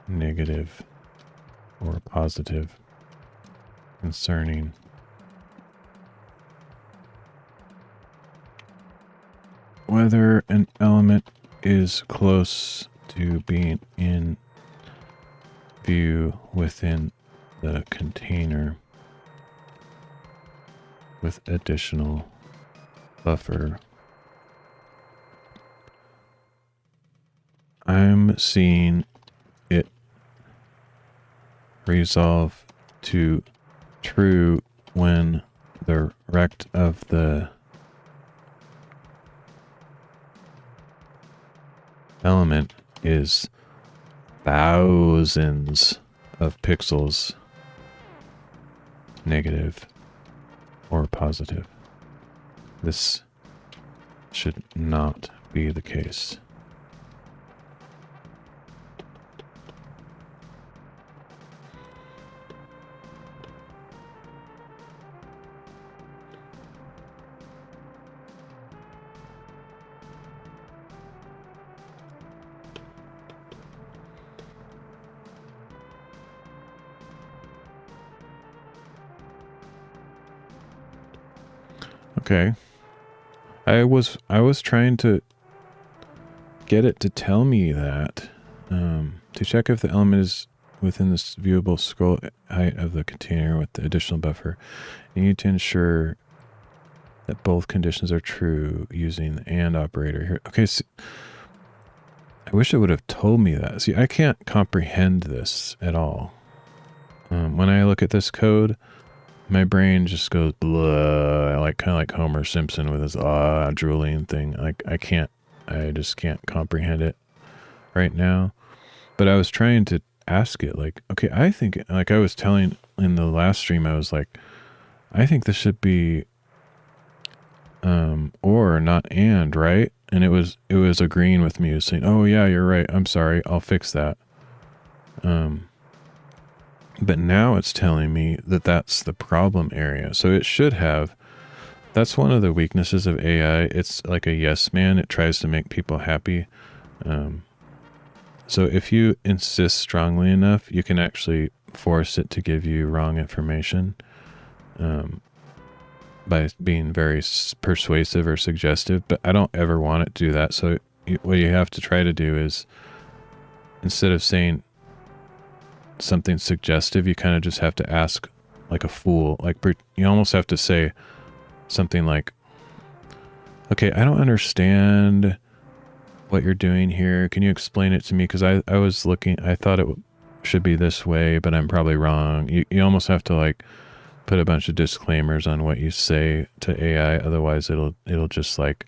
negative or positive concerning whether an element is close to being in view within the container with additional buffer. I'm seeing it resolve to true when the rect of the element is thousands of pixels negative or positive. This should not be the case. Okay. I was trying to get it to tell me that to check if the element is within this viewable scroll height of the container with the additional buffer. You need to ensure that both conditions are true using the AND operator here. Okay, so I wish it would have told me that. See, I can't comprehend this at all. When I look at this code, my brain just goes blah, kind of like Homer Simpson with his drooling thing. Like I just can't comprehend it right now. But I was trying to ask it, like, okay, I think, like I was telling in the last stream, I was like, I think this should be or not and, right? And it was agreeing with me. It was saying, oh yeah, you're right. I'm sorry. I'll fix that. But now it's telling me that that's the problem area. So it should have, that's one of the weaknesses of AI. It's like a yes man. It tries to make people happy. So if you insist strongly enough, you can actually force it to give you wrong information by being very persuasive or suggestive. But I don't ever want it to do that. So what you have to try to do is, instead of saying something suggestive, you kind of just have to ask like a fool. Like you almost have to say something like, okay, I don't understand what you're doing here. Can you explain it to me? Because I was looking, I thought it should be this way, but I'm probably wrong. You almost have to like put a bunch of disclaimers on what you say to AI. Otherwise it'll just like,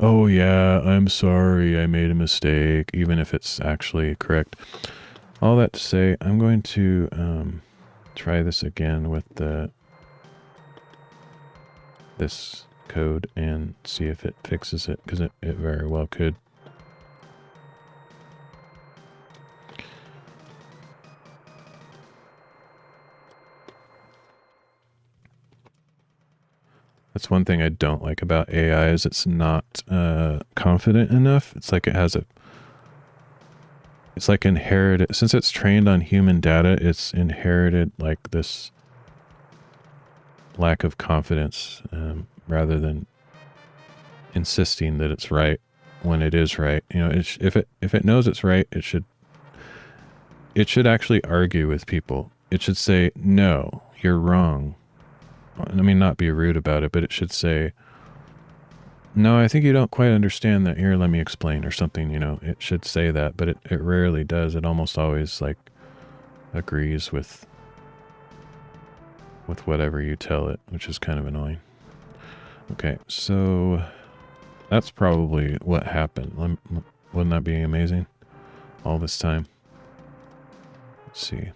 oh yeah, I'm sorry, I made a mistake, even if it's actually correct. All that to say, I'm going to try this again with this code and see if it fixes it, because it very well could. That's one thing I don't like about AI, is it's not confident enough. It's like it has it's like inherited, since it's trained on human data, it's inherited like this lack of confidence rather than insisting that it's right when it is right. You know, if it knows it's right, it should actually argue with people. It should say, no, you're wrong. I mean, not be rude about it, but it should say, no, I think you don't quite understand that. Here, let me explain, or something. You know, it should say that, but it rarely does. It almost always like agrees with whatever you tell it, which is kind of annoying. Okay, so that's probably what happened. Wouldn't that be amazing? All this time. Let's see.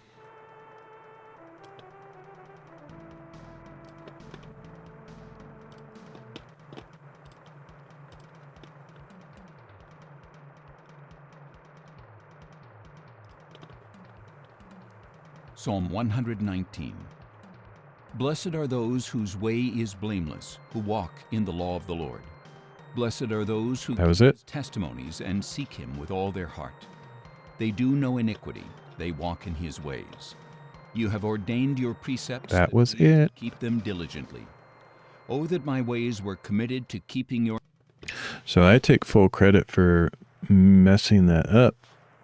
Psalm 119. Blessed are those whose way is blameless, who walk in the law of the Lord. Blessed are those who That was keep it? his testimonies and seek him with all their heart. They do no iniquity, they walk in his ways. You have ordained your precepts That was we should it. keep them diligently. Oh, that my ways were committed to keeping your... So I take full credit for messing that up.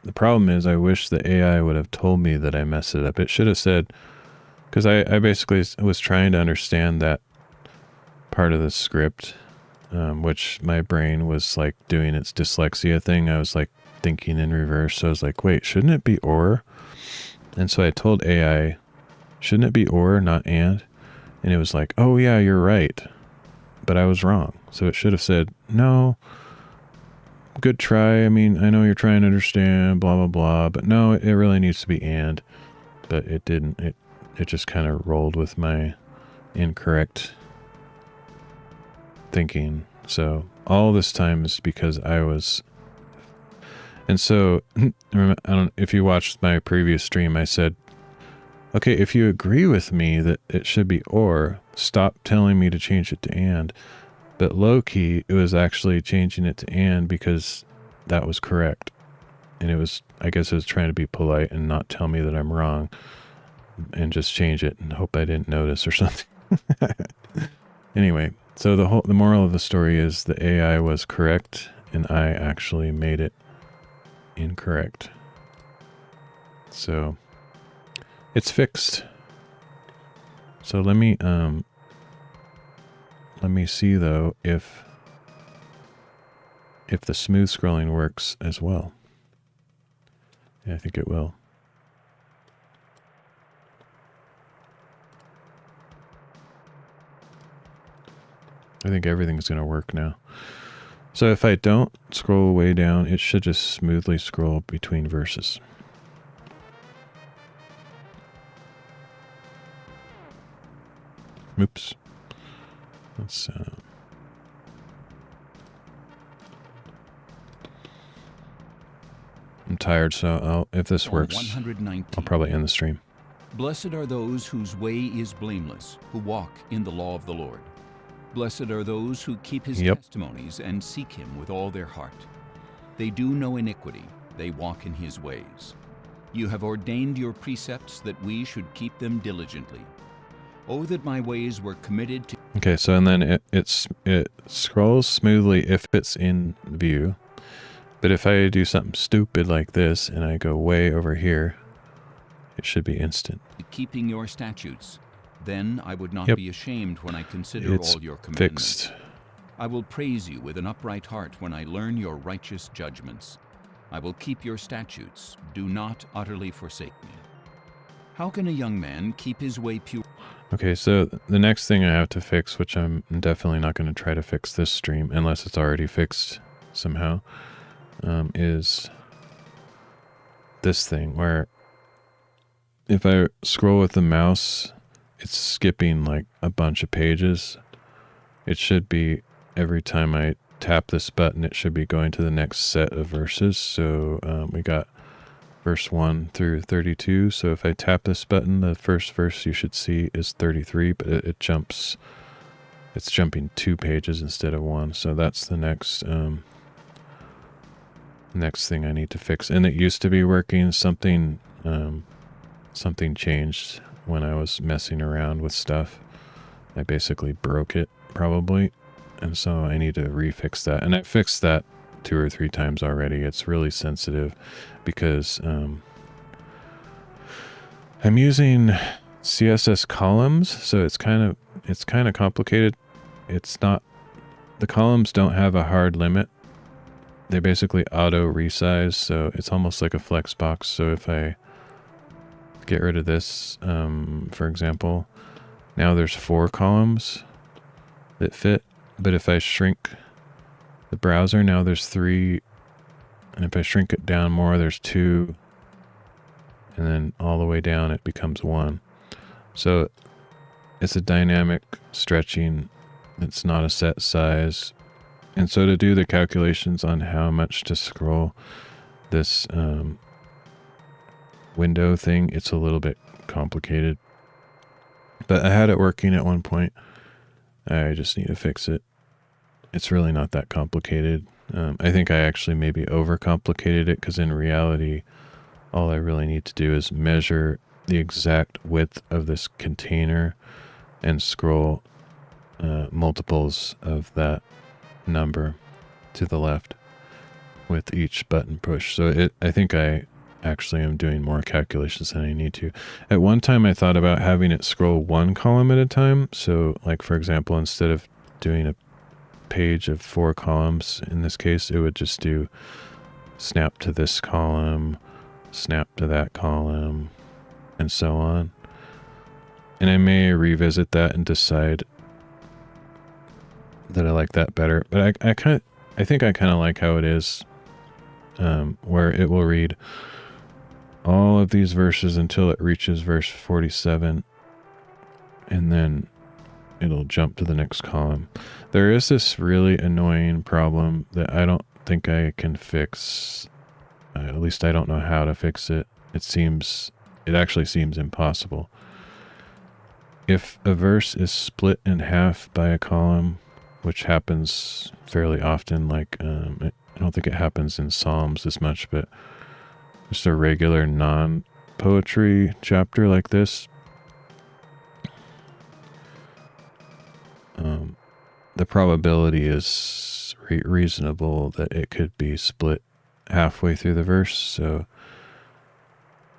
The problem is I wish the AI would have told me that I messed it up. It should have said, because I basically was trying to understand that part of the script, which my brain was like doing its dyslexia thing. I was like thinking in reverse. So I was like, wait, shouldn't it be or? And so I told AI, shouldn't it be or, not and? And it was like, oh yeah, you're right. But I was wrong. So it should have said, no, good try. I mean, I know you're trying to understand, blah, blah, blah. But no, it really needs to be and. But it didn't. It just kind of rolled with my incorrect thinking. So all this time is because I was... And so, I don't, if you watched my previous stream, I said, okay, if you agree with me that it should be or, stop telling me to change it to and. But low-key, it was actually changing it to and because that was correct. And it was, I guess it was trying to be polite and not tell me that I'm wrong and just change it and hope I didn't notice or something. Anyway, so the moral of the story is the AI was correct and I actually made it incorrect. So it's fixed. So let me see though if the smooth scrolling works as well. Yeah, I think it will. I think everything's going to work now. So if I don't scroll way down, it should just smoothly scroll between verses. Oops. Let's I'm tired, so if this works, I'll probably end the stream. Blessed are those whose way is blameless, who walk in the law of the Lord. Blessed are those who keep his testimonies and seek him with all their heart. They do no iniquity, they walk in his ways. You have ordained your precepts that we should keep them diligently. Oh, that my ways were committed to... Okay, so and then it scrolls smoothly if it's in view. But if I do something stupid like this and I go way over here, it should be instant. Keeping your statutes. Then I would not be ashamed when I consider all your commandments. Fixed. I will praise you with an upright heart when I learn your righteous judgments. I will keep your statutes. Do not utterly forsake me. How can a young man keep his way pure? Okay, so the next thing I have to fix, which I'm definitely not going to try to fix this stream unless it's already fixed somehow, is this thing where if I scroll with the mouse, it's skipping like a bunch of pages. It should be every time I tap this button, it should be going to the next set of verses. So we got verse 1 through 32. So if I tap this button, the first verse you should see is 33, but it jumps. It's jumping 2 pages instead of 1. So that's the next next thing I need to fix. And it used to be working. Something changed when I was messing around with stuff. I basically broke it, probably. And so I need to refix that. And I fixed that 2 or 3 times already. It's really sensitive because I'm using CSS columns, so it's kind of complicated. It's not, the columns don't have a hard limit. They basically auto resize, so it's almost like a flex box. So if I get rid of this, for example, now there's 4 columns that fit. But if I shrink the browser, now there's 3. And if I shrink it down more, there's 2. And then all the way down, it becomes 1. So it's a dynamic stretching. It's not a set size. And so to do the calculations on how much to scroll this window thing, it's a little bit complicated. But I had it working at one point. I just need to fix it. It's really not that complicated. I think I actually maybe overcomplicated it, because in reality, all I really need to do is measure the exact width of this container and scroll multiples of that number to the left with each button push. So I think I actually am doing more calculations than I need to. At one time I thought about having it scroll 1 column at a time. So like, for example, instead of doing a page of 4 columns, in this case, it would just do snap to this column, snap to that column, and so on. And I may revisit that and decide that I like that better. But I think I kind of like how it is, where it will read all of these verses until it reaches verse 47, and then it'll jump to the next column. There is this really annoying problem that I don't think I can fix. At least I don't know how to fix it. It actually seems impossible. If a verse is split in half by a column, which happens fairly often, like I don't think it happens in Psalms as much, but just a regular non-poetry chapter like this, the probability is reasonable that it could be split halfway through the verse.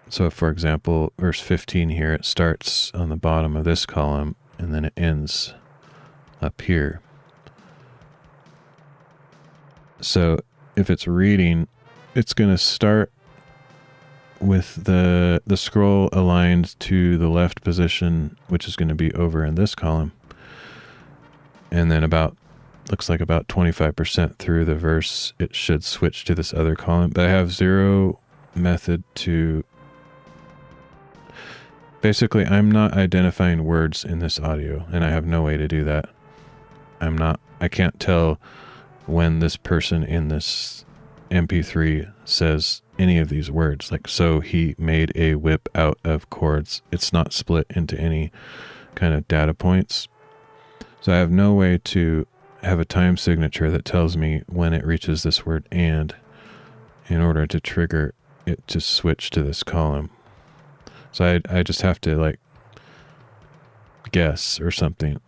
So if, for example, verse 15 here, it starts on the bottom of this column and then it ends up here. So if it's reading, it's going to start with the scroll aligned to the left position, which is going to be over in this column. And then looks like about 25% through the verse, it should switch to this other column. But I have zero method to... Basically, I'm not identifying words in this audio, and I have no way to do that. I can't tell when this person in this MP3 says any of these words. Like, so he made a whip out of chords. It's not split into any kind of data points. So I have no way to have a time signature that tells me when it reaches this word "and" in order to trigger it to switch to this column. So I just have to like guess or something.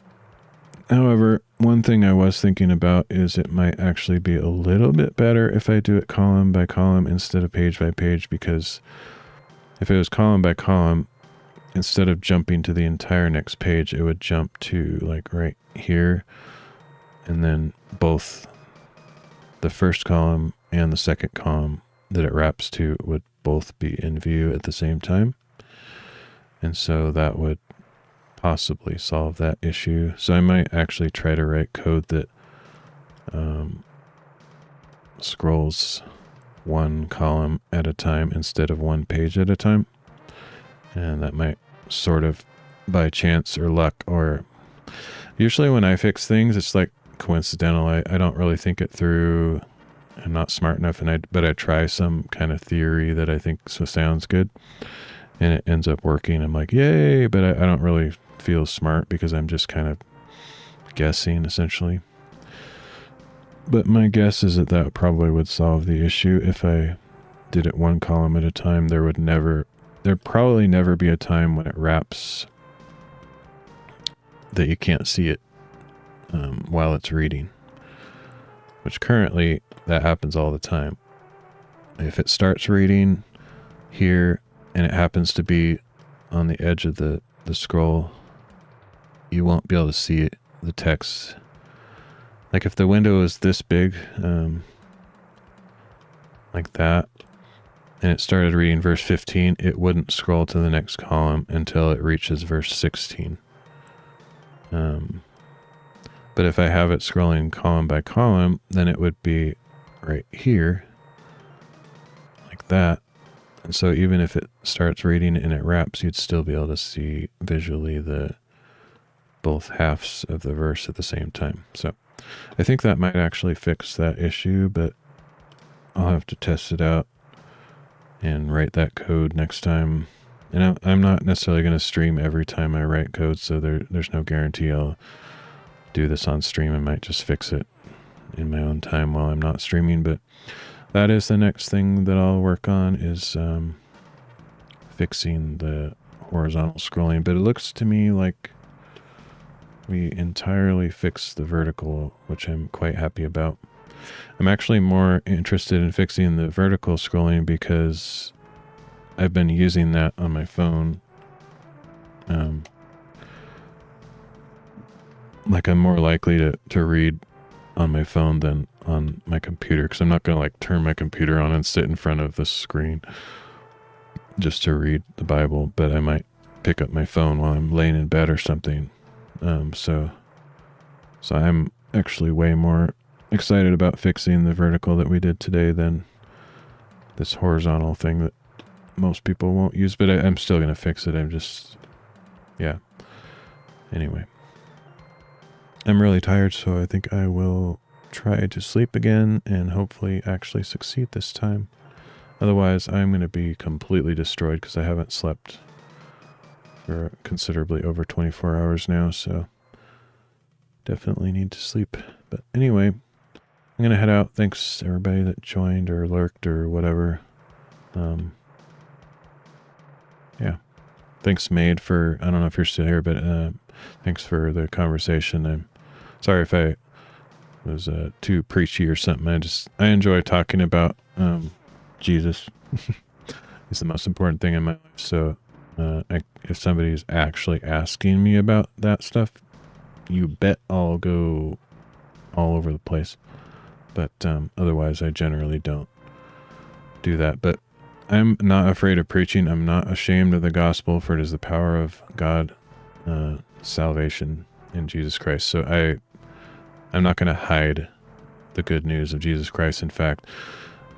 However, one thing I was thinking about is it might actually be a little bit better if I do it column by column instead of page by page, because if it was column by column, instead of jumping to the entire next page, it would jump to like right here, and then both the first column and the second column that it wraps to would both be in view at the same time. And so that would possibly solve that issue. So I might actually try to write code that scrolls 1 column at a time instead of 1 page at a time. And that might sort of by chance or luck, or usually when I fix things, it's like coincidental. I don't really think it through. I'm not smart enough, but I try some kind of theory that I think sounds good, and it ends up working. I'm like, yay, but I don't really feel smart because I'm just kind of guessing essentially. But my guess is that probably would solve the issue. If I did it 1 column at a time, there'd probably never be a time when it wraps that you can't see it while it's reading, which currently that happens all the time. If it starts reading here and it happens to be on the edge of the scroll, you won't be able to see it, the text. Like if the window is this big, like that, and it started reading verse 15, it wouldn't scroll to the next column until it reaches verse 16. But if I have it scrolling column by column, then it would be right here, like that. And so even if it starts reading and it wraps, you'd still be able to see visually both halves of the verse at the same time. So I think that might actually fix that issue, but I'll have to test it out and write that code next time. And I'm not necessarily going to stream every time I write code, so there's no guarantee I'll do this on stream. I might just fix it in my own time while I'm not streaming, but that is the next thing that I'll work on, is fixing the horizontal scrolling. But it looks to me like we entirely fixed the vertical, which I'm quite happy about. I'm actually more interested in fixing the vertical scrolling because I've been using that on my phone. Like I'm more likely to read on my phone than on my computer, because I'm not going to like turn my computer on and sit in front of the screen just to read the Bible, but I might pick up my phone while I'm laying in bed or something. So I'm actually way more excited about fixing the vertical that we did today than this horizontal thing that most people won't use, but I'm still going to fix it. Yeah. Anyway. I'm really tired, so I think I will try to sleep again and hopefully actually succeed this time. Otherwise, I'm going to be completely destroyed because I haven't slept for considerably over 24 hours now, so definitely need to sleep. But anyway, I'm going to head out. Thanks everybody that joined or lurked or whatever. Yeah. Thanks, Maid, for, I don't know if you're still here, but thanks for the conversation. I'm sorry if I was too preachy or something. I enjoy talking about Jesus. He's the most important thing in my life. So if somebody's actually asking me about that stuff, you bet I'll go all over the place. But otherwise, I generally don't do that. But I'm not afraid of preaching. I'm not ashamed of the gospel, for it is the power of God, salvation in Jesus Christ. So I'm not going to hide the good news of Jesus Christ. In fact,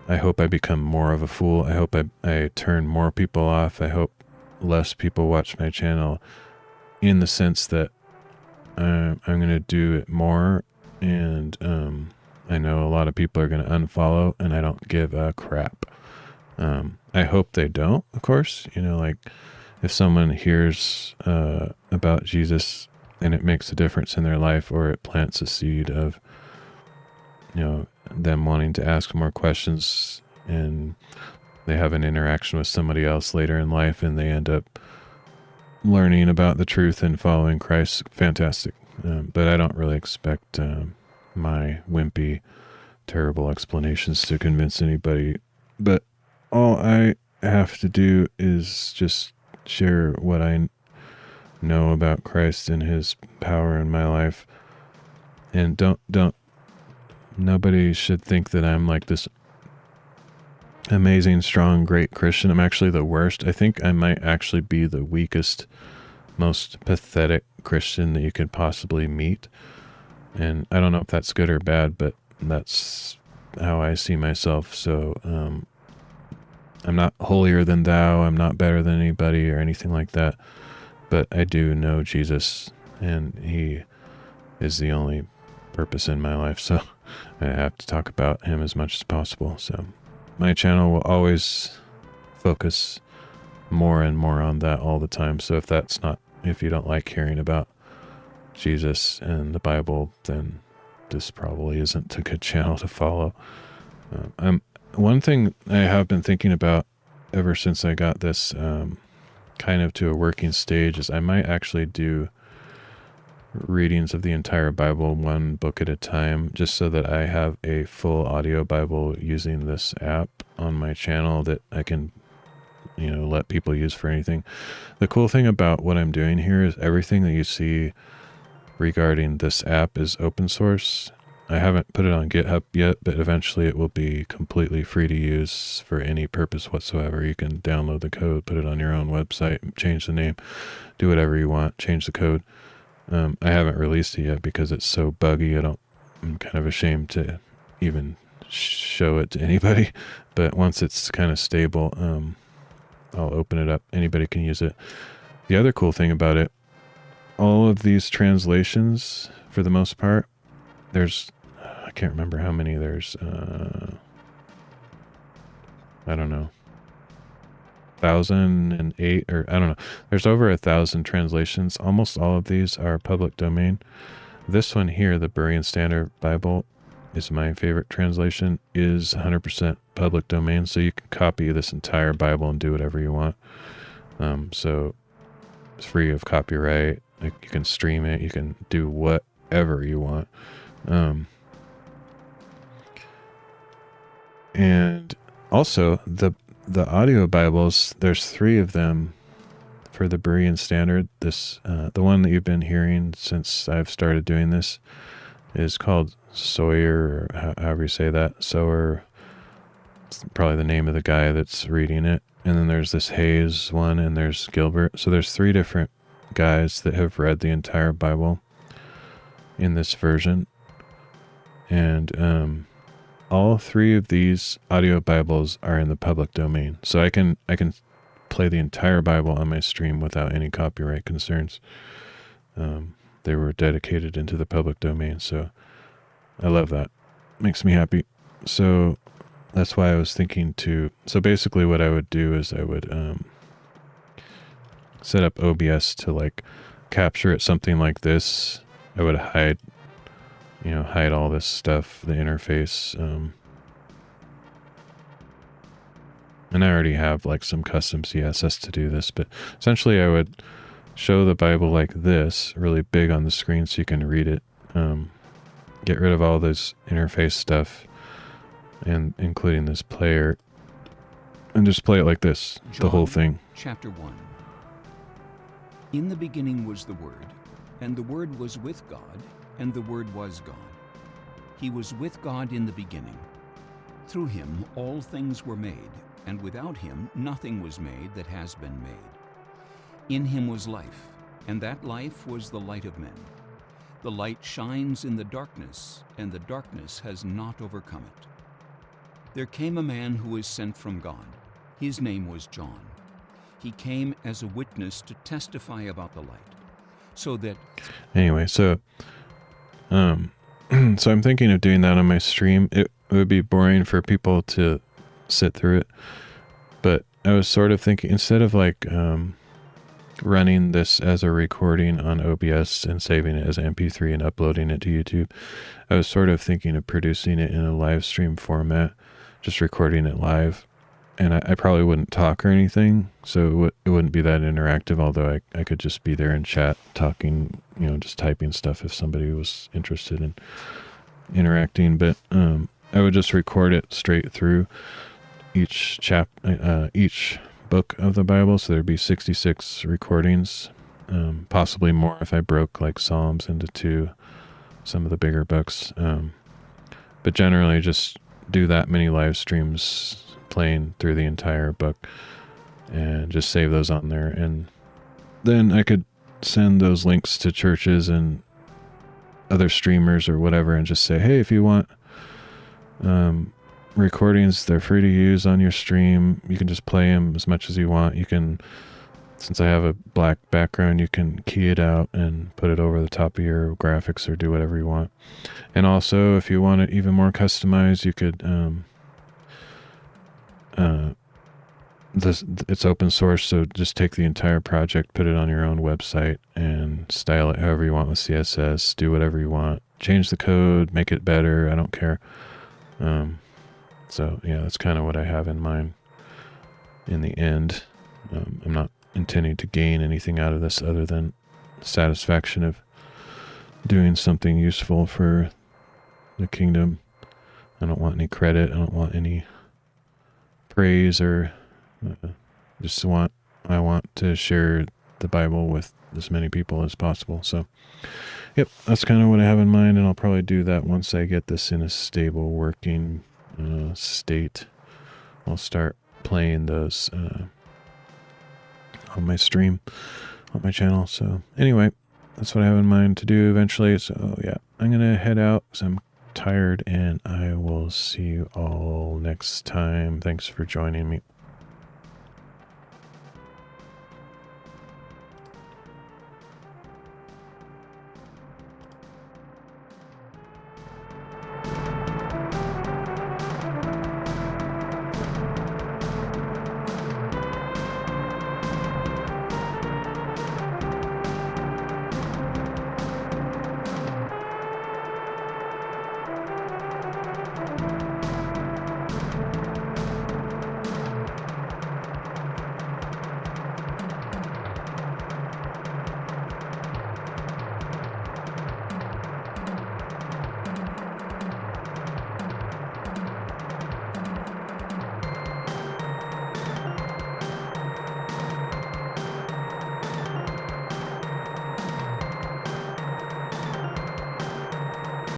I hope I become more of a fool. I hope I turn more people off. I hope less people watch my channel, in the sense that I'm going to do it more. And I know a lot of people are going to unfollow, and I don't give a crap. I hope they don't, of course. You know, like if someone hears about Jesus and it makes a difference in their life, or it plants a seed of, you know, them wanting to ask more questions, and they have an interaction with somebody else later in life and they end up learning about the truth and following Christ, fantastic. But I don't really expect my wimpy, terrible explanations to convince anybody. But all I have to do is just share what I know about Christ and his power in my life. And nobody should think that I'm like this amazing, strong, great Christian. I'm actually the worst. I think I might actually be the weakest, most pathetic Christian that you could possibly meet. And I don't know if that's good or bad, but that's how I see myself. So, I'm not holier than thou. I'm not better than anybody or anything like that. But I do know Jesus, and he is the only purpose in my life. So I have to talk about him as much as possible. So my channel will always focus more and more on that all the time. So if you don't like hearing about Jesus and the Bible, then this probably isn't a good channel to follow. One thing I have been thinking about ever since I got this kind of to a working stage is I might actually do readings of the entire Bible, one book at a time, just so that I have a full audio Bible using this app on my channel that I can, let people use for anything. The cool thing about what I'm doing here is everything that you see regarding this app is open source. I haven't put it on GitHub yet, but eventually it will be completely free to use for any purpose whatsoever. You can download the code, put it on your own website, change the name, do whatever you want, change the code. I haven't released it yet because it's so buggy. I'm kind of ashamed to even show it to anybody. But once it's kind of stable, I'll open it up. Anybody can use it. The other cool thing about it, all of these translations, for the most part, I can't remember how many there's, I don't know, 1,008 or I don't know. There's over 1,000 translations. Almost all of these are public domain. This one here, the Berean Standard Bible, is my favorite translation, is 100% public domain. So you can copy this entire Bible and do whatever you want. So it's free of copyright. Like, you can stream it. You can do whatever you want. And also the audio Bibles, there's 3 of them for the Berean Standard. This, the one that you've been hearing since I've started doing this is called Sawyer, or however you say that. Sawyer, it's probably the name of the guy that's reading it. And then there's this Hayes one, and there's Gilbert. So there's 3 different guys that have read the entire Bible in this version. And all 3 of these audio Bibles are in the public domain. So I can play the entire Bible on my stream without any copyright concerns. They were dedicated into the public domain, so I love that. Makes me happy. So that's why I was thinking so basically what I would do is I would set up OBS to like capture it, something like this. I would hide all this stuff, the interface. And I already have like some custom CSS to do this, but essentially I would show the Bible like this, really big on the screen so you can read it. Get rid of all this interface stuff, and including this player, and just play it like this, the whole thing. Chapter 1. In the beginning was the Word, and the Word was with God, and the Word was God. He was with God in the beginning. Through him all things were made, and without him nothing was made that has been made. In him was life, and that life was the light of men. The light shines in the darkness, and the darkness has not overcome it. There came a man who was sent from God. His name was John. He came as a witness to testify about the light, so that... Anyway, so so I'm thinking of doing that on my stream. It would be boring for people to sit through it, but I was sort of thinking, instead of like running this as a recording on OBS and saving it as MP3 and uploading it to YouTube, I was sort of thinking of producing it in a live stream format, just recording it live. And I probably wouldn't talk or anything, so it wouldn't be that interactive, although I could just be there in chat talking, just typing stuff if somebody was interested in interacting. But I would just record it straight through each book of the Bible, so there'd be 66 recordings, possibly more if I broke like Psalms into 2, some of the bigger books. But generally just do that many live streams playing through the entire book and just save those on there. And then I could send those links to churches and other streamers or whatever and just say, hey, if you want recordings, they're free to use on your stream. You can just play them as much as you want. You can, since I have a black background, you can key it out and put it over the top of your graphics or do whatever you want. And also, if you want it even more customized, you could it's open source, so just take the entire project, put it on your own website, and style it however you want with CSS, do whatever you want, change the code, make it better, I don't care. So yeah, that's kind of what I have in mind in the end. I'm not intending to gain anything out of this other than satisfaction of doing something useful for the kingdom. I don't want any credit. I don't want any praise, or I want to share the Bible with as many people as possible. So, yep, that's kind of what I have in mind, and I'll probably do that once I get this in a stable working state. I'll start playing those on my stream, on my channel. So anyway, that's what I have in mind to do eventually. So yeah, I'm going to head out because I'm tired, and I will see you all next time. Thanks for joining me.